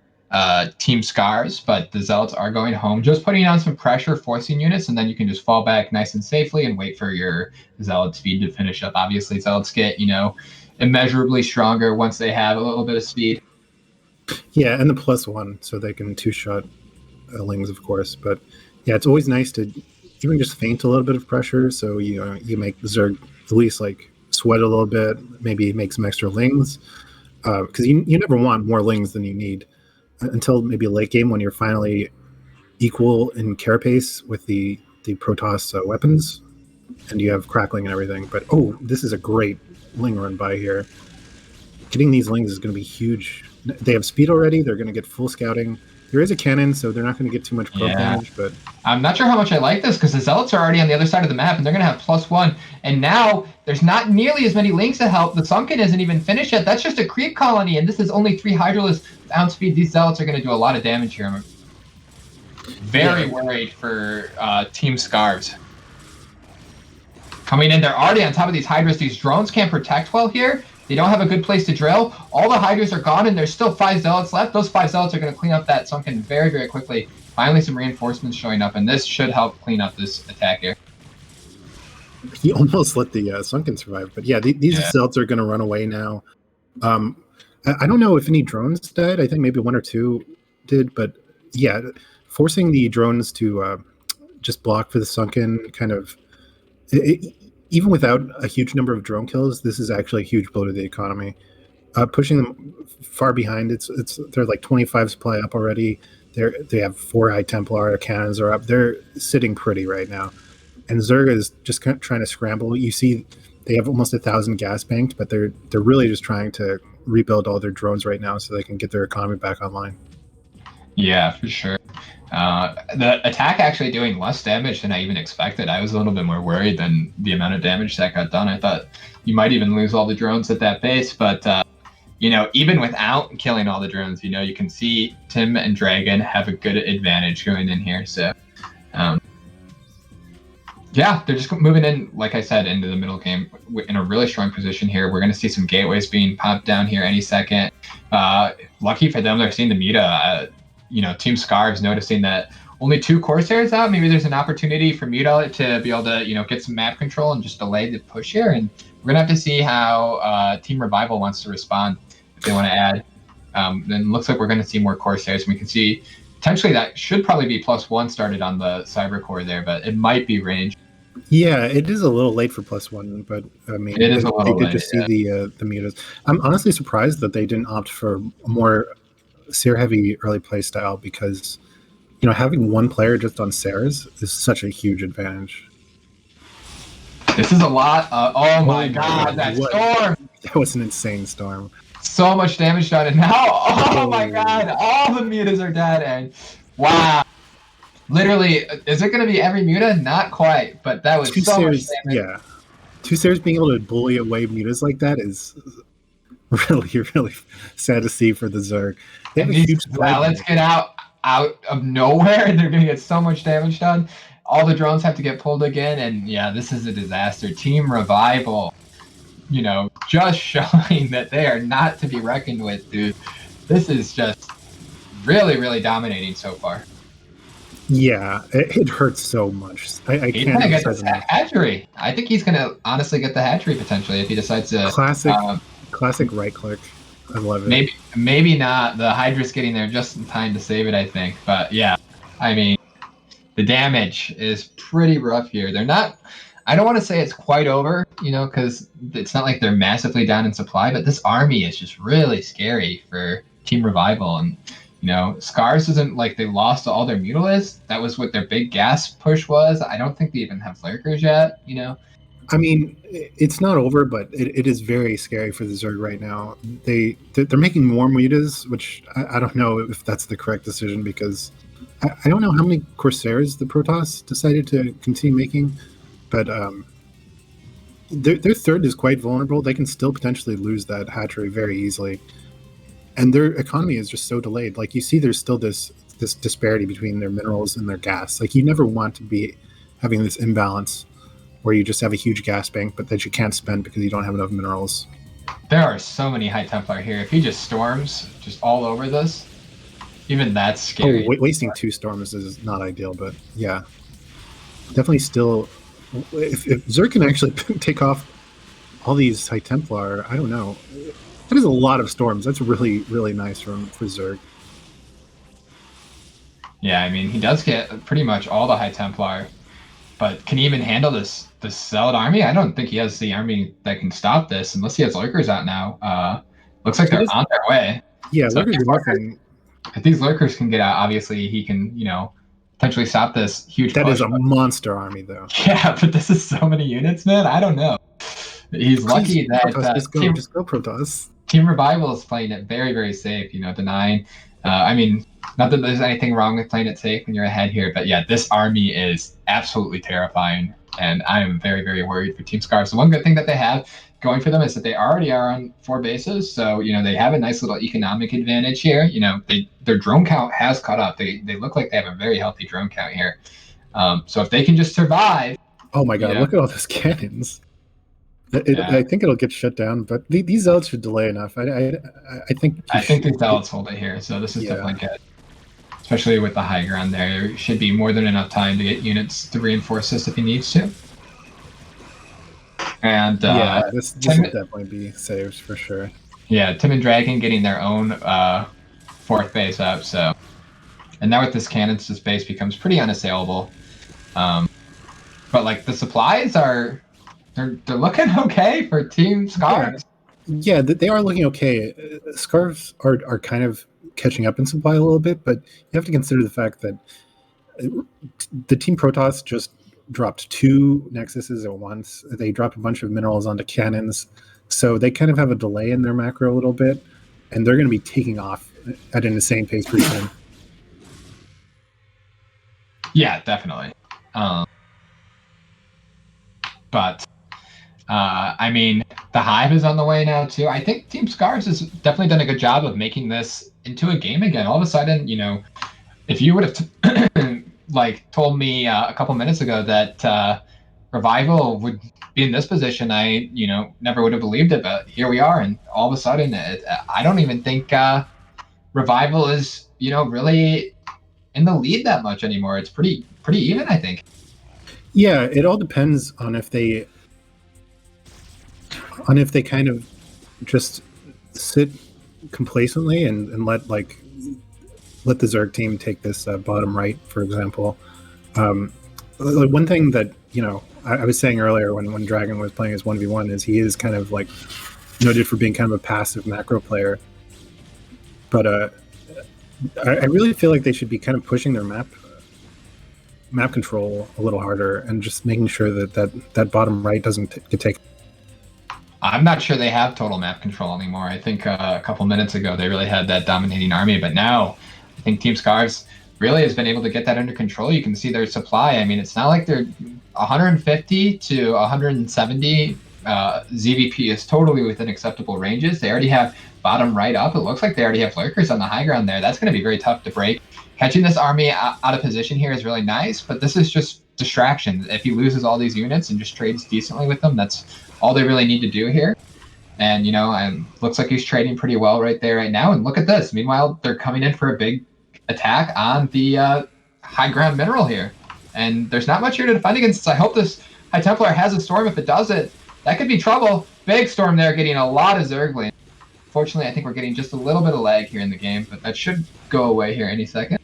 Team Scars, but the Zealots are going home, just putting on some pressure, forcing units, and then you can just fall back nice and safely and wait for your Zealot speed to finish up. Obviously, Zealots get, you know, immeasurably stronger once they have a little bit of speed. Yeah, and the +1, so they can 2-shot Lings, of course. But yeah, it's always nice to even just feint a little bit of pressure, so you make the Zerg at least like sweat a little bit, maybe make some extra Lings, because you never want more Lings than you need until maybe late game when you're finally equal in carapace with the Protoss weapons, and you have crackling and everything. But this is a great Ling run by here. Getting these Lings is going to be huge. They have speed already. They're going to get full scouting. There is a cannon, so they're not going to get too much probe damage. But I'm not sure how much I like this, because the Zealots are already on the other side of the map, and they're going to have +1. And now there's not nearly as many Lings to help. The Sunken isn't even finished yet. That's just a creep colony, and this is only 3 Hydralisks without speed. These Zealots are going to do a lot of damage here. I'm very worried for Team Scars. Coming in, they're already on top of these Hydras. These drones can't protect well here. They don't have a good place to drill. All the Hydras are gone, and there's still 5 Zealots left. Those 5 Zealots are going to clean up that Sunken very, very quickly. Finally, some reinforcements showing up, and this should help clean up this attack here. He almost let the Sunken survive. But yeah, these Zealots are going to run away now. I don't know if any drones died. I think maybe 1 or 2 did. But yeah, forcing the drones to just block for the Sunken kind of... even without a huge number of drone kills, this is actually a huge blow to the economy. Pushing them far behind, they're like 25 supply up already. They have 4 High Templar cannons are up. They're sitting pretty right now, and Zerg is just kind of trying to scramble. You see, they have almost 1,000 gas banked, but they're really just trying to rebuild all their drones right now so they can get their economy back online. Yeah, for sure. The attack actually doing less damage than I even expected. I was a little bit more worried than the amount of damage that got done. I thought you might even lose all the drones at that base, but even without killing all the drones, you can see Tim and Dragon have a good advantage going in here. So, yeah, they're just moving in, like I said, into the middle game in a really strong position here. We're going to see some gateways being popped down here any second. Lucky for them, they're seeing the Muta. Team Scarves noticing that only 2 Corsairs out. Maybe there's an opportunity for Muta to be able to, get some map control and just delay the push here. And we're going to have to see how Team Revival wants to respond if they want to add. Then looks like we're going to see more Corsairs. And we can see potentially that should probably be +1 started on the Cyber Core there, but it might be range. Yeah, it is a little late for +1, but I mean, it is a little they did late, just see the mutas. I'm honestly surprised that they didn't opt for a more Seer-heavy early play style because, having one player just on Seers is such a huge advantage. This is a lot. Oh my god, that storm! That was an insane storm. So much damage done, and now, oh my god, all the mutas are dead, and wow. Literally, is it going to be every muta? Not quite, but that was so much damage. Yeah. 2 Seers being able to bully away mutas like that is really, really sad to see for the Zerg. They have a huge let's get out of nowhere, and they're going to get so much damage done. All the drones have to get pulled again, and yeah, this is a disaster. Team Revival, just showing that they are not to be reckoned with, dude. This is just really, really dominating so far. Yeah, it hurts so much. I he's can't gonna get the hatchery. I think he's gonna honestly get the hatchery potentially if he decides to. Classic right click. I love it. Maybe not. The Hydra's getting there just in time to save it, I think. But yeah, I mean, the damage is pretty rough here. They're not. I don't want to say it's quite over, because it's not like they're massively down in supply. But this army is just really scary for Team Revival, and Scars isn't like they lost all their Mutalisks. That was what their big gas push was. I don't think they even have Lurkers yet, I mean, it's not over, but it is very scary for the Zerg right now. They're making more mutas, which I don't know if that's the correct decision because I don't know how many Corsairs the Protoss decided to continue making, but their third is quite vulnerable. They can still potentially lose that hatchery very easily. And their economy is just so delayed. Like, you see there's still this disparity between their minerals and their gas. Like, you never want to be having this imbalance where you just have a huge gas bank, but that you can't spend because you don't have enough minerals. There are so many High Templar here. If he just storms just all over this, even that's scary. Wasting 2 storms is not ideal, but yeah. Definitely still... If Zerg can actually take off all these High Templar, I don't know. That is a lot of storms. That's really, really nice for Zerg. Yeah, I mean, he does get pretty much all the High Templar, but can he even handle this Zealot army? I don't think he has the army that can stop this, unless he has Lurkers out now. Looks like they're on their way. Yeah, so if these Lurkers can get out, obviously he can, potentially stop this huge That push. Is a monster army, though. Yeah, but this is so many units, man. I don't know. He's lucky that Protoss, just go Protoss. Team Revival is playing it very, very safe, denying. I mean, not that there's anything wrong with playing it safe when you're ahead here, but yeah, this army is absolutely terrifying, and I am very, very worried for Team Scarves. The one good thing that they have going for them is that they already are on 4 bases, so, they have a nice little economic advantage here. Their drone count has caught up. They look like they have a very healthy drone count here. So if they can just survive... Oh my god, look at all those cannons. I think it'll get shut down, but these zealots should delay enough. I think the zealots hold it here, so this is definitely good. Especially with the high ground there should be more than enough time to get units to reinforce this if he needs to. And this will definitely be saves for sure. Yeah, Tim and Dragon getting their own 4th base up, so. And now with this cannons, this base becomes pretty unassailable. But like the supplies are... They're looking okay for Team Scarves. Yeah, they are looking okay. Scarves are kind of catching up in supply a little bit, but you have to consider the fact that the Team Protoss just dropped 2 Nexuses at once. They dropped a bunch of minerals onto cannons, so they kind of have a delay in their macro a little bit, and they're going to be taking off at an insane pace pretty soon. Yeah, definitely. But I mean, the Hive is on the way now too. I think Team Scars has definitely done a good job of making this into a game again. All of a sudden, if you would have told me a couple minutes ago that Revival would be in this position, I never would have believed it. But here we are, and all of a sudden, I don't even think Revival is really in the lead that much anymore. It's pretty even, I think. Yeah, it all depends on if they kind of just sit complacently and let the Zerg team take this bottom right, for example. One thing that I was saying earlier when Dragon was playing his 1v1 is he is kind of like noted for being kind of a passive macro player, but I really feel like they should be kind of pushing their map control a little harder and just making sure that bottom right doesn't get taken. I'm not sure they have total map control anymore. I think a couple minutes ago they really had that dominating army, but now I think Team Scars really has been able to get that under control. You can see their supply. I mean, it's not like they're 150 to 170 ZVP is totally within acceptable ranges. They already have bottom right up. It looks like they already have lurkers on the high ground there. That's going to be very tough to break. Catching this army out of position here is really nice, but this is just distraction. If he loses all these units and just trades decently with them, that's all they really need to do here. And, looks like he's trading pretty well right there right now. And look at this. Meanwhile, they're coming in for a big attack on the high ground mineral here. And there's not much here to defend against. I hope this High Templar has a storm. If it does it, that could be trouble. Big storm there, getting a lot of Zergling. Fortunately, I think we're getting just a little bit of lag here in the game, but that should go away here any second.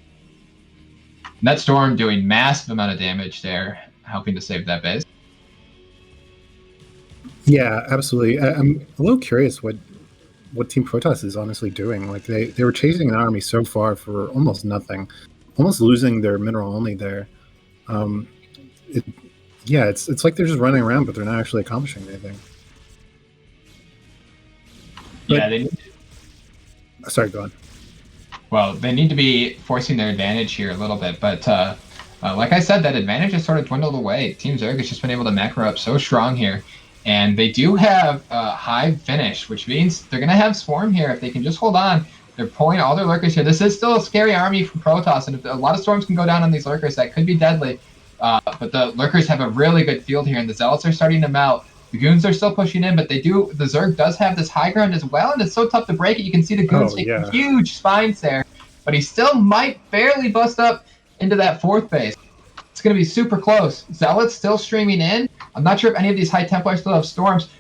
And that storm doing massive amount of damage there, helping to save that base. Yeah, absolutely. I'm a little curious what Team Protoss is honestly doing. Like they were chasing an army so far for almost nothing, almost losing their mineral only there. It's like they're just running around, but they're not actually accomplishing anything. But, sorry, go on. Well, they need to be forcing their advantage here a little bit, but like I said, that advantage has sort of dwindled away. Team Zerg has just been able to macro up so strong here. And they do have Hive finish, which means they're going to have Swarm here if they can just hold on. They're pulling all their lurkers here. This is still a scary army from Protoss, and if a lot of storms can go down on these lurkers, that could be deadly. But the lurkers have a really good field here, and the Zealots are starting to melt. The Goons are still pushing in, but the Zerg does have this high ground as well, and it's so tough to break it. You can see the Goons taking huge spines there, but he still might barely bust up into that fourth base. It's going to be super close. Zealots still streaming in. I'm not sure if any of these High Templars still have storms.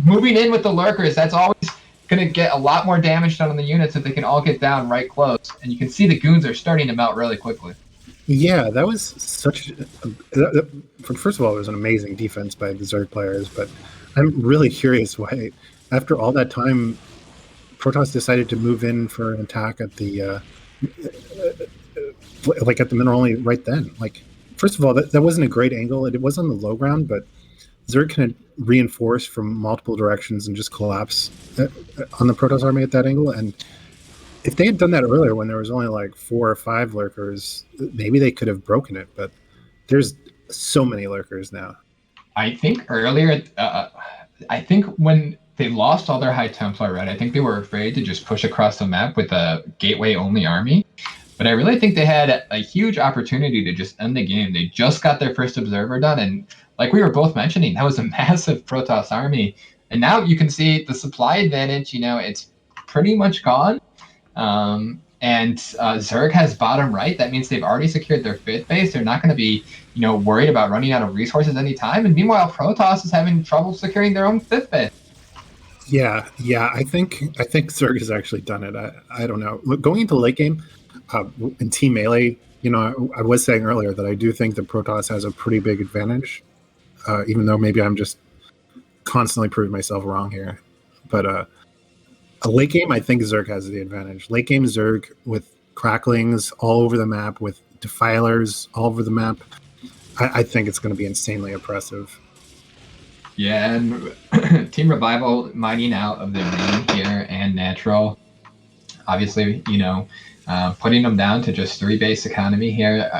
Moving in with the lurkers, that's always going to get a lot more damage done on the units if they can all get down right close. And you can see the Goons are starting to melt really quickly. Yeah, that was such... First of all, it was an amazing defense by the Zerg players, but I'm really curious why, after all that time, Protoss decided to move in for an attack at the... at the mineral only right then. First of all, that wasn't a great angle. It was on the low ground, but Zerg can reinforce from multiple directions and just collapse on the Protoss army at that angle. And if they had done that earlier when there was only 4 or 5 lurkers, maybe they could have broken it. But there's so many lurkers now. I think earlier, I think when they lost all their High Templar, right, I think they were afraid to just push across the map with a gateway-only army. But I really think they had a huge opportunity to just end the game. They just got their first observer done, and like we were both mentioning, that was a massive Protoss army. And now you can see the supply advantage, it's pretty much gone. And Zerg has bottom right. That means they've already secured their 5th base. They're not going to be, worried about running out of resources anytime. And meanwhile, Protoss is having trouble securing their own 5th base. Yeah, I think Zerg has actually done it. I don't know. Look, going into late game, in Team Melee, I was saying earlier that I do think that Protoss has a pretty big advantage, even though maybe I'm just constantly proving myself wrong here. But a late game, I think Zerg has the advantage. Late game Zerg with cracklings all over the map, with defilers all over the map, I think it's going to be insanely oppressive. Yeah, and Team Revival mining out of their main here and natural. Obviously, putting them down to just 3 base economy here.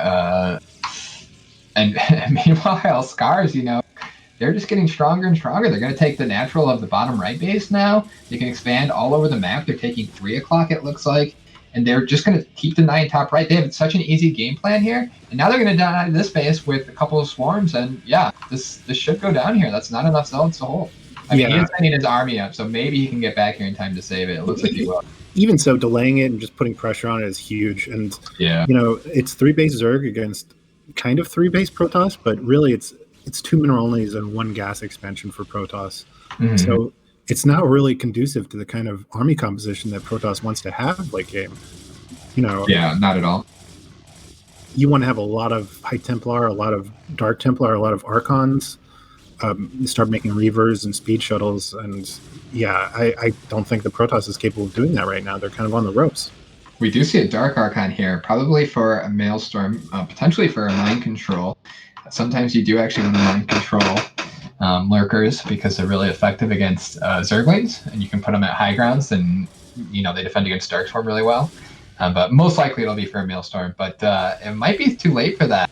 And meanwhile, Scars, they're just getting stronger and stronger. They're going to take the natural of the bottom right base now. They can expand all over the map. They're taking 3 o'clock, it looks like. And they're just going to keep denying top right. They have such an easy game plan here. And now they're going to deny this base with a couple of swarms. And yeah, this should go down here. That's not enough zones to hold. I mean, he is sending his army up, so maybe he can get back here in time to save it. It looks like he will. Even so, delaying it and just putting pressure on it is huge. And, it's 3 base Zerg against kind of 3 base Protoss, but really it's 2 mineral onlys and 1 gas expansion for Protoss. Mm-hmm. So it's not really conducive to the kind of army composition that Protoss wants to have late game. Yeah, not at all. You want to have a lot of High Templar, a lot of Dark Templar, a lot of Archons, start making Reavers and Speed Shuttles. And yeah, I don't think the Protoss is capable of doing that right now. They're kind of on the ropes. We do see a Dark Archon here, probably for a Maelstrom, potentially for a Mind Control. Sometimes you do actually want to Mind Control Lurkers because they're really effective against Zerglings, and you can put them at high grounds, and they defend against Darkstorm really well. But most likely it'll be for a Maelstrom, but it might be too late for that.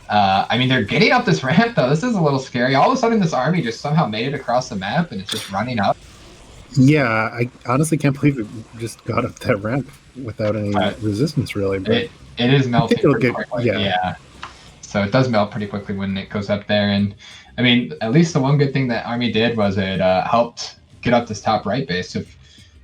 I mean, they're getting up this ramp, though. This is a little scary. All of a sudden, this army just somehow made it across the map, and it's just running up. Yeah, I honestly can't believe it just got up that ramp without any resistance, really. But it is melting pretty quickly. Yeah. So it does melt pretty quickly when it goes up there. And, I mean, at least the one good thing that Army did was it helped get up this top right base. If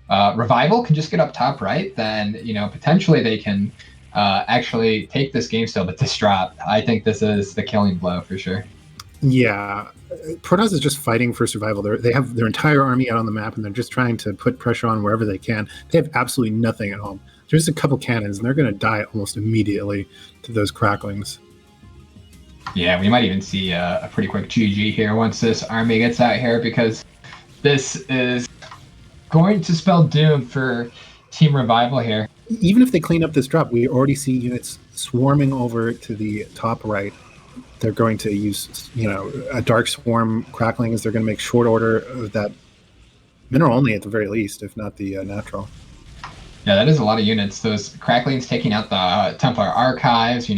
Revival can just get up top right, then, potentially they can actually take this game still. But this drop, I think this is the killing blow for sure. Yeah. Protoss is just fighting for survival. They have their entire army out on the map, and they're just trying to put pressure on wherever they can. They have absolutely nothing at home. There's a couple cannons, and they're going to die almost immediately to those cracklings. Yeah, we might even see a pretty quick GG here once this army gets out here, because this is going to spell doom for Team Revival here. Even if they clean up this drop, we already see units swarming over to the top right. They're going to use, a Dark Swarm cracklings. They're going to make short order of that mineral only at the very least, if not the natural. Yeah, that is a lot of units. Those cracklings taking out the Templar archives,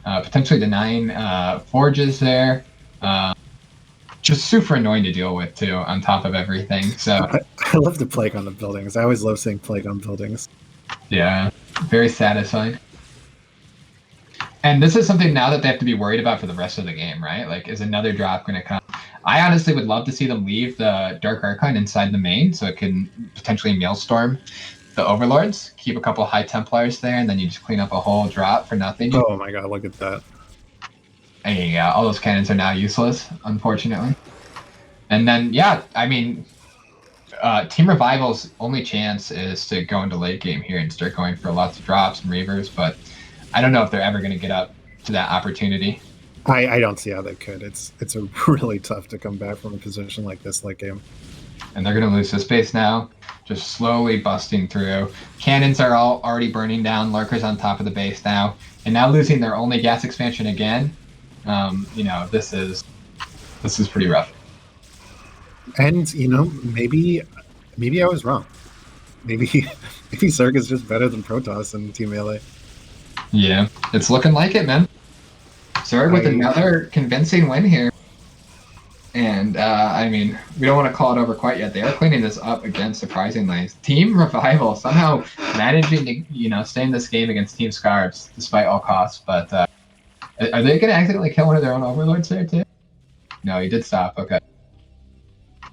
potentially denying forges there. Just super annoying to deal with, too, on top of everything. So I love the plague on the buildings. I always love seeing plague on buildings. Yeah, very satisfying. And this is something now that they have to be worried about for the rest of the game, right? Like, is another drop going to come? I honestly would love to see them leave the Dark Archon inside the main so it can potentially Maelstrom the Overlords, keep a couple High Templars there, and then you just clean up a whole drop for nothing. Oh my god, look at that. And yeah, all those cannons are now useless, unfortunately. And then, yeah, I mean, Team Revival's only chance is to go into late game here and start going for lots of drops and Reavers, but I don't know if they're ever going to get up to that opportunity. I don't see how they could. It's a really tough to come back from a position like this late game. And they're going to lose this base now, just slowly busting through. Cannons are all already burning down, Lurkers on top of the base now, and now losing their only gas expansion again. This is pretty rough. And maybe I was wrong. Maybe Zerg is just better than Protoss and Team Melee. Yeah, it's looking like it, man. Zerg with another convincing win here. And, we don't want to call it over quite yet. They are cleaning this up again, surprisingly. Team Revival somehow managing to, stay in this game against Team Scarves, despite all costs. But are they going to accidentally kill one of their own Overlords there, too? No, he did stop. Okay.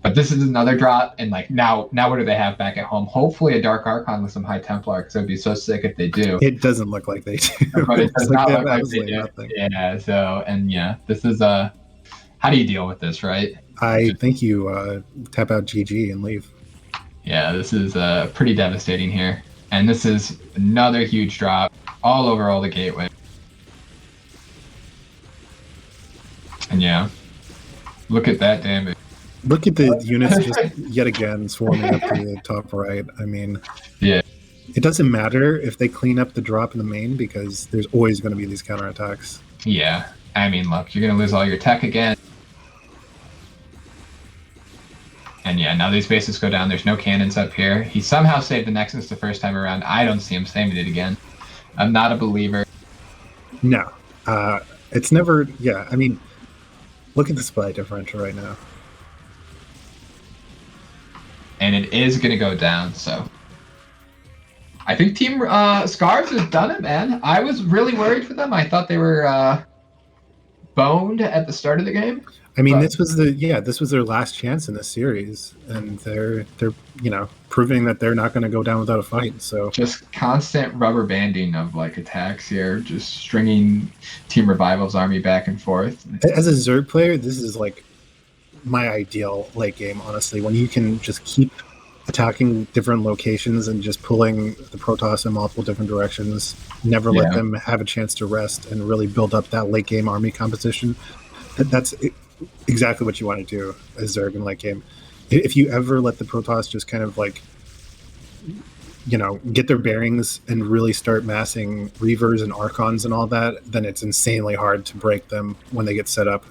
But this is another drop, and now what do they have back at home? Hopefully a Dark Archon with some High Templar, because it would be so sick if they do. It doesn't look like they do. But it does not look like they do. Nothing. Yeah, so, and yeah, this is how do you deal with this, right? I think you tap out GG and leave. Yeah, this is pretty devastating here. And this is another huge drop all over all the gateway. And yeah, look at that damage. Look at the units just yet again swarming up to the top right. I mean, yeah, it doesn't matter if they clean up the drop in the main because there's always going to be these counterattacks. Yeah, I mean, look, you're going to lose all your tech again. And yeah, now these bases go down. There's no cannons up here. He somehow saved the Nexus the first time around. I don't see him saving it again. I'm not a believer. No. It's never, yeah. I mean, look at the supply differential right now. And it is going to go down, so. I think Team Scarves has done it, man. I was really worried for them. I thought they were boned at the start of the game. I mean, this was their last chance in this series, and they're proving that they're not going to go down without a fight. So just constant rubber banding of like attacks here, just stringing Team Revival's army back and forth. As a Zerg player, this is like my ideal late game, honestly, when you can just keep attacking different locations and just pulling the Protoss in multiple different directions, never let them have a chance to rest and really build up that late game army composition. That's exactly what you want to do as Zerg in late game. If you ever let the Protoss just kind of like, get their bearings and really start massing Reavers and Archons and all that, then it's insanely hard to break them when they get set up.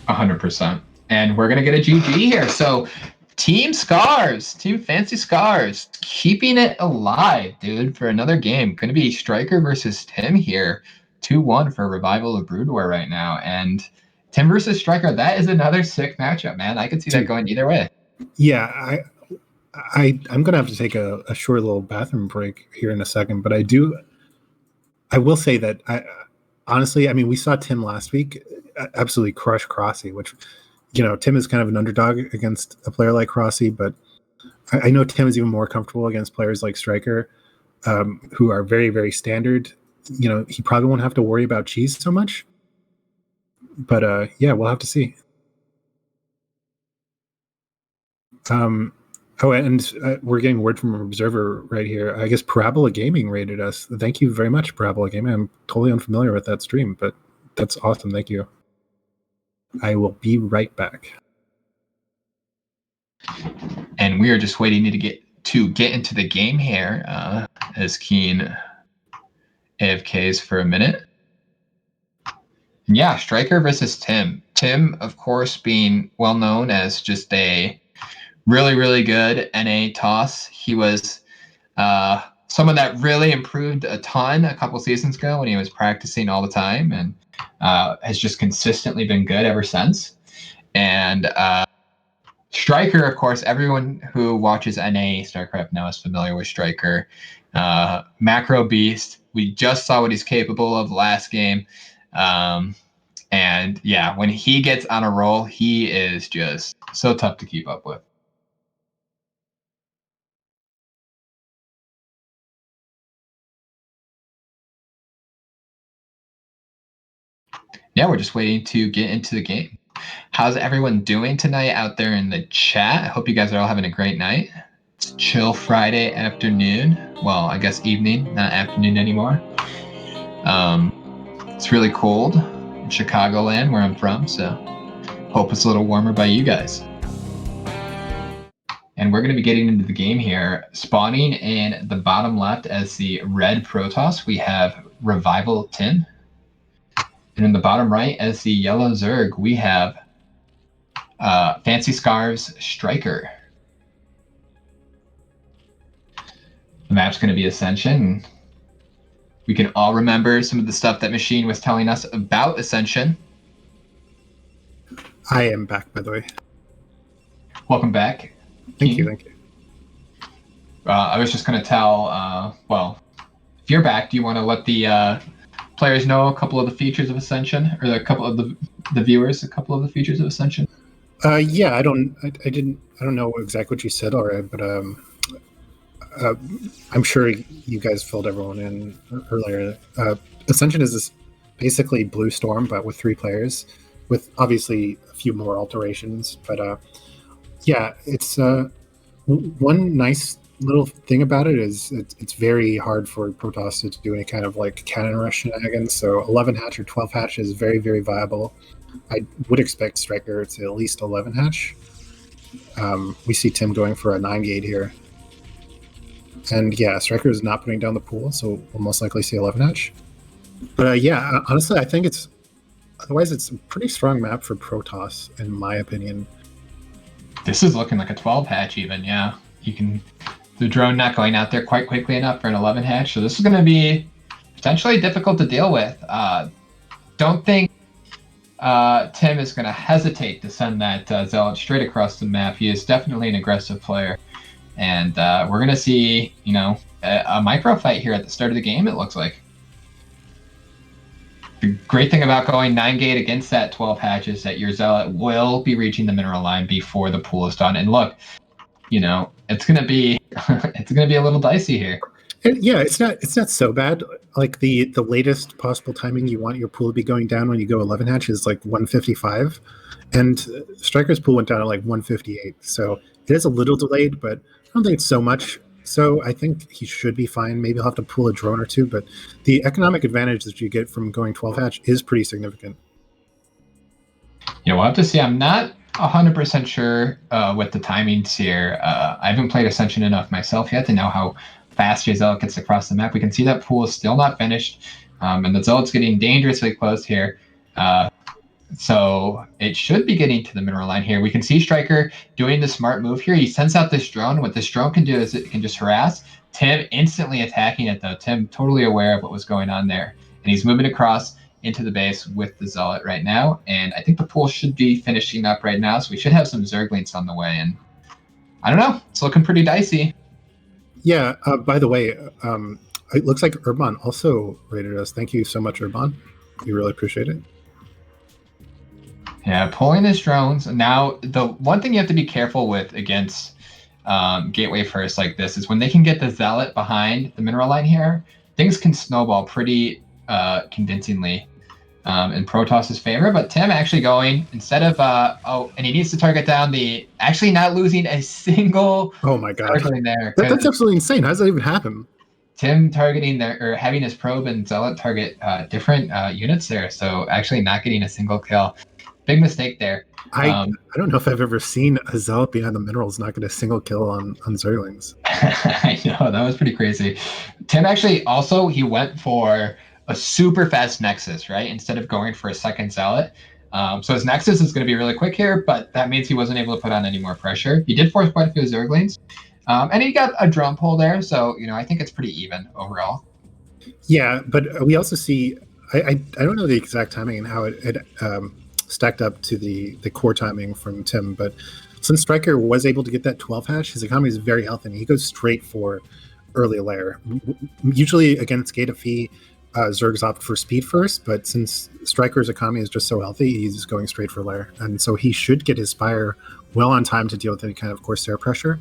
100%. And we're going to get a GG here. So Team Scars, Team Fancy Scars, keeping it alive, dude, for another game. Going to be Striker versus Tim here. 2-1 for Revival of Brood War right now. And Tim versus Striker, that is another sick matchup, man. I could see that going either way. Yeah, I'm going to have to take a short little bathroom break here in a second, but I will say that honestly, I mean, we saw Tim last week absolutely crush Crossy, which, Tim is kind of an underdog against a player like Crossy, but I know Tim is even more comfortable against players like Striker, who are very, very standard. He probably won't have to worry about cheese so much, but we'll have to see. And we're getting word from an observer right here. I guess Parabola Gaming rated us. Thank you very much, Parabola Gaming. I'm totally unfamiliar with that stream, but that's awesome. Thank you. I will be right back. And we are just waiting to get into the game here as Keen AFKs for a minute. Yeah, Striker versus Tim. Tim, of course, being well known as just a really, really good NA toss. He was someone that really improved a ton a couple seasons ago when he was practicing all the time, and has just consistently been good ever since. And Striker, of course, everyone who watches NA StarCraft now is familiar with Striker. Macro beast. We just saw what he's capable of last game. And yeah, when he gets on a roll, he is just so tough to keep up with. Yeah, we're just waiting to get into the game. How's everyone doing tonight out there in the chat? I hope you guys are all having a great night. It's chill Friday afternoon. Well, I guess evening, not afternoon anymore. It's really cold in Chicagoland, where I'm from, so hope it's a little warmer by you guys. And we're going to be getting into the game here. Spawning in the bottom left as the red Protoss, we have Revival Tim. And in the bottom right, as the yellow Zerg, we have Fancy Scarves Striker. The map's going to be Ascension. We can all remember some of the stuff that Machine was telling us about Ascension. I am back, by the way. Welcome back. Thank you. I was just going to tell, if you're back, do you want to let the players know a couple of the features of Ascension, or a couple of the viewers a couple of the features of Ascension? I don't know exactly what you said already, but I'm sure you guys filled everyone in earlier. Ascension is this basically Blue Storm, but with 3 players, with obviously a few more alterations. But it's one nice little thing about it is it's very hard for Protoss to do any kind of like cannon rush shenanigans. So 11 hatch or 12 hatch is very, very viable. I would expect Striker to at least 11 hatch. We see Tim going for a 9 gate here. And yeah, Striker is not putting down the pool, so we'll most likely see 11 hatch. But honestly, I think it's a pretty strong map for Protoss, in my opinion. This is looking like a 12 hatch even, yeah. The drone not going out there quite quickly enough for an 11 hatch, so this is going to be potentially difficult to deal with. don't think Tim is going to hesitate to send that Zealot straight across the map. He is definitely an aggressive player. And we're going to see, a micro fight here at the start of the game, it looks like. The great thing about going 9-gate against that 12 hatch is that your Zealot will be reaching the mineral line before the pool is done. And look, it's going to be a little dicey here. Yeah, it's not so bad. Like the latest possible timing you want your pool to be going down when you go 11 hatch is like 155, and Striker's pool went down at like 158. So it is a little delayed, but I don't think it's so much. So I think he should be fine. Maybe he'll have to pull a drone or two, but the economic advantage that you get from going 12 hatch is pretty significant. We'll have to see. I'm not 100% sure with the timings here. I haven't played Ascension enough myself yet to know how fast your Zealot gets across the map. We can see that pool is still not finished, and the Zealot's getting dangerously close here. So it should be getting to the mineral line here. We can see Striker doing the smart move here. He sends out this drone. What this drone can do is it can just harass. Tim instantly attacking it, though. Tim totally aware of what was going on there. And he's moving across into the base with the Zealot right now. And I think the pool should be finishing up right now, so we should have some Zerglings on the way. And I don't know. It's looking pretty dicey. Yeah, by the way, it looks like Urban also rated us. Thank you so much, Urban. We really appreciate it. Yeah, pulling his drones. Now, the one thing you have to be careful with against Gateway First like this is when they can get the Zealot behind the mineral line here, things can snowball pretty convincingly in Protost's favor. But Tim actually going, instead of, and he needs to target down actually not losing a single oh my god there. That's absolutely insane. How does that even happen? Tim targeting or having his probe and Zealot target different units there, so actually not getting a single kill. Big mistake there. I don't know if I've ever seen a Zealot behind the minerals not get a single kill on Zerglings. I know, that was pretty crazy. Tim actually also, he went for a super fast Nexus, right? Instead of going for a second Zealot. So his Nexus is going to be really quick here, but that means he wasn't able to put on any more pressure. He did force quite a few Zerglings. And he got a drone pull there, so, I think it's pretty even overall. Yeah, but we also see, I don't know the exact timing and how it stacked up to the core timing from Tim, but since Striker was able to get that 12 hash, his economy is very healthy, and he goes straight for early layer. Usually against Gate of Fee, Zergs opt for speed first, but since Striker's economy is just so healthy, he's going straight for layer, and so he should get his Spire well on time to deal with any kind of Corsair pressure.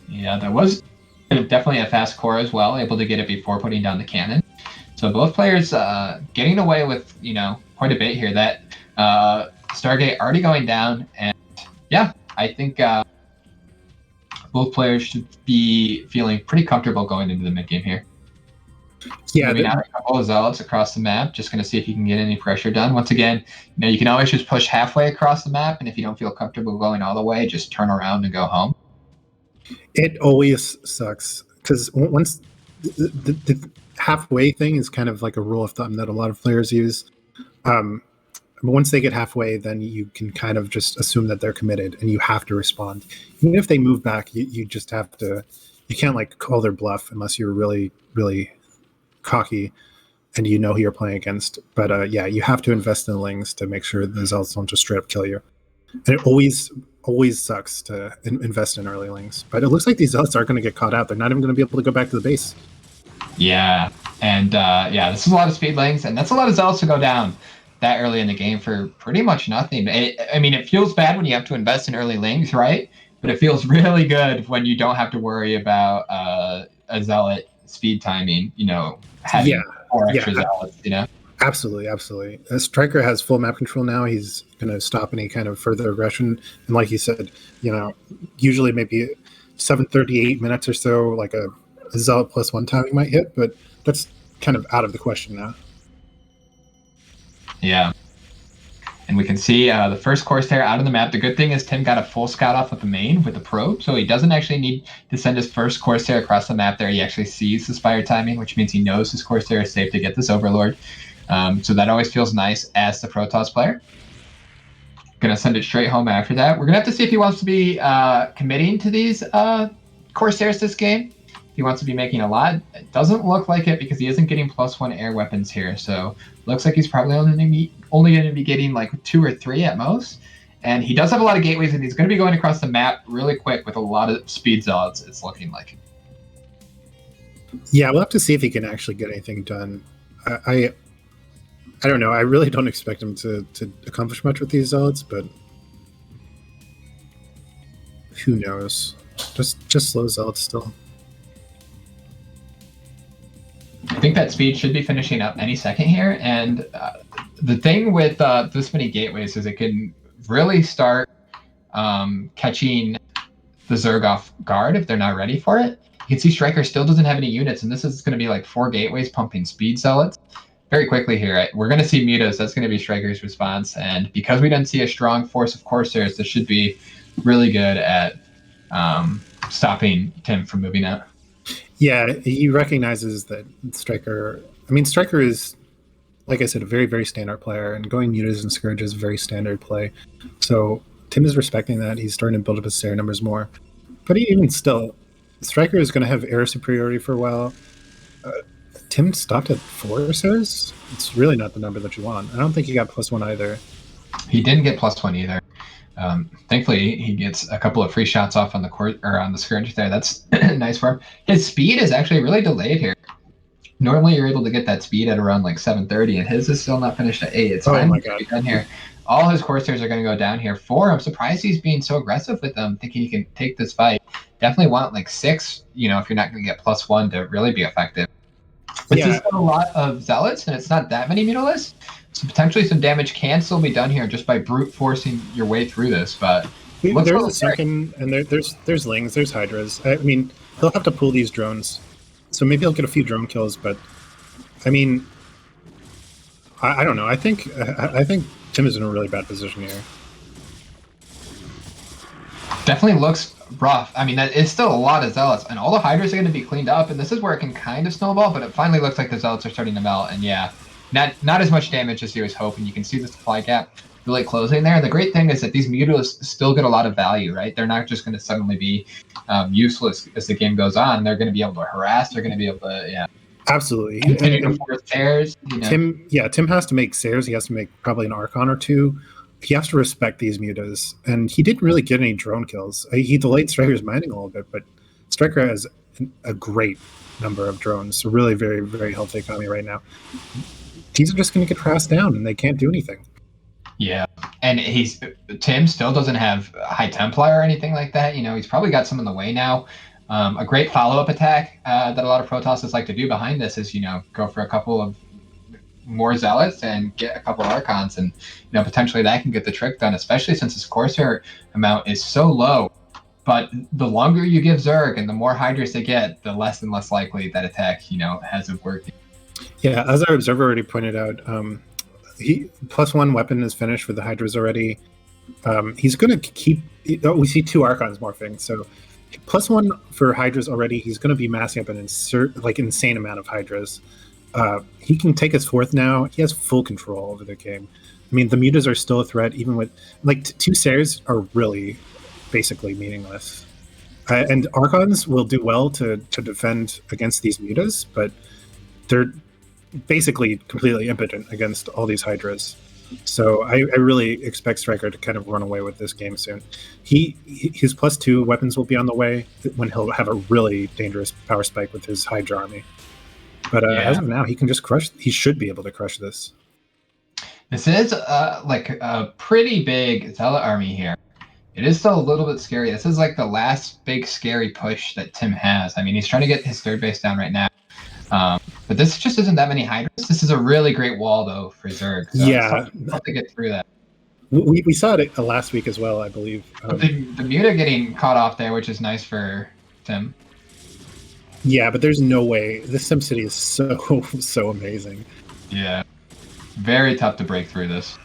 Yeah, that was definitely a fast core as well, able to get it before putting down the cannon. So both players getting away with, quite a bit here. That Stargate already going down, and yeah, I think both players should be feeling pretty comfortable going into the mid game here. Yeah, moving out a couple of Zealots across the map, just going to see if you can get any pressure done. Once again, you can always just push halfway across the map, and if you don't feel comfortable going all the way, just turn around and go home. It always sucks because once the halfway thing is kind of like a rule of thumb that a lot of players use. Once they get halfway, then you can kind of just assume that they're committed and you have to respond. Even if they move back, you just have to, you can't like call their bluff unless you're really, really cocky and you know who you're playing against. But yeah, you have to invest in the Lings to make sure the Zealots don't just straight up kill you. And it always sucks to invest in early Lings. But it looks like these Zealots aren't going to get caught out. They're not even going to be able to go back to the base. Yeah, and yeah, this is a lot of speed Lings, and that's a lot of Zealots to go down that early in the game for pretty much nothing. I mean, it feels bad when you have to invest in early Lings, right? But it feels really good when you don't have to worry about a Zealot speed timing, having 4 extra Zealots, Absolutely. Striker has full map control now. He's going to stop any kind of further aggression. And like you said, usually maybe 7:38 minutes or so, like a Zealot +1 timing might hit, but that's kind of out of the question now. Yeah. And we can see the first Corsair out of the map. The good thing is Tim got a full scout off of the main with the probe, so he doesn't actually need to send his first Corsair across the map there. He actually sees the Spire timing, which means he knows his Corsair is safe to get this Overlord. So that always feels nice as the Protoss player. Gonna send it straight home after that. We're gonna have to see if he wants to be committing to these Corsairs this game. If he wants to be making a lot. It doesn't look like it because he isn't getting +1 air weapons here. So looks like he's probably only going to be getting like 2 or 3 at most. And he does have a lot of gateways, and he's going to be going across the map really quick with a lot of speed zealots, it's looking like. Yeah, we'll have to see if he can actually get anything done. I don't know. I really don't expect him to accomplish much with these zealots, but who knows? Just slow zealots still. I think that speed should be finishing up any second here. And the thing with this many gateways is it can really start catching the Zerg off guard if they're not ready for it. You can see Striker still doesn't have any units, and this is going to be like 4 gateways pumping speed zealots. Very quickly here, we're going to see mutas. That's going to be Striker's response. And because we don't see a strong force of Corsairs, this should be really good at stopping Tim from moving out. Yeah, he recognizes that Striker... I mean, Striker is, like I said, a very, very standard player, and going mutas and Scourge is a very standard play. So Tim is respecting that. He's starting to build up his Sarah numbers more. But even still, Striker is going to have air superiority for a while. Tim stopped at 4 Sarahs. It's really not the number that you want. I don't think he got +1 either. He didn't get +1 either. Thankfully, he gets a couple of free shots off on the court or on the Scourge there. That's nice for him. His speed is actually really delayed here. Normally, you're able to get that speed at around like 7:30, and his is still not finished at 8. It's finally going to be done here. All his Corsairs are going to go down here. 4, I'm surprised he's being so aggressive with them, thinking he can take this fight. Definitely want like 6, if you're not going to get +1 to really be effective. This is a lot of zealots, and it's not that many mutalisks. So potentially some damage can still be done here just by brute forcing your way through this. But there's a second, and there's Lings, there's Hydras. I mean, he'll have to pull these drones, so maybe he'll get a few drone kills. But I mean, I don't know. I think Tim is in a really bad position here. Definitely looks rough. I mean, it's still a lot of zealots, and all the Hydras are going to be cleaned up, and this is where it can kind of snowball, but it finally looks like the zealots are starting to melt, and yeah, not as much damage as he was hoping. You can see the supply gap really closing there, and the great thing is that these mutalisks still get a lot of value, right? They're not just going to suddenly be useless as the game goes on. They're going to be able to harass. They're going to be able to, absolutely. Continue to force Sairs. Tim has to make Sairs. He has to make probably an Archon or 2. He has to respect these mutas, and he didn't really get any drone kills. He delayed Striker's mining a little bit, but Striker has a great number of drones. A really very, very healthy economy right now. These are just going to get harassed down, and they can't do anything. Yeah, and Tim still doesn't have High Templar or anything like that. He's probably got some in the way now. A great follow-up attack that a lot of Protosses like to do behind this is, go for a couple of more zealots and get a couple Archons, and potentially that can get the trick done, especially since his Corsair amount is so low. But the longer you give Zerg and the more Hydras they get, the less and less likely that attack has of working. Yeah, as our observer already pointed out, he +1 weapon is finished with the Hydras already. He's going to keep. We see 2 Archons morphing, so +1 for Hydras already. He's going to be massing up an insane amount of Hydras. He can take his 4th now. He has full control over the game. I mean, the mutas are still a threat, even with 2 Sairs are really basically meaningless. And Archons will do well to defend against these mutas, but they're basically completely impotent against all these Hydras. So I really expect Striker to kind of run away with this game soon. His +2 weapons will be on the way when he'll have a really dangerous power spike with his Hydra army. But as of now, he can just crush. He should be able to crush this. This is like a pretty big Zealot army here. It is still a little bit scary. This is like the last big scary push that Tim has. I mean, he's trying to get his 3rd base down right now. But this just isn't that many Hydras. This is a really great wall, though, for Zerg. So it's tough to get through that. We saw it last week as well, I believe. The Muta getting caught off there, which is nice for Tim. Yeah, but there's no way. This SimCity is so amazing. Yeah. Very tough to break through this.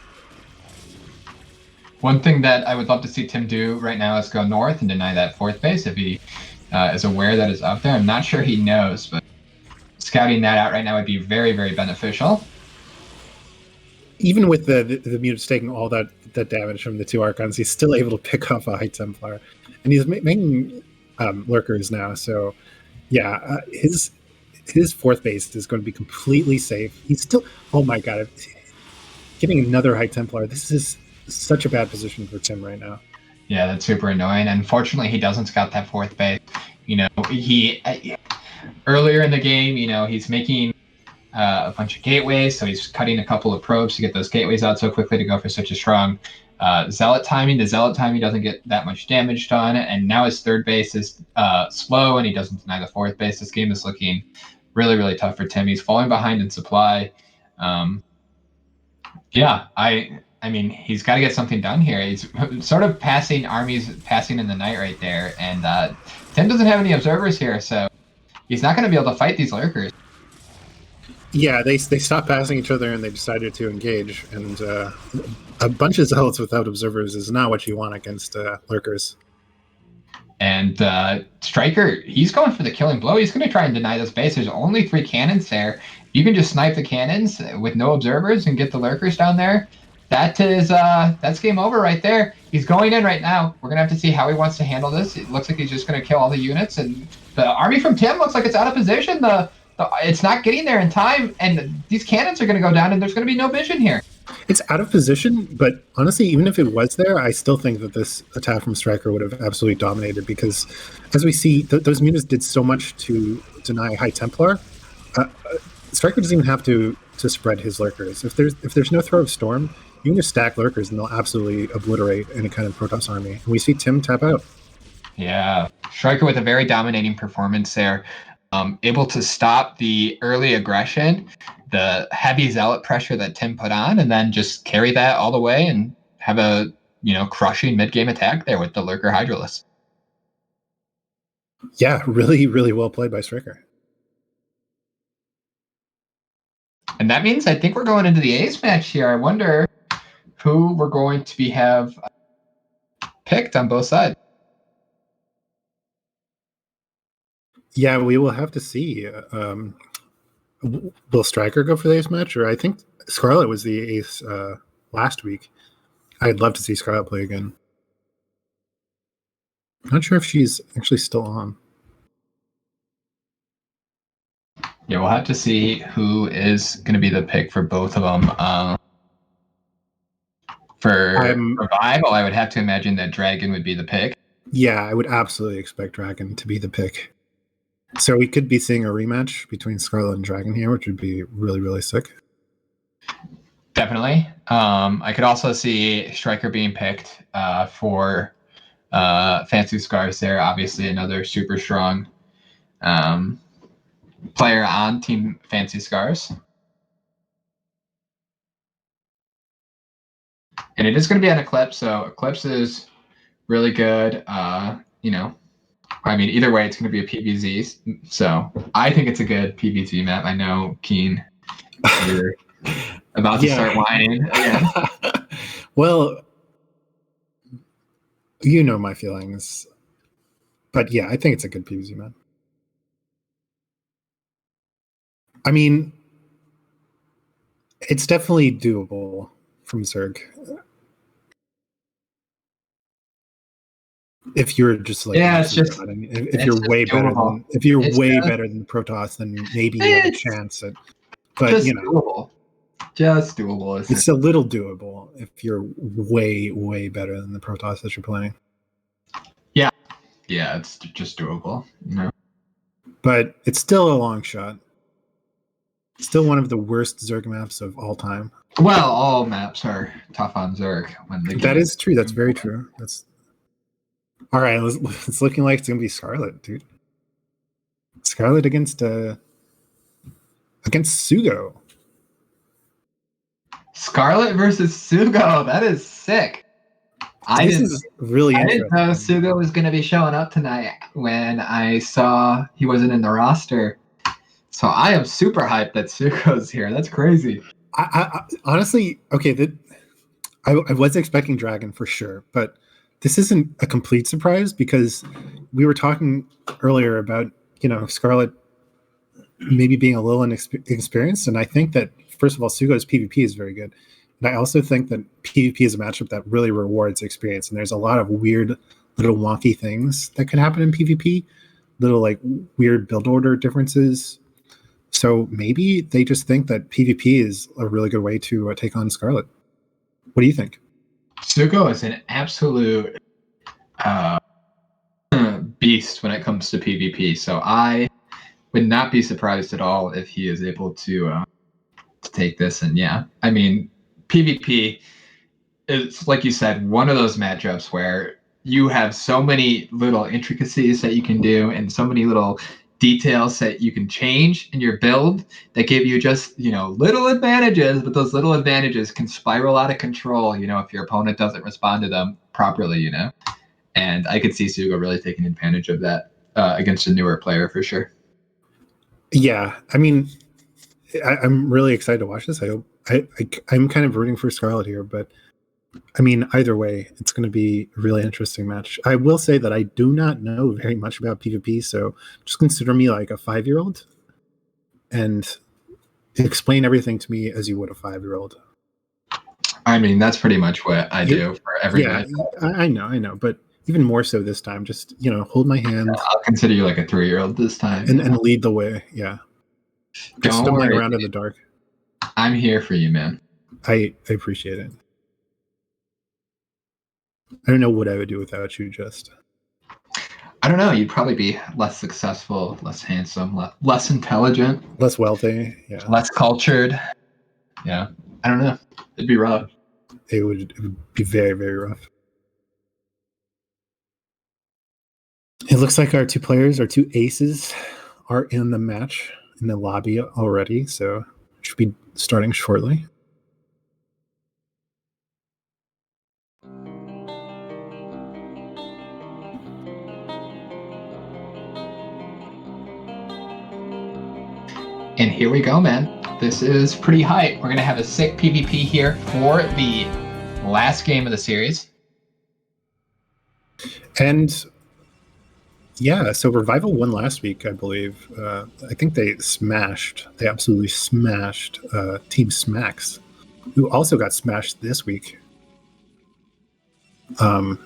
One thing that I would love to see Tim do right now is go north and deny that 4th base if he is aware that it's out there. I'm not sure he knows, but scouting that out right now would be very, very beneficial. Even with the mutas taking all that damage from the 2 Archons, he's still able to pick off a High Templar. And he's making lurkers now, so Yeah, his fourth base is going to be completely safe. He's still. Oh my god, getting another High Templar. This is such a bad position for Tim right now. Yeah, that's super annoying. Unfortunately, he doesn't scout that fourth base. He earlier in the game, he's making a bunch of gateways, so he's cutting a couple of probes to get those gateways out so quickly to go for such a strong zealot timing. The zealot timing doesn't get that much damage done, and now his third base is slow, and he doesn't deny the fourth base. This game is looking really, really tough for Tim. He's falling behind in supply. Yeah, I mean, he's got to get something done here. He's sort of passing in the night right there, and Tim doesn't have any observers here, so he's not going to be able to fight these lurkers. Yeah, they stopped passing each other and they decided to engage. And a bunch of zealots without observers is not what you want against lurkers. And Striker, he's going for the killing blow. He's going to try and deny this base. There's only 3 cannons there. You can just snipe the cannons with no observers and get the lurkers down there. That's game over right there. He's going in right now. We're going to have to see how he wants to handle this. It looks like he's just going to kill all the units. And the army from Tim looks like it's out of position. It's not getting there in time. And these cannons are going to go down, and there's going to be no vision here. It's out of position, but honestly, even if it was there, I still think that this attack from Striker would have absolutely dominated because, as we see, those units did so much to deny High Templar. Striker doesn't even have to spread his lurkers. If there's no throw of storm, you can just stack lurkers and they'll absolutely obliterate any kind of Protoss army. And we see Tim tap out. Yeah, Striker with a very dominating performance there. Able to stop the early aggression, the heavy zealot pressure that Tim put on, and then just carry that all the way and have a crushing mid-game attack there with the Lurker Hydralisk. Yeah, really, really well played by Striker. And that means I think we're going into the ace match here. I wonder who we're going to have picked on both sides. Yeah, we will have to see. Will Striker go for the ace match? Or I think Scarlet was the ace last week. I'd love to see Scarlet play again. I'm not sure if she's actually still on. Yeah, we'll have to see who is going to be the pick for both of them. For Revival, I would have to imagine that Dragon would be the pick. Yeah, I would absolutely expect Dragon to be the pick. So we could be seeing a rematch between Scarlet and Dragon here, which would be really, really sick. Definitely. I could also see Striker being picked for Fancy Scars there. Obviously, another super strong player on Team Fancy Scars. And it is going to be on Eclipse, so Eclipse is really good. I mean, either way, it's going to be a PVZ. So I think it's a good PVZ map. I know, Keen, you're about to start whining again. Well, you know my feelings. But yeah, I think it's a good PVZ map. I mean, it's definitely doable from Zerg. If you're just like, yeah, it's just if you're way better than better than the Protoss, then maybe you have a chance at. But doable. Just doable. It's a little doable if you're way, way better than the Protoss that you're playing. Yeah, it's just doable. But it's still a long shot. Still one of the worst Zerg maps of all time. Well, all maps are tough on Zerg. That is true. That's very true. That's all right. It's looking like it's gonna be Scarlet, dude. Scarlet against Sugo. Scarlet versus Sugo. That is sick. This is really interesting. I didn't know Sugo was going to be showing up tonight when I saw he wasn't in the roster. So I am super hyped that Sugo's here. That's crazy. I honestly, okay, I was expecting Dragon for sure, but this isn't a complete surprise because we were talking earlier about, Scarlet maybe being a little inexperienced. And I think that, first of all, Sugo's PvP is very good. And I also think that PvP is a matchup that really rewards experience. And there's a lot of weird little wonky things that could happen in PvP little like weird build order differences. So maybe they just think that PvP is a really good way to take on Scarlet. What do you think? Sugo is an absolute beast when it comes to PvP, so I would not be surprised at all if he is able to take this. And yeah, I mean, PvP is, like you said, one of those matchups where you have so many little intricacies that you can do and so many little details that you can change in your build that give you just, little advantages, but those little advantages can spiral out of control, if your opponent doesn't respond to them properly, And I could see Sugo really taking advantage of that against a newer player for sure. Yeah, I mean, I'm really excited to watch this. I hope I'm kind of rooting for Scarlet here, but I mean, either way, it's going to be a really interesting match. I will say that I do not know very much about PvP, so just consider me like a 5-year-old and explain everything to me as you would a 5-year-old. I mean, that's pretty much what I do for every match. I know, but even more so this time. Just hold my hand. I'll consider you like a 3-year-old this time, and lead the way. Yeah, just stumbling around in the dark. I'm here for you, man. I appreciate it. I don't know what I would do without you. Just I don't know. You'd probably be less successful, less handsome, less intelligent, less wealthy, less cultured. Yeah, I don't know. It'd be rough. It would be very, very rough. It looks like our two aces, are in the match in the lobby already, so it should be starting shortly. And here we go, man. This is pretty hype. We're going to have a sick PvP here for the last game of the series. And yeah, so Revival won last week, I believe. I think they absolutely smashed Team Smacks, who also got smashed this week. Just want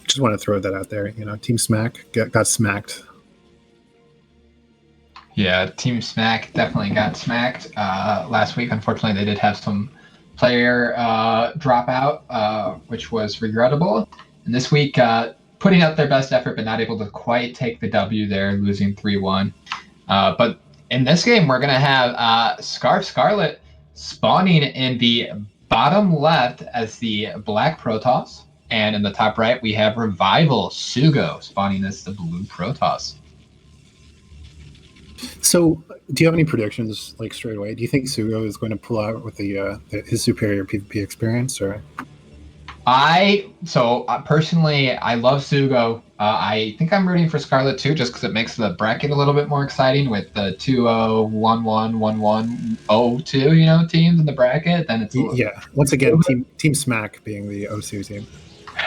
to throw that out there. Team Smack got smacked. Yeah, Team Smack definitely got smacked last week. Unfortunately, they did have some player drop out, which was regrettable. And this week, putting out their best effort, but not able to quite take the W there, losing 3-1. But in this game, we're going to have Scarlet spawning in the bottom left as the black Protoss. And in the top right, we have Revival Sugo spawning as the blue Protoss. So, do you have any predictions, like straight away? Do you think Sugo is going to pull out with his superior PvP experience, or? Personally, I love Sugo. I think I'm rooting for Scarlet too, just because it makes the bracket a little bit more exciting with the 2-0, 1-1, 1-1, 0-2, teams in the bracket. Then it's once again, Team Smack being the 0-2 team.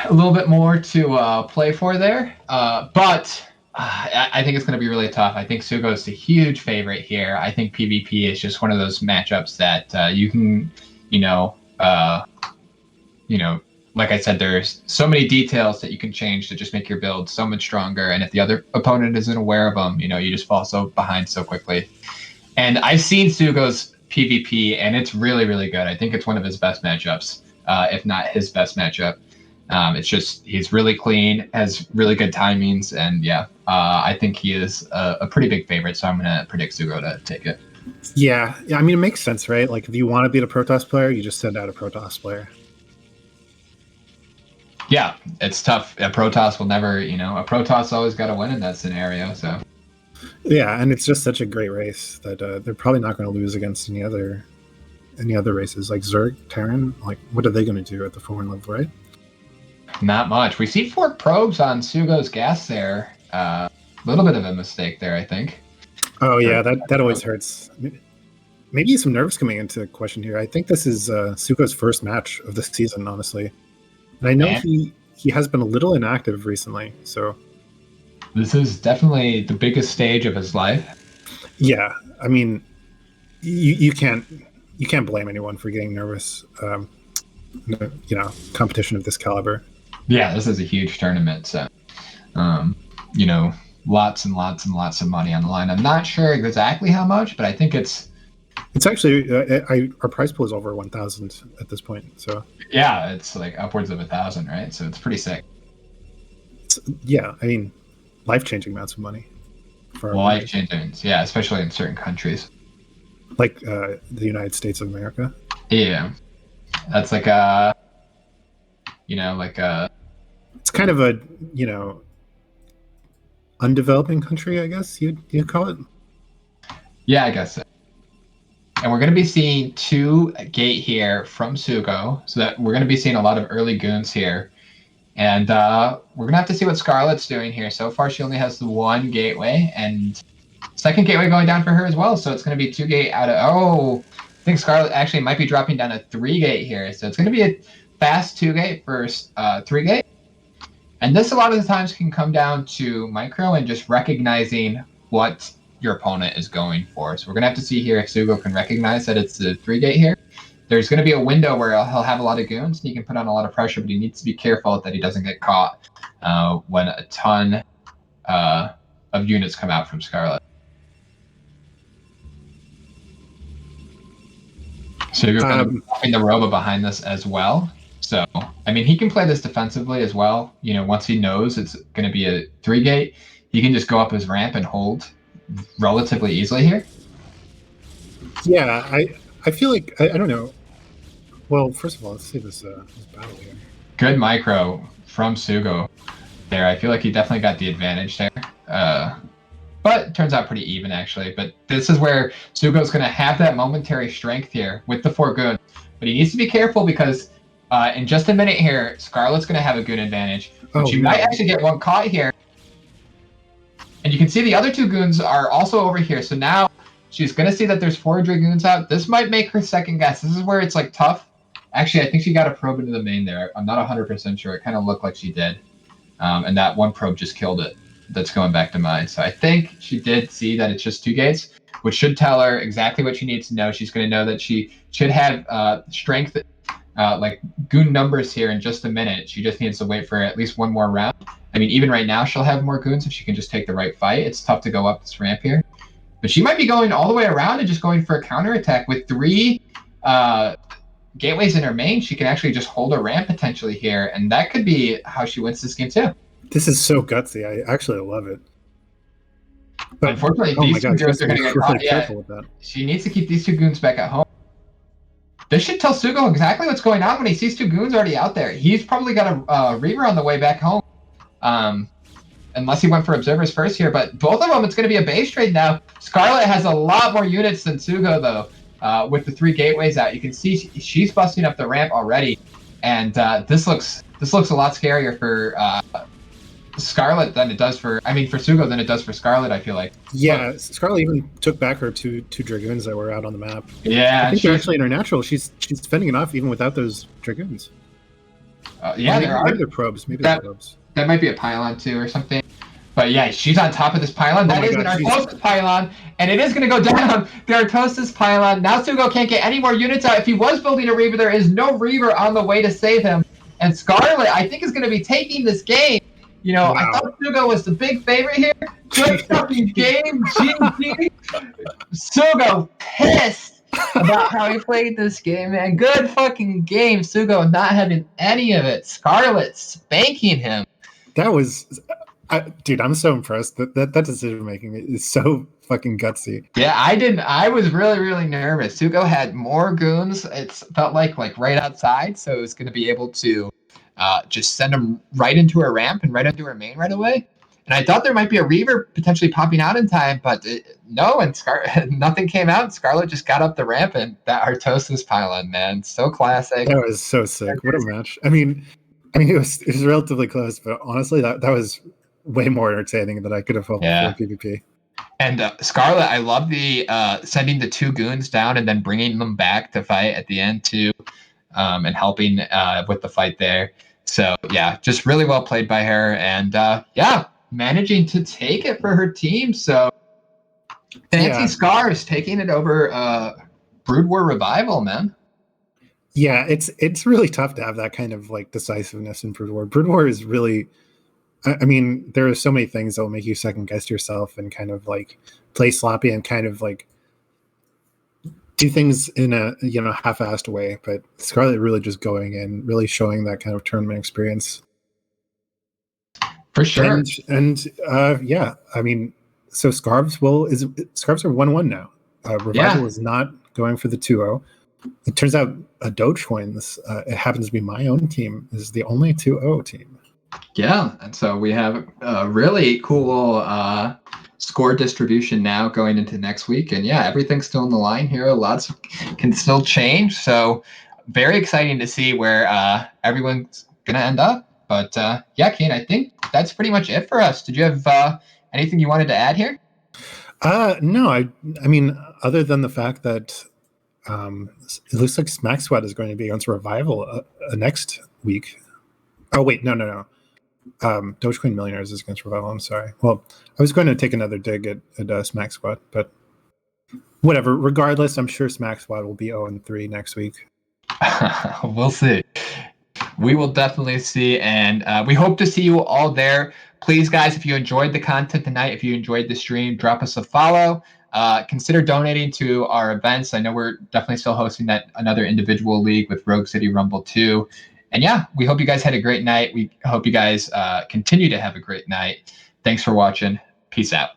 A little bit more to play for there, but. I think it's going to be really tough. I think Sugo is a huge favorite here. I think PvP is just one of those matchups that you can, like I said, there's so many details that you can change to just make your build so much stronger. And if the other opponent isn't aware of them, you just fall so behind so quickly. And I've seen Sugo's PvP, and it's really, really good. I think it's one of his best matchups, if not his best matchup. It's just he's really clean, has really good timings, and I think he is a pretty big favorite. So I'm going to predict Sugo to take it. Yeah. I mean, it makes sense, right? Like if you want to beat a Protoss player, you just send out a Protoss player. Yeah, it's tough. A Protoss will never, a Protoss always got to win in that scenario. So. Yeah, and it's just such a great race that they're probably not going to lose against any other races like Zerg, Terran. Like, what are they going to do at the 4-1 level, right? Not much. We see 4 probes on Sugo's gas there. A little bit of a mistake there, I think. Oh yeah, that always hurts. Maybe some nerves coming into question here. I think this is Sugo's first match of the season, honestly. And I know he has been a little inactive recently, so this is definitely the biggest stage of his life. Yeah, I mean, you can't blame anyone for getting nervous. Competition of this caliber. Yeah, this is a huge tournament, so lots and lots and lots of money on the line. I'm not sure exactly how much, but I think it's actually our prize pool is over 1,000 at this point. So yeah, it's like upwards of 1,000, right? So it's pretty sick. Yeah, I mean, life-changing amounts of money for Life changing, yeah, especially in certain countries, like the United States of America. Yeah, that's like it's kind of a undeveloping country, I guess you'd call it. Yeah, I guess so. And we're going to be seeing 2 gate here from Sugo, so that we're going to be seeing a lot of early goons here. And we're going to have to see what Scarlet's doing here. So far, she only has the 1 gateway, and second gateway going down for her as well. So it's going to be 2 gate out of... Oh, I think Scarlet actually might be dropping down a 3 gate here. So it's going to be a fast 2 gate versus 3 gate. And this a lot of the times can come down to micro and just recognizing what your opponent is going for. So we're going to have to see here if Sugo can recognize that it's the 3 gate here. There's going to be a window where he'll have a lot of goons and he can put on a lot of pressure, but he needs to be careful that he doesn't get caught when a ton of units come out from Scarlet. Sugo going to be dropping the Robo behind this as well. So, I mean, he can play this defensively as well. Once he knows it's going to be a 3 gate, he can just go up his ramp and hold relatively easily here. Yeah, I feel like I don't know. Well, first of all, let's see this battle here. Good micro from Sugo there. I feel like he definitely got the advantage there. But it turns out pretty even, actually. But this is where Sugo's going to have that momentary strength here with the 4 goons. But he needs to be careful because in just a minute here, Scarlet's going to have a goon advantage. But you might actually get 1 caught here. And you can see the other 2 goons are also over here. So now she's going to see that there's 4 Dragoons out. This might make her second guess. This is where it's like tough. Actually, I think she got a probe into the main there. I'm not 100% sure. It kind of looked like she did. And that 1 probe just killed it. That's going back to mine. So I think she did see that it's just 2 gates, which should tell her exactly what she needs to know. She's going to know that she should have strength, like goon numbers here in just a minute. She just needs to wait for at least 1 more round. I mean, even right now, she'll have more goons if she can just take the right fight. It's tough to go up this ramp here. But she might be going all the way around and just going for a counterattack with 3 gateways in her main. She can actually just hold a ramp potentially here, and that could be how she wins this game too. This is so gutsy. I actually love it. But unfortunately, these 2 goons are going to get caught. Yeah, with that. She needs to keep these 2 goons back at home. This should tell Sugo exactly what's going on when he sees 2 goons already out there. He's probably got a Reaver on the way back home. Unless he went for observers first here, but both of them, it's going to be a base trade now. Scarlet has a lot more units than Sugo, though, with the 3 gateways out. You can see she's busting up the ramp already, and this looks a lot scarier for Scarlet than it does for Sugo than it does for Scarlet. I feel like. Yeah, Scarlet even took back her two Dragoons that were out on the map. Yeah, I think they're actually in her natural. She's fending enough even without those Dragoons. Yeah, maybe they're probes. Maybe they're probes. That might be a pylon too or something. But yeah, she's on top of this pylon. That is an Artosis pylon, and it is going to go down. The Artosis pylon. Now Sugo can't get any more units out. If he was building a Reaver, there is no Reaver on the way to save him. And Scarlet, I think, is going to be taking this game. Wow. I thought Sugo was the big favorite here. Good fucking game, GG. Sugo pissed about how he played this game, man. Good fucking game. Sugo not having any of it. Scarlet spanking him. That was... dude, I'm so impressed. That decision making is so fucking gutsy. Yeah, I was really, really nervous. Sugo had more goons. It felt like right outside, so it was going to be able to just send them right into her ramp and right into her main right away. And I thought there might be a Reaver potentially popping out in time, but no, and nothing came out. Scarlet just got up the ramp, and that Artosis pylon, man, so classic. That was so sick. What a match. I mean, it was relatively close, but honestly, that was way more entertaining than I could have hoped for PvP. And Scarlet, I love the sending the 2 goons down and then bringing them back to fight at the end too, and helping with the fight there. So yeah, just really well played by her, and managing to take it for her team. So Fancy Scars taking it over Brood War Revival, man. Yeah, it's really tough to have that kind of decisiveness in Brood War. Brood War is really I mean, there are so many things that will make you second guess yourself and kind of like play sloppy and kind of like do things in a half-assed way. But Scarlet really just going in, really showing that kind of tournament experience. For sure. And yeah, I mean, so Scarves are 1-1 now. Revival is not going for the 2-0. It turns out Dogecoin, it happens to be my own team, is the only 2-0 team. Yeah, and so we have a really cool score distribution now going into next week. And yeah, everything's still in the line here. Lots can still change. So very exciting to see where everyone's going to end up. But yeah, Kane, I think that's pretty much it for us. Did you have anything you wanted to add here? No, I mean, other than the fact that it looks like Smack Squad is going to be against Revival next week. Oh, wait, no. Dogecoin Millionaires is against Revival. I'm sorry. Well, I was going to take another dig at Smack Squad, but whatever. Regardless, I'm sure Smack Squad will be 0-3 next week. We'll see. We will definitely see, and we hope to see you all there. Please, guys, if you enjoyed the content tonight, if you enjoyed the stream, drop us a follow. Consider donating to our events. I know we're definitely still hosting another individual league with Rogue City Rumble 2. And yeah, we hope you guys had a great night. We hope you guys continue to have a great night. Thanks for watching. Peace out.